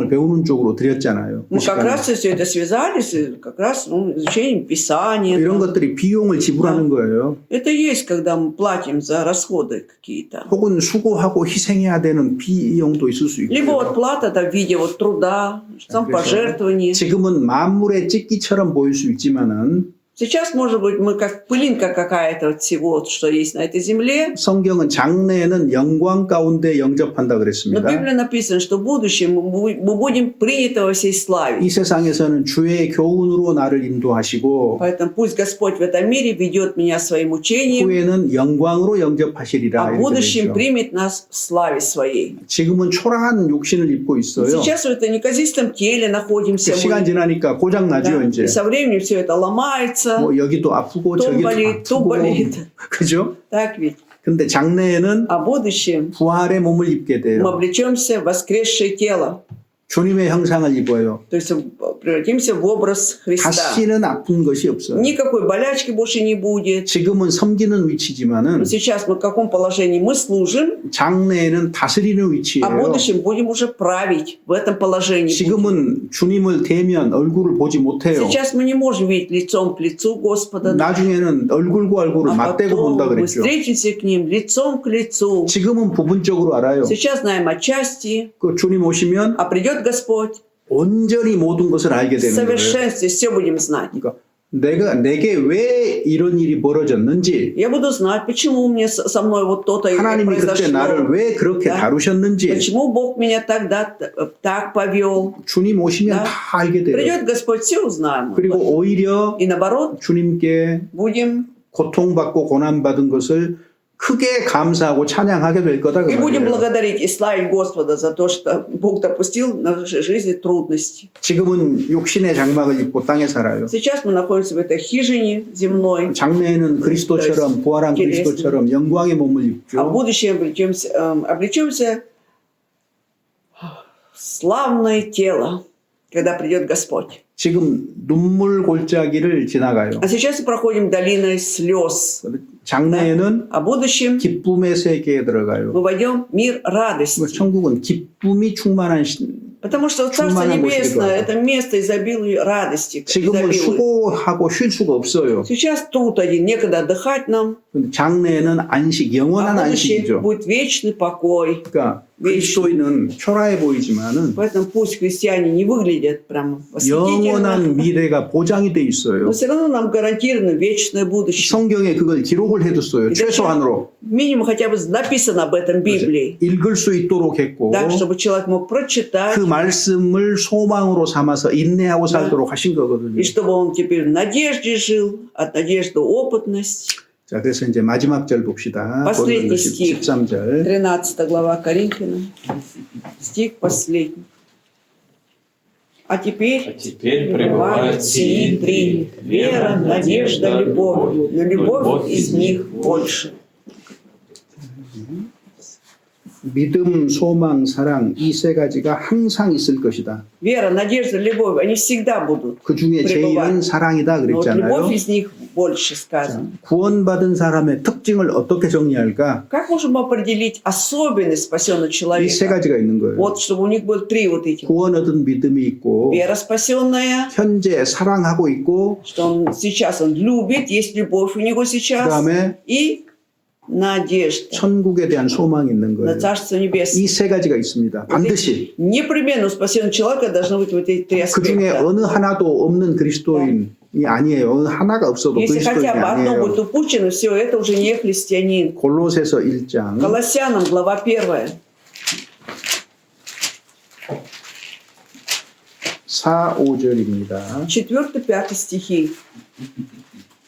S1: 배우는 쪽으로 드렸잖아요. 그
S2: мы как
S1: 시간에.
S2: раз все это связались, и как раз изучением Писания.
S1: 이런
S2: там.
S1: 것들이 비용을 지불하는 거예요.
S2: Это есть, когда мы платим за расходы какие-то.
S1: 혹은 수고하고 희생해야 되는 비용도 있을 수
S2: Либо
S1: 있고요.
S2: вот плата в виде вот труда,
S1: 그래서
S2: самопожертвования.
S1: 지금은 만물의 찢기처럼 보일 수 있지만은
S2: Сейчас, может быть, мы как пылинка какая-то от всего, что есть на этой земле.
S1: 성경은 장래에는 영광 가운데 영접한다
S2: Но в
S1: 그랬습니다.
S2: Библии написано, что в будущем мы будем приняты во всей славе.
S1: 이 세상에서는 주의 교훈으로 나를 인도하시고
S2: Поэтому пусть Господь в этом мире ведет меня своим учением,
S1: 후에는 영광으로 영접하시리라.
S2: а в
S1: 이렇게
S2: будущем
S1: 되죠.
S2: примет нас в славе своей.
S1: 지금은 초라한 욕심을 입고 있어요.
S2: Сейчас в этом неказистом теле находимся
S1: 시간
S2: мы.
S1: 지나니까 고장 나죠
S2: Да,
S1: 이제.
S2: и со временем все это ломается.
S1: 뭐 여기도 아프고
S2: 또
S1: 저기도
S2: болит, 또
S1: 아프고
S2: болит.
S1: 그죠?
S2: Так ведь.
S1: 근데 장래에는
S2: А в будущем
S1: 부활의 몸을 입게
S2: мы
S1: 돼요.
S2: облечемся в воскресшее тело.
S1: 주님의 형상을 입어요.
S2: То есть превратимся в образ Христа.
S1: 다시는 아픈 것이 없어요.
S2: Никакой болячки больше не будет.
S1: 지금은 섬기는 위치지만은
S2: Но сейчас мы в каком положении мы служим,
S1: 장래에는 다스리는
S2: а в
S1: 위치예요.
S2: будущем будем уже править в этом положении.
S1: 지금은 주님을 대면 얼굴을 보지 못해요.
S2: Сейчас мы не можем видеть лицом к лицу Господа,
S1: 나중에는 얼굴과 얼굴을
S2: а
S1: 맞대고
S2: потом
S1: 본다
S2: мы
S1: 그랬죠.
S2: встретимся к ним лицом к лицу.
S1: 지금은 부분적으로 알아요.
S2: Сейчас знаем отчасти,
S1: 그 주님 오시면
S2: а придет Господь,
S1: 온전히 모든 것을 알게
S2: в
S1: 되는 거예요.
S2: совершенстве все будем знать.
S1: 그러니까 내게 왜 이런 일이 벌어졌는지,
S2: Я буду знать, почему мне со мной вот то-то
S1: 하나님이 그때 나를
S2: произошло.
S1: 왜 그렇게
S2: Да.
S1: 다루셨는지
S2: Почему Бог меня тогда так повел.
S1: 주님 오시면
S2: Да.
S1: 다 알게 돼요.
S2: Придет Господь, все узнаем.
S1: 그리고 오히려
S2: И наоборот,
S1: 주님께
S2: будем
S1: 고통받고 고난받은 것을 크게 감사하고 찬양하게 될 거다. 그
S2: и будем
S1: 말이에요.
S2: благодарить и славить Господа за то, что Бог допустил в нашей жизни трудности.
S1: 지금은 육신의 장막을 입고 땅에 살아요.
S2: Сейчас мы находимся в этой хижине земной,
S1: 장래에는 그리스도처럼 부활한 그리스도처럼 영광의 몸을
S2: а в
S1: 입죠.
S2: будущем облечемся в славное тело, когда придет Господь.
S1: 지금 눈물 골짜기를 지나가요.
S2: А сейчас мы проходим долиной слез.
S1: 장래에는
S2: А в будущем
S1: 기쁨의 세계에 들어가요.
S2: мы войдем в мир радости.
S1: 천국은 기쁨이 충만한
S2: Потому что Царство
S1: 충만한
S2: Небесное –
S1: 곳이기도
S2: это место изобилия радости.
S1: 지금은
S2: изобилия.
S1: 수고하고 쉴 수가 없어요.
S2: Сейчас труд один, некогда отдыхать нам.
S1: 근데 장래에는 안식, 영원한
S2: А в будущем
S1: 안식이죠.
S2: будет вечный покой.
S1: 그러니까 그리스도인은 초라해 보이지만은
S2: Поэтому пусть христиане не выглядят прям восхитительно,
S1: 영원한 미래가 보장이 돼 있어요.
S2: но все равно нам гарантировано вечное будущее.
S1: 성경에 그걸 기록을 해뒀어요. 최소한으로
S2: Минимум хотя бы написано об этом в Библии.
S1: 읽을 수 있도록 했고
S2: Так, чтобы человек мог прочитать,
S1: 그 말씀을 소망으로 삼아서 인내하고 살도록 하신 거거든요.
S2: и чтобы он теперь в надежде жил, от надежды опытность.
S1: 자, 그래서 이제 마지막 절 봅시다.
S2: Последний
S1: 고린도
S2: стих.
S1: 13절.
S2: 13 глава Коринфянам, стих последний. А
S3: А
S2: теперь
S3: теперь пребывают сии три:
S2: вера, надежда, любовь. Но любовь из них больше.
S1: 믿음, 소망, 사랑 이 세 가지가 항상 있을 것이다.
S2: Вера, надежда, любовь, они всегда будут.
S1: 그 중에 제일은 사랑이다
S2: Но вот
S1: 그랬잖아요.
S2: любовь из них больше сказано.
S1: 구원받은 사람의 특징을 어떻게 정리할까?
S2: Как можем определить особенность спасенного
S1: 이 세
S2: человека?
S1: 가지가 있는 거예요.
S2: Вот, чтобы у них было три вот этих.
S1: 구원 얻은 믿음이 있고
S2: Вера спасенная,
S1: 현재 사랑하고 있고
S2: что он сейчас он любит, есть любовь у него сейчас,
S1: 그다음에
S2: и надежда
S1: 천국에 대한 소망이 있는
S2: на
S1: 거예요.
S2: Царство Небесное.
S1: 이 세 가지가 있습니다. 반드시.
S2: Непременно у спасенного человека должны быть вот эти три
S1: 그 중에
S2: аспекта.
S1: 어느 하나도 없는 그리스도인이 아니에요. 어느 하나가 없어도
S2: Если
S1: 그리스도인이
S2: хотя бы одно
S1: 아니에요.
S2: будет упущено, все это уже не христианин.
S1: 골로새서 1장
S2: Колоссянам, глава 1,
S1: 4, 5절입니다.
S2: 4-5 стихи.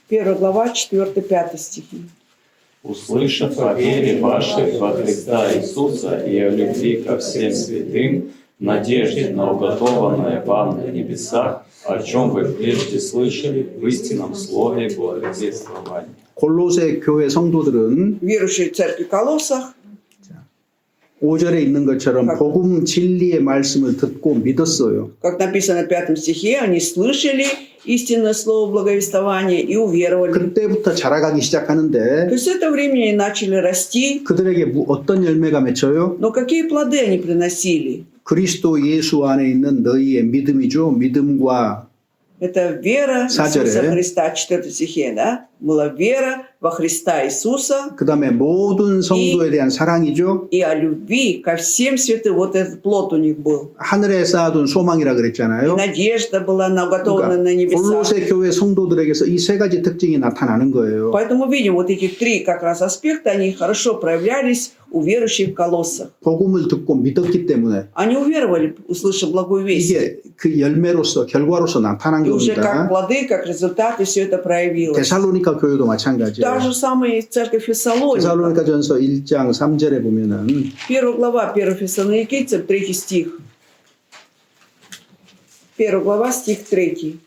S2: 1 глава, 4-5 стихи.
S3: услышав о вере вашей во Христа Иисуса и о любви ко всем святым, надежде на уготованное вам на небесах, о чем вы прежде слышали в истинном слове благовествования.
S1: 골로새 교회 성도들은
S2: Верующие в церкви Колоссах,
S1: 5절에 있는 것처럼 복음 진리의 말씀을 듣고 믿었어요.
S2: как написано в 5 стихе, они слышали истинное слово благовествования и уверовали.
S1: 그때부터 자라가기
S2: То
S1: 시작하는데
S2: есть с этого времени они начали расти,
S1: 그들에게 어떤 열매가 맺혀요?
S2: но какие плоды они приносили?
S1: 그리스도 예수 안에 있는 너희의 믿음이죠. 믿음과
S2: Это вера в
S1: 4절에.
S2: Иисуса Христа, 4 стихе, да? Была вера во Христа Иисуса
S1: 그 다음에 모든 성도에 대한 사랑이죠.
S2: и о любви ко всем святым. Вот этот плод у них был.
S1: 하늘에 쌓아둔 소망이라
S2: И
S1: 그랬잖아요.
S2: надежда была уготована на
S1: 그러니까
S2: небесах.
S1: 골로새 교회 성도들에게서 이 세 가지 특징이 나타나는 거예요.
S2: Поэтому видим, вот эти три как раз аспекта, они хорошо проявлялись у верующих в Колоссах.
S1: 복음을 듣고 믿었기 때문에
S2: Они уверовали, услышав благую весть.
S1: 이게 그 열매로서 결과로서 나타난
S2: И уже как
S1: 겁니다.
S2: плоды, как результаты все это проявилось.
S1: 데살로니가 교회도 마찬가지예요.
S2: Та же самая церковь Фессалоника.
S1: 데살로니가전서 1장 3절에 보면은
S2: 1 глава 1 Фессалоникийцам, 3 стих. 1 глава, стих 3.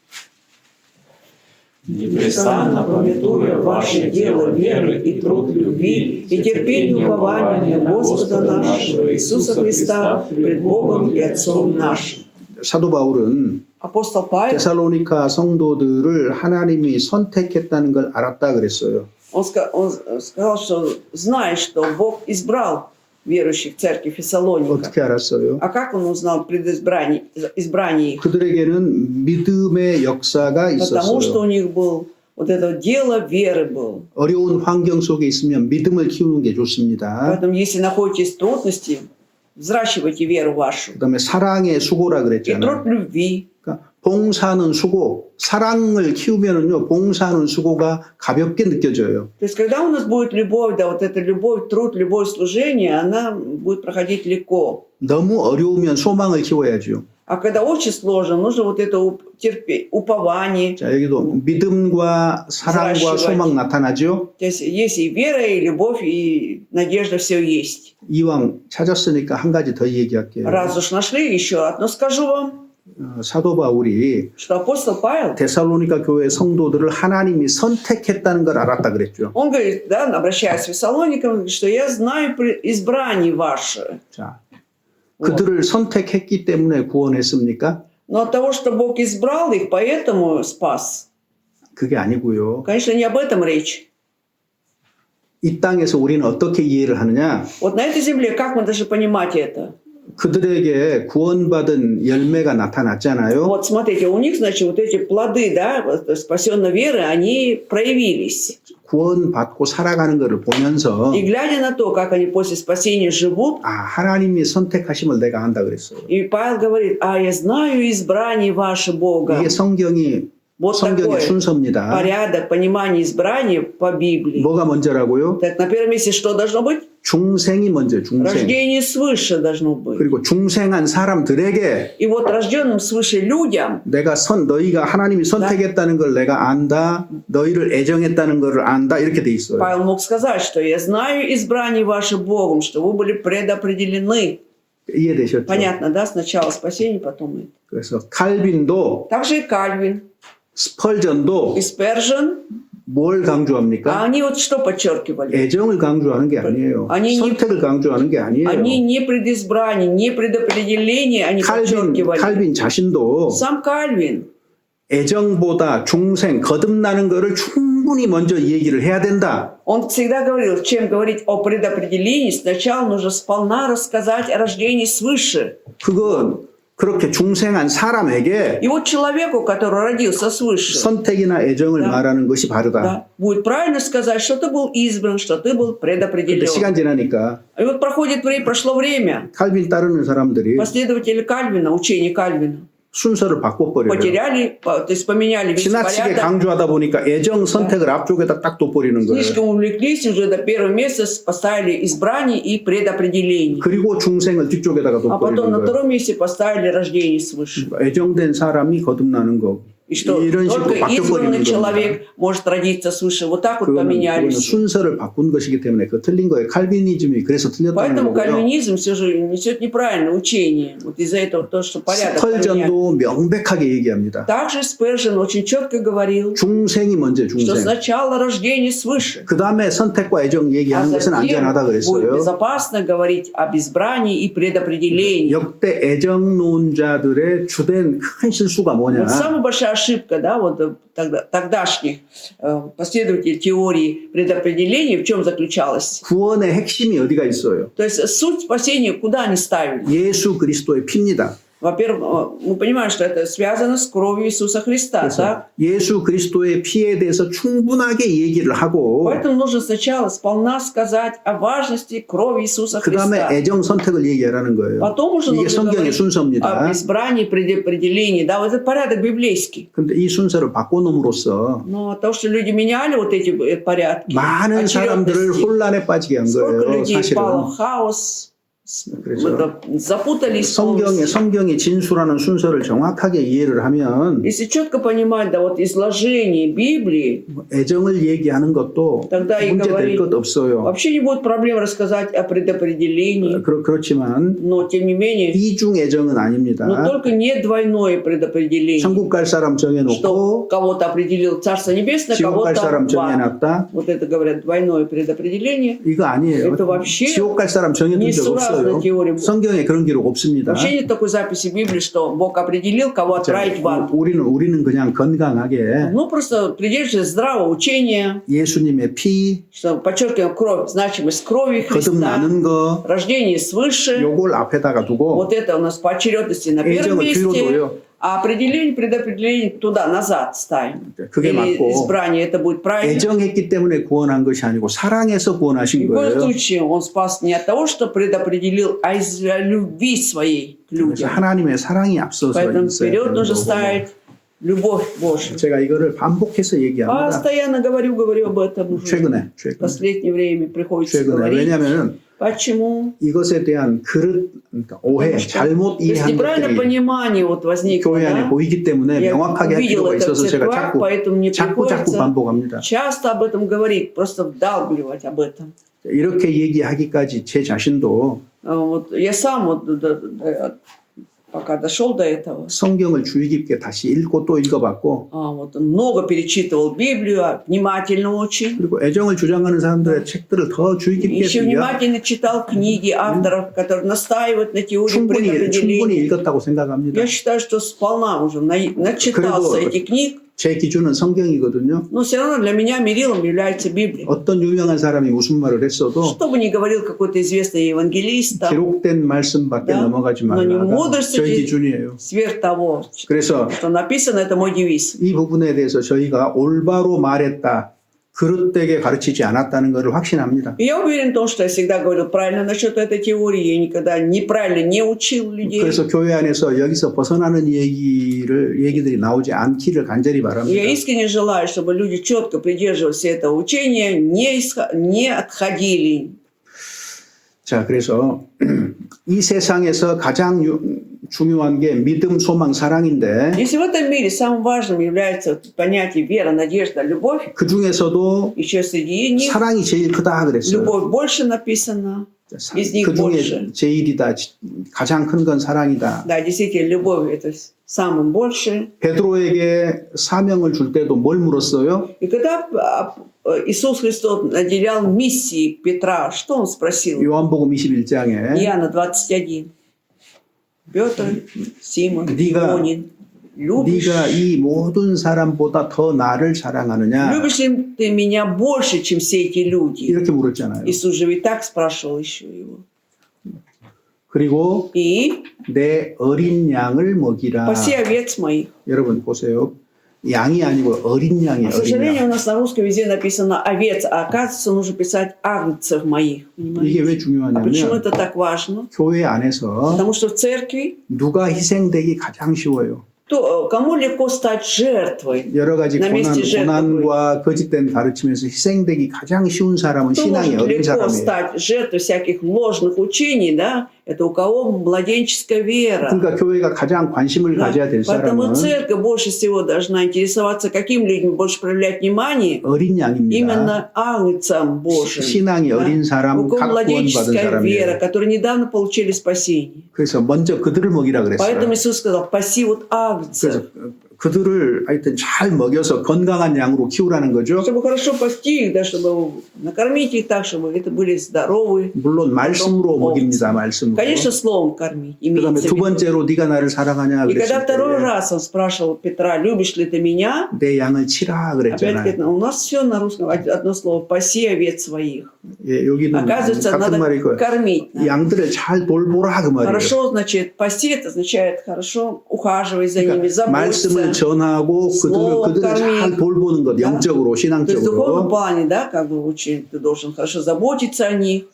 S3: Непрестанно памятуя ваше дело веры и труд любви
S2: и терпение упования на Господа нашего Иисуса Христа пред Богом и Отцом нашим.
S1: 사도 바울은
S2: Апостол Павел,
S1: 데살로니가 성도들을 하나님이 선택했다는 걸 알았다 그랬어요.
S2: он сказал, что знает, что Бог избрал верующих в церкви Фессалоника.
S1: 어떻게 알았어요?
S2: А как он узнал предизбрание их?
S1: 그들에게는 믿음의 역사가
S2: Потому что у
S1: 있었어요.
S2: них был вот это дело веры было.
S1: 어려운 환경 속에 있으면 믿음을 키우는 게 좋습니다.
S2: Поэтому, если находитесь в трудности, взращивайте веру вашу.
S1: 그다음에 사랑의 수고라
S2: И
S1: 그랬잖아요.
S2: труд любви.
S1: 그러니까 봉사는 수고, 사랑을 키우면은요 봉사하는 수고가 가볍게 느껴져요.
S2: То есть, когда у нас будет любовь, да, вот эта любовь, труд, любовь, служение, она будет проходить легко.
S1: 너무 어려우면 소망을 키워야죠.
S2: А когда очень сложно, нужно вот это упование.
S1: 자 여기도 믿음과 사랑과 소망 나타나죠.
S2: То есть, есть и вера, и любовь, и надежда, все есть.
S1: 이왕 찾았으니까 한 가지 더 얘기할게요.
S2: Раз уж нашли, еще одно скажу вам,
S1: 사도 바울이
S2: что апостол Павел,
S1: 데살로니가 교회 성도들을 하나님이 선택했다는 걸 알았다 그랬죠.
S2: он говорит, да, обращаясь к Фессалоникам, что я знаю избрание ваше.
S1: 자, 그들을 선택했기 때문에 구원했습니까?
S2: Но от того, что Бог избрал их, поэтому спас.
S1: 그게 아니고요.
S2: Конечно, не об этом речь.
S1: 이 땅에서 우리는 어떻게 이해를 하느냐?
S2: Вот на этой земле, как мы должны понимать это?
S1: 그들에게 구원받은 열매가 나타났잖아요.
S2: Вот смотрите, у них, значит, вот эти плоды, да, вот спасенной веры, они проявились.
S1: 구원받고 살아가는 것을 보면서
S2: И глядя на то, как они после спасения живут,
S1: 아 하나님이 선택하심을 내가 안다 그랬어요.
S2: и Павел говорит, а я знаю избрание ваше Бога.
S1: 이게 성경이
S2: Вот
S1: 성경의
S2: такой
S1: 순서입니다.
S2: порядок понимания избрания по Библии.
S1: 뭐가 먼저라고요?
S2: Так, на первом месте что должно быть?
S1: 중생이 먼저, 중생.
S2: Рождение свыше должно быть.
S1: 그리고 중생한 사람들에게
S2: И вот рожденным свыше людям,
S1: 너희가 하나님이 선택했다는 걸 내가 안다, 너희를 애정했다는 걸 안다, 이렇게 돼 있어요.
S2: Павел мог сказать, что я знаю избрание ваше Богом, что вы были предопределены.
S1: 이해되셨죠?
S2: Понятно, да? Сначала спасение, потом это.
S1: 그래서 칼빈도
S2: Также и Кальвин,
S1: 스펄전도
S2: и Спержен,
S1: 뭘 강조합니까?
S2: они вот что подчеркивали?
S1: 애정을 강조하는 게 아니에요.
S2: 아니,
S1: 선택을 강조하는 게 아니에요.
S2: Они не предизбрание, не предопределение, они подчеркивали.
S1: 칼빈 자신도
S2: Сам Кальвин,
S1: 애정보다 중생, 거듭나는 거를 충분히 먼저 얘기를 해야 된다.
S2: он всегда говорил, чем говорить о предопределении, сначала нужно сполна рассказать о рождении свыше.
S1: 그건 그렇게 중생한 사람에게
S2: И вот человеку, который родился свыше,
S1: 선택이나 애정을
S2: Да.
S1: 말하는 것이 바르다.
S2: да, будет правильно сказать, что ты был избран, что ты был
S1: 근데
S2: предопределен.
S1: 시간 지나니까
S2: И вот проходит время, прошло время.
S1: 칼빈 따르는 사람들이
S2: Последователи Кальвина, учение Кальвина,
S1: 순서를 바꿔버려요.
S2: потеряли, то есть поменяли весь
S1: 지나치게
S2: порядок.
S1: 강조하다 보니까 애정 선택을 앞쪽에다 딱 둬버리는 거예요.
S2: Слишком увлеклись, уже до первого места поставили избрание и предопределение.
S1: 그리고 중생을 뒤쪽에다가
S2: А потом
S1: 둬버리는
S2: на
S1: 거예요.
S2: втором месте поставили рождение свыше.
S1: 애정된 사람이 거듭나는 거.
S2: И что
S1: 이런 식으로
S2: только избранный
S1: 바뀌어버리는 겁니다.
S2: человек может родиться свыше. Вот так вот
S1: 그거는
S2: поменялись.
S1: 순서를 바꾼 것이기 때문에 그 틀린 거예요. 칼빈이즘이 그래서 틀렸다는
S2: Поэтому
S1: 거고요.
S2: кальвинизм все же несет неправильное учение. Вот из-за этого то, что порядок поменяли.
S1: 스펄전도 명백하게 얘기합니다.
S2: Также Спержен очень четко говорил,
S1: 중생이 먼저
S2: что
S1: 중생.
S2: сначала рождение свыше.
S1: 그 다음에 선택과 애정
S2: А
S1: 얘기하는 것은
S2: затем
S1: 안전하다
S2: будет
S1: 그랬어요.
S2: безопасно говорить об избрании и предопределении.
S1: 역대 애정론자들의 주된 큰 실수가 뭐냐?
S2: Вот самая большая ошибка, да, вот тогдашних последователей теории предопределения в чем заключалась?
S1: 구원의 핵심이 어디가 있어요?
S2: То есть суть спасения куда они ставили?
S1: 예수 그리스도의 피입니다.
S2: Во-первых, мы понимаем, что это связано с кровью Иисуса Христа, да?
S1: 예수 그리스도의 피에 대해서 충분하게 얘기를 하고
S2: Поэтому нужно сначала сполна сказать о важности крови Иисуса
S1: 그 다음에
S2: Христа.
S1: 애정 선택을 얘기하라는 거예요.
S2: Потом уже
S1: 이게
S2: нужно
S1: 성경의
S2: говорить об
S1: 순서입니다.
S2: избрании, предопределении, да, вот это порядок библейский.
S1: 근데 이 순서를 바꿔놓음으로써
S2: Но от того, что люди меняли вот эти порядки,
S1: 많은 사람들을
S2: очередности,
S1: 혼란에 빠지게 한
S2: сколько
S1: 거예요.
S2: людей пало
S1: 사실은
S2: в хаос,
S1: 그래서
S2: это, запутались полностью.
S1: 성경이 진술하는 순서를 정확하게 이해를 하면
S2: Если четко понимать, да, вот изложение Библии,
S1: 애정을 얘기하는 것도
S2: тогда и
S1: 문제될
S2: говорить,
S1: 것 없어요.
S2: вообще не будет проблем рассказать о предопределении,
S1: 그렇지만
S2: но тем не менее,
S1: 이중 애정은 아닙니다.
S2: но только не двойное предопределение,
S1: 천국 갈 사람
S2: что
S1: 정해놓고
S2: кого-то определил Царство Небесное,
S1: 지옥 갈
S2: кого-то
S1: 사람
S2: в ад.
S1: 정해놨다.
S2: Вот это говорят двойное предопределение.
S1: 이거 아니에요.
S2: Это вообще
S1: 지옥 갈 사람 정해둔 적 없어요.
S2: несуразная теория.
S1: 성경에 그런 기록 없습니다.
S2: Вообще нет такой записи в Библии, что Бог определил, кого отправить в ад.
S1: 우리는 그냥 건강하게
S2: Ну, просто придерживаясь здравого учения,
S1: 예수님의 피,
S2: что подчеркиваем кровь, значимость крови Христа,
S1: 거듭나는 거,
S2: рождение свыше.
S1: 요걸 앞에다가 두고
S2: Вот это у нас по очередности на первом
S1: 애정을 뒤로
S2: месте,
S1: 둬요.
S2: а определение, предопределение туда, назад ставим.
S1: 그게
S2: Или
S1: 맞고
S2: избрание, это будет правильно.
S1: 애정했기 때문에 구원한 것이 아니고 사랑해서
S2: Ни
S1: 구원하신
S2: в коем
S1: 거예요.
S2: случае он спас не от того, что предопределил, а из любви своей к
S1: 그래서
S2: людям.
S1: 하나님의 사랑이 앞서서
S2: Поэтому
S1: 있어야
S2: вперед
S1: 되는
S2: нужно
S1: 거고.
S2: ставить любовь Божью.
S1: 제가 이거를 반복해서 얘기합니다.
S2: Постоянно говорю об этом уже.
S1: 최근에
S2: В последнее время приходится
S1: 최근에
S2: говорить.
S1: 왜냐하면
S2: Почему?
S1: 이것에 대한 그러니까 오해,
S2: Потому что,
S1: 잘못
S2: то есть
S1: 이해한
S2: неправильное
S1: 것들이
S2: понимание вот возникло,
S1: 교회 안에
S2: да?
S1: 보이기 때문에
S2: Я
S1: 명확하게 할
S2: увидел
S1: 필요가
S2: это в
S1: 있어서 제가
S2: церквах, поэтому мне
S1: 자꾸
S2: приходится
S1: 반복합니다.
S2: часто об этом говорить, просто вдалбливать об этом.
S1: 이렇게 얘기하기까지 제 자신도
S2: Вот я сам вот пока дошел до этого,
S1: 성경을 주의 깊게 다시 읽고 또 읽어봤고
S2: вот много перечитывал Библию, внимательно очень.
S1: 그리고 애정을 주장하는 사람들의 책들을 더 주의 깊게
S2: Еще внимательно читал книги авторов, которые настаивают на теории
S1: 충분히
S2: предопределения.
S1: 읽었다고 생각합니다.
S2: Я считаю, что сполна уже начитался
S1: 그래도
S2: этих книг,
S1: 제 기준은 성경이거든요.
S2: но все равно для меня мерилом является Библия.
S1: 어떤 유명한 사람이 무슨 말을 했어도
S2: Что бы ни говорил какой-то известный евангелист, там,
S1: 기록된 말씀밖에
S2: Да.
S1: 넘어가지
S2: Но не
S1: 말라가
S2: мудростью
S1: 저희 기준이에요.
S2: сверх того,
S1: 그래서
S2: что написано, это мой девиз.
S1: 이 부분에 대해서 저희가 올바로 말했다, 그릇되게 가르치지 않았다는 것을 확신합니다.
S2: И я уверен в том, что я всегда говорил правильно насчет этой теории. Я никогда неправильно не учил людей.
S1: 그래서 교회 안에서 여기서 벗어나는 얘기들이 나오지 않기를 간절히 바랍니다.
S2: Я искренне желаю, чтобы люди четко придерживались этого учения, не отходили.
S1: 자, 그래서 이 세상에서 가장 중요한 게 믿음, 소망, 사랑인데
S2: Если в этом мире самым важным является понятие вера, надежда, любовь,
S1: 그 중에서도
S2: еще среди них
S1: 사랑이 제일 크다 그랬어요.
S2: любовь больше написано, из них
S1: 그 중에
S2: больше.
S1: 제일이다, 가장 큰 건 사랑이다.
S2: Да, действительно, любовь это самым больше.
S1: 베드로에게 사명을 줄 때도 뭘 물었어요?
S2: И когда Иисус Христос наделял миссией Петра, что он спросил?
S1: 요한복음 21장에
S2: Иоанна 21. Петр, Симон,
S1: 네가
S2: Ионин, любишь?
S1: 네가 이 모든 사람보다 더 나를 사랑하느냐?
S2: Любишь ли ты меня больше, чем все эти люди?
S1: 이렇게 물었잖아요.
S2: Иисус же ведь так спрашивал еще его.
S1: 그리고
S2: И
S1: 내 어린 양을 먹이라.
S2: паси овец моих.
S1: 여러분 보세요. 양이 아니고 어린 양이에요.
S2: К
S1: 어린
S2: сожалению,
S1: 양.
S2: у нас на русском везде написано овец, а оказывается, нужно писать агнцев моих.
S1: 이게 왜
S2: Понимаете? А почему
S1: 중요하냐면
S2: это так важно?
S1: 교회 안에서
S2: Потому что в церкви
S1: 누가 희생되기 가장 쉬워요.
S2: кому легко стать жертвой?
S1: 여러 가지
S2: 나 месте
S1: 고난과 거짓된 가르침에서 희생되기 가장 쉬운 사람은
S2: Кто
S1: 신앙이
S2: может
S1: 어린
S2: легко
S1: 사람이에요.
S2: стать жертвой всяких ложных учений, да? Это у кого младенческая вера.
S1: 그러니까 교회가 가장 관심을
S2: Да.
S1: 가져야 될
S2: Поэтому
S1: 사람은
S2: церковь больше всего должна интересоваться, каким людям больше проявлять внимание.
S1: 어린 양입니다.
S2: Именно агнцам Божьим.
S1: 신앙이 어린 사람,
S2: У кого
S1: 각 구원받은
S2: младенческая вера,
S1: 사람이에요.
S2: которые недавно получили спасение.
S1: 그래서 먼저 그들을 먹이라 그랬어요.
S2: Поэтому Иисус сказал, паси вот агнцев.
S1: 그래서 그들을 하여튼 잘 먹여서 건강한 양으로 키우라는 거죠.
S2: Чтобы хорошо пасти их, да, чтобы накормить их так, чтобы это были здоровые.
S1: 물론 말씀으로 먹입니다. 말씀으로.
S2: Конечно, словом кормить.
S1: 그다음에
S2: Имеется в
S1: 두
S2: виду.
S1: 번째로 네가 나를 사랑하냐
S2: И когда
S1: 그랬을
S2: второй
S1: 때
S2: раз он спрашивал Петра, любишь ли ты меня?
S1: 내 양을 치라
S2: Опять-таки,
S1: 그랬잖아요.
S2: у нас все на русском одно слово, паси овец своих.
S1: 예, 여기는
S2: Оказывается,
S1: 같은
S2: надо
S1: 말일 거예요.
S2: кормить. надо.
S1: 양들을 잘 돌보라 그 말이에요.
S2: Хорошо, значит, пасти, это означает хорошо ухаживать за ними,
S1: 말씀을
S2: заботиться.
S1: 전하고 그들을 잘 돌보는 것, 영적으로,
S2: То есть в духовном
S1: 신앙적으로.
S2: плане, да, как бы очень ты должен хорошо заботиться о них.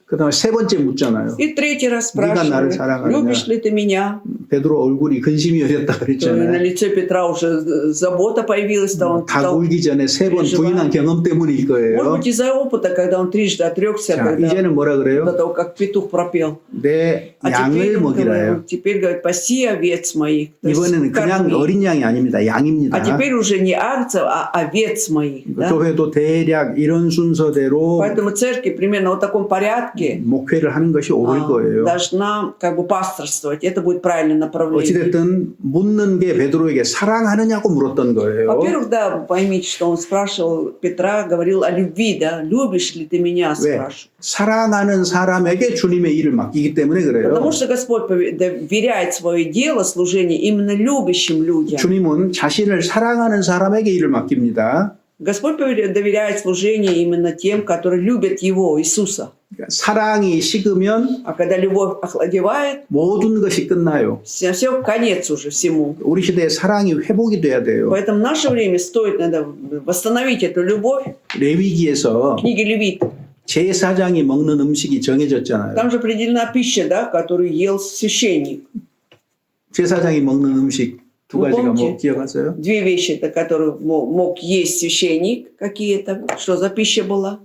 S1: 그 다음에 세 번째 묻잖아요.
S2: И третий раз
S1: 네가 나를
S2: спрашивает,
S1: 사랑하느냐?
S2: любишь ли ты меня?
S1: 베드로 얼굴이 근심이 어렸다
S2: То на
S1: 그랬잖아요.
S2: лице Петра уже забота появилась, то он
S1: 닭
S2: стал,
S1: 울기 전에 세 번 부인한 경험 때문일
S2: может
S1: 거예요.
S2: быть, из-за опыта, когда он трижды отрекся,
S1: 자,
S2: когда
S1: 이제는 뭐라
S2: до
S1: 그래요?
S2: того, как петух пропел.
S1: 내
S2: А
S1: 양을 먹이라요.
S2: теперь говорит, паси овец моих. То есть
S1: 이번에는 그냥
S2: корми.
S1: 어린 양이 아닙니다. 양입니다.
S2: А теперь уже не агнцев, а овец моих. Да?
S1: 교회도 대략 이런 순서대로
S2: Поэтому церковь примерно в таком порядке
S1: 목회를 하는 것이 옳을 거예요.
S2: должна как бы пасторствовать. Это будет правильное направление.
S1: 어찌됐든 묻는 게 베드로에게 사랑하느냐고 물었던 거예요.
S2: Во-первых, да, поймите, что он спрашивал Петра, говорил о любви, да, любишь ли ты меня,
S1: 왜?
S2: спрашивал.
S1: 사랑하는 사람에게 주님의 일을 맡기기 때문에 그래요.
S2: Потому что Господь доверяет свое дело, служение именно любящим людям.
S1: 주님은 자신을 사랑하는 사람에게 일을 맡깁니다.
S2: Господь доверяет служение именно тем, которые любят Его, Иисуса.
S1: 그러니까 사랑이 식으면
S2: А когда любовь охладевает,
S1: 모든 것이 끝나요.
S2: все, конец уже всему.
S1: 우리 시대에 사랑이 회복이 돼야 돼요.
S2: Поэтому в наше время стоит надо восстановить эту любовь.
S1: 레위기에서
S2: В книге Левит.
S1: 제사장이 먹는 음식이 정해졌잖아요.
S2: Там же определена пища, да, которую ел священник.
S1: 제사장이 먹는 음식 두
S2: Вы
S1: 가지가 뭐
S2: помните?
S1: 기억하세요?
S2: Две вещи, это, которые мог есть священник какие-то. Что за пища была?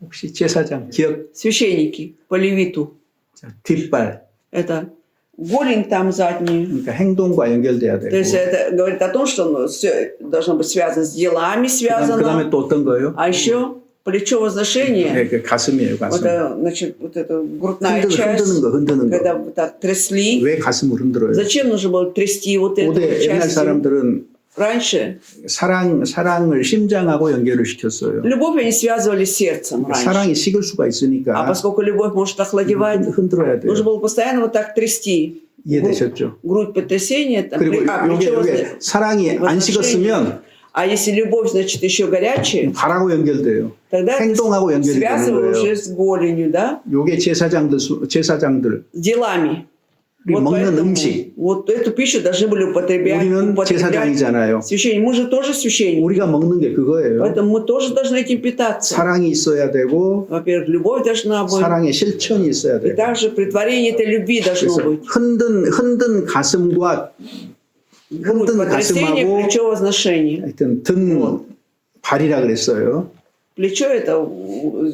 S1: 혹시 제사장 기억?
S2: Священники по Левиту.
S1: 자, 뒷발.
S2: Это голень там заднюю.
S1: 그러니까 행동과 연결돼야
S2: То есть
S1: 되고.
S2: это говорит о том, что все должно быть связано с делами,
S1: 그다음에
S2: связано.
S1: 또 어떤 거요?
S2: А еще плечо возношения.
S1: 네, 그 가슴이에요,
S2: Вот,
S1: 가슴.
S2: значит, вот эта грудная
S1: 흔드는
S2: часть,
S1: 거, 흔드는
S2: когда
S1: 거.
S2: вот так трясли.
S1: 왜 가슴을 흔들어요?
S2: Зачем нужно было трясти вот эту
S1: 고대 옛날
S2: часть?
S1: 사람들은
S2: Раньше
S1: 사랑을 심장하고 연결을 시켰어요.
S2: любовь они связывали с сердцем раньше.
S1: 사랑이 식을 수가
S2: А
S1: 있으니까
S2: поскольку любовь может охладевать,
S1: 흔들어야 돼요.
S2: нужно было постоянно вот так трясти.
S1: 이해되셨죠?
S2: Грудь потрясения, там,
S1: 그리고
S2: плечо
S1: 요게 사랑이 안 식었으면
S2: А если любовь, значит, еще горячая,
S1: 발하고 연결돼요.
S2: тогда
S1: 행동하고 연결이 되는
S2: связываю
S1: 거예요.
S2: уже с голенью, да,
S1: 요게 제사장들
S2: с делами.
S1: 우리
S2: Вот
S1: 먹는
S2: поэтому
S1: 음식,
S2: вот эту пищу должны были
S1: 우리는
S2: употреблять
S1: 제사장이잖아요.
S2: священники. Мы же тоже священники.
S1: 우리가 먹는 게 그거예요.
S2: Поэтому мы тоже должны этим питаться.
S1: 사랑이 있어야 되고
S2: Во-первых, любовь должна быть.
S1: 사랑의 실천이 있어야
S2: И
S1: 돼요.
S2: также притворение этой любви должно
S1: 그래서
S2: быть.
S1: 흔든 가슴과
S2: Грудь
S1: 흔든
S2: потрясение,
S1: 가슴하고
S2: плечо возношение.
S1: 하여튼 등 발이라 그랬어요.
S2: Плечо это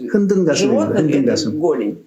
S1: 흔든 가슴입니다.
S2: животное,
S1: 흔든
S2: это
S1: 가슴.
S2: голень.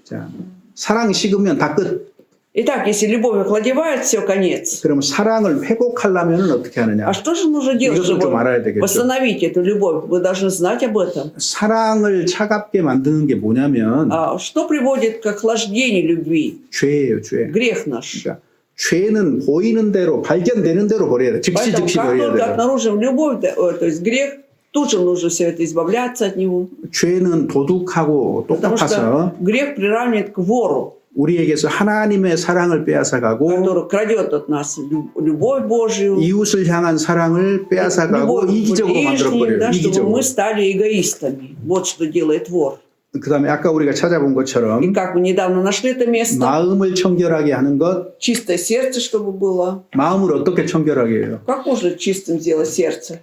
S1: 자, 사랑이 식으면 다 끝.
S2: Итак, если любовь охладевает, все, конец.
S1: 그러면 사랑을 회복하려면 어떻게 하느냐?
S2: А что же нужно делать,
S1: 이것을 좀 알아야
S2: чтобы
S1: 되겠죠.
S2: восстановить эту любовь? Вы должны знать об этом.
S1: 사랑을 차갑게 만드는 게 뭐냐면
S2: А что приводит к охлаждению любви?
S1: 죄예요, 죄.
S2: Грех наш.
S1: 그러니까 죄는 보이는 대로 발견되는 대로 버려야 돼. 즉시
S2: Поэтому, как
S1: 버려야
S2: только
S1: 돼요.
S2: обнаружим любовь, то есть грех, тут же нужно все это избавляться от него.
S1: 죄는 도둑하고
S2: Потому
S1: 똑같아서
S2: что грех приравнивает к вору,
S1: 우리에게서 하나님의 사랑을 빼앗아가고
S2: который крадет от нас любовь Божью,
S1: 이웃을 향한 사랑을 빼앗아가고
S2: любовь к
S1: 이기적으로
S2: ближним,
S1: 만들어버려요.
S2: да, чтобы
S1: 이기적으로.
S2: мы стали эгоистами. Вот что делает вор.
S1: 그 다음에 아까 우리가 찾아본
S2: И
S1: 것처럼
S2: как мы недавно нашли это место,
S1: 마음을 청결하게 하는 것,
S2: чистое сердце, чтобы было.
S1: 마음을 어떻게 청결하게 해요?
S2: Как можно чистым сделать сердце?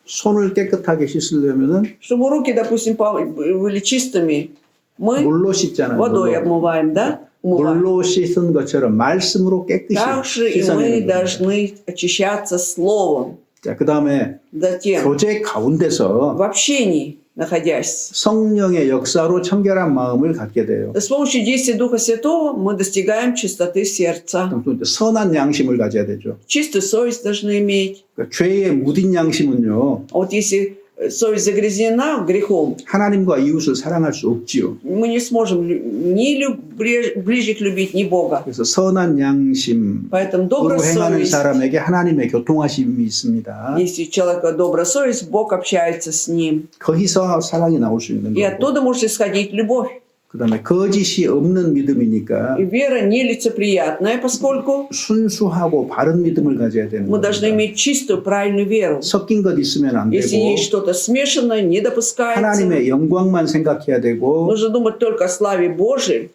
S1: 손을 깨끗하게 씻으려면은
S2: Чтобы руки, допустим, были чистыми, мы
S1: 물로 씻잖아요.
S2: водой
S1: 물로.
S2: обмываем, да? Умываем.
S1: 물로 씻은 것처럼 말씀으로 깨끗이
S2: Так же и мы
S1: 씻어내는 거예요.
S2: должны очищаться словом.
S1: 자, 그 다음에
S2: Затем
S1: 교제 가운데서
S2: в общении находясь.
S1: 성령의 역사로 청결한 마음을 갖게 돼요.
S2: С помощью действия Духа Святого мы достигаем чистоты сердца.
S1: 또 이제 선한 양심을 가져야 되죠.
S2: Чистую совесть должны иметь.
S1: 그러니까 죄의 무딘 양심은요,
S2: А вот если совесть загрязнена грехом,
S1: 하나님과 이웃을 사랑할 수 없지요.
S2: мы не сможем ни ближних любить, ни Бога.
S1: 그래서 선한 양심,
S2: Поэтому
S1: 으로
S2: добрая
S1: 행하는
S2: совесть.
S1: 사람에게 하나님의 교통하심이 있습니다.
S2: Если у человека добрая совесть, Бог общается с ним.
S1: 거기서 사랑이 나올 수 있는
S2: И
S1: 거고.
S2: оттуда может исходить любовь.
S1: 그 다음에 거짓이 없는 믿음이니까
S2: И вера нелицеприятная, поскольку
S1: 순수하고 바른 믿음을 가져야 되는
S2: мы должны
S1: 겁니다.
S2: иметь чистую, правильную веру.
S1: 섞인 것 있으면 안
S2: Если
S1: 되고
S2: есть что-то смешанное, не допускается.
S1: 하나님의 영광만 생각해야 되고
S2: Нужно думать только о славе Божией.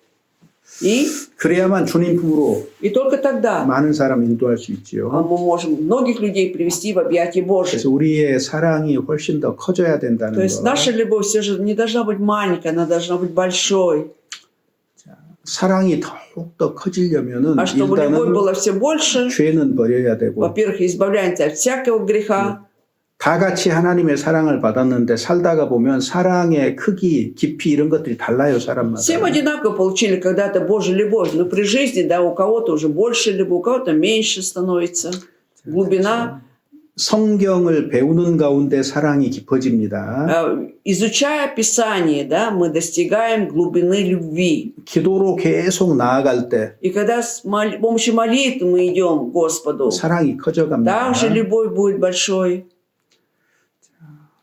S1: 그래야만 주님 품으로
S2: И только тогда
S1: 많은 사람 인도할 수 있지요.
S2: мы можем многих людей привести в объятия Божьи.
S1: 그래서 우리의 사랑이 훨씬 더 커져야 된다는
S2: То есть
S1: 거.
S2: наша любовь все же не должна быть маленькой, она должна быть большой.
S1: 사랑이 더욱 더 커지려면은
S2: А чтобы любовь
S1: 일단은
S2: была все больше,
S1: 죄는 버려야 되고
S2: во-первых, избавляемся от всякого греха.
S1: 다 같이 하나님의 사랑을 받았는데 살다가 보면 사랑의 크기, 깊이 이런 것들이 달라요, 사람마다.
S2: Всем одинаково получили когда-то Божью любовь, но при жизни, да, у кого-то уже больше любовь, у кого-то меньше становится. Глубина.
S1: 성경을 배우는 가운데 사랑이 깊어집니다.
S2: Изучая Писание, да, мы достигаем глубины любви.
S1: 기도로 계속 나아갈 때
S2: И когда с помощью молитвы мы идем к Господу,
S1: 사랑이 커져갑니다.
S2: также любовь будет большой.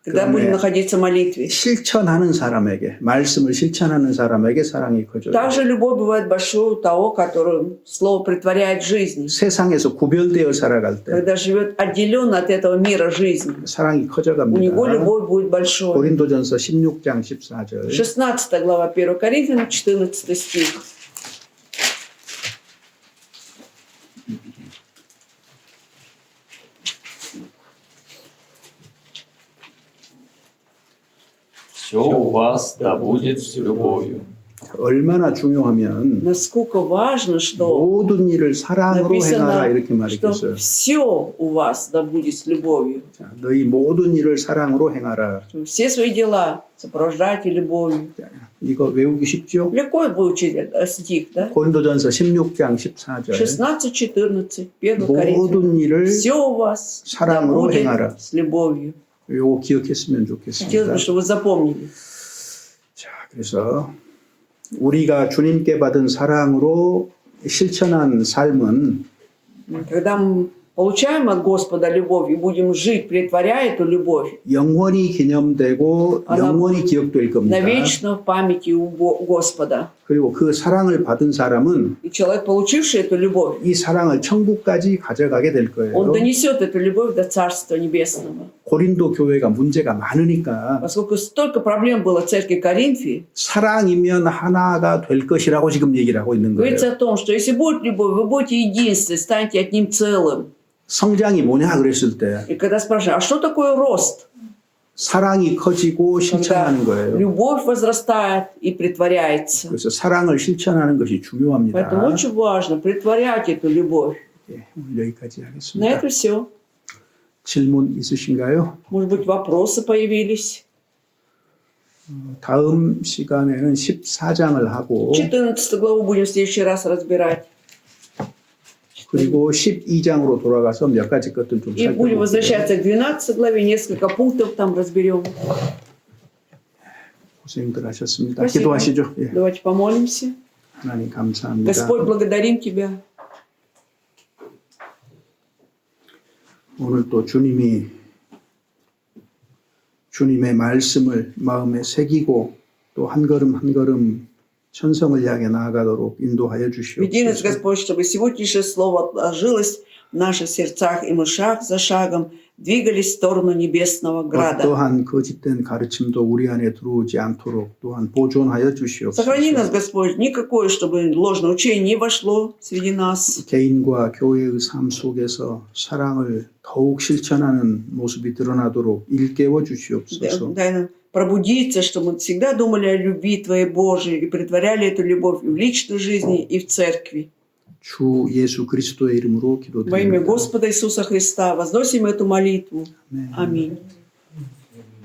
S2: Когда
S1: 그다음에
S2: будем находиться в молитве.
S1: 실천하는 사람에게, 말씀을 실천하는 사람에게 사랑이 커져요.
S2: Также любовь бывает большой у того, который слово притворяет в жизни.
S1: 세상에서 구별되어 살아갈 때
S2: Когда живет отделенно от этого мира жизни.
S1: 사랑이
S2: У
S1: 커져갑니다.
S2: него любовь будет большой.
S1: 고린도전서 16장 14절.
S2: 16 глава 1 Коринфянам, 14 стих.
S3: Все у вас да будет с любовью.
S1: 얼마나 중요하면
S2: Насколько важно, что
S1: 모든 일을 사랑으로 행하라 이렇게
S2: написано, что
S1: 말했어요.
S2: все у вас да будет с любовью.
S1: 자, 너희 모든 일을 사랑으로 행하라.
S2: Все свои дела сопровождайте любовью.
S1: 자, 이거 외우기 쉽죠?
S2: Легко выучить этот стих, да?
S1: 고린도전서 16장 14절.
S2: 16-14, 1 Коринфянам.
S1: 모든 일을
S2: Все у вас да
S1: 사랑으로
S2: будет
S1: 행하라.
S2: с любовью.
S1: 요거 기억했으면
S2: Хотелось
S1: 좋겠습니다.
S2: бы, чтобы вы запомнили.
S1: 자, 그래서 우리가 주님께 받은 사랑으로 실천한 삶은
S2: Когда мы получаем от Господа любовь и будем жить, претворяя эту любовь,
S1: 영원히 기념되고
S2: она
S1: 영원히 기억될 겁니다.
S2: навечно в памяти у Господа.
S1: 그리고 그 사랑을 받은 사람은
S2: И человек, получивший эту любовь,
S1: 이 사랑을 천국까지 가져가게 될 거예요.
S2: он донесет эту любовь до Царства Небесного.
S1: 고린도 교회가 문제가 많으니까
S2: Поскольку столько проблем было в церкви Коринфии,
S1: 사랑이면 하나가 될 것이라고 지금 얘기를 하고 있는 거예요.
S2: говорится о том, что если будет любовь, вы будете единственны, станете одним целым.
S1: 성장이 뭐냐 그랬을 때
S2: И когда спрашивают, а что такое рост?
S1: 사랑이 커지고
S2: Когда
S1: 실천하는 거예요.
S2: любовь возрастает и притворяется.
S1: 그래서 사랑을 실천하는 것이 중요합니다.
S2: Поэтому очень важно притворять эту любовь.
S1: 예, 오늘 여기까지
S2: На
S1: 하겠습니다.
S2: это все.
S1: 질문 있으신가요?
S2: Может быть, вопросы появились.
S1: 다음 시간에는 14장을 하고
S2: 14 главу будем в следующий раз разбирать.
S1: 그리고 12장으로 돌아가서 몇 가지 것들 좀
S2: И будем
S1: 살펴볼게요.
S2: возвращаться к 12 главе, несколько пунктов там разберем.
S1: 고생들 하셨습니다.
S2: Спасибо.
S1: 기도하시죠. 예.
S2: Давайте помолимся.
S1: 하나님 감사합니다.
S2: Господь, благодарим Тебя.
S1: 오늘 또 주님의 말씀을 마음에 새기고 또 한 걸음 한 걸음 천성을 향해 나아가도록 인도하여
S2: Веди нас,
S1: 주시옵소서.
S2: Господь, чтобы сегодняшнее слово отложилось в наших сердцах, и мы шаг за шагом двигались в сторону небесного града.
S1: 어떠한 거짓된 가르침도 우리 안에 들어오지 않도록 또한 보존하여
S2: Сохрани нас,
S1: 주시옵소서.
S2: Господь, никакое, чтобы ложное учение не вошло среди нас.
S1: 개인과 교회의 삶 속에서 사랑을 더욱 실천하는 모습이 드러나도록 일깨워 주시옵소서.
S2: Дай нам пробудиться, чтобы мы всегда думали о любви Твоей Божией и притворяли эту любовь и в личной жизни, и в церкви.
S1: 주 예수 그리스도의 이름으로
S2: Во имя
S1: 기도드립니다.
S2: Господа Иисуса Христа возносим эту молитву. Аминь.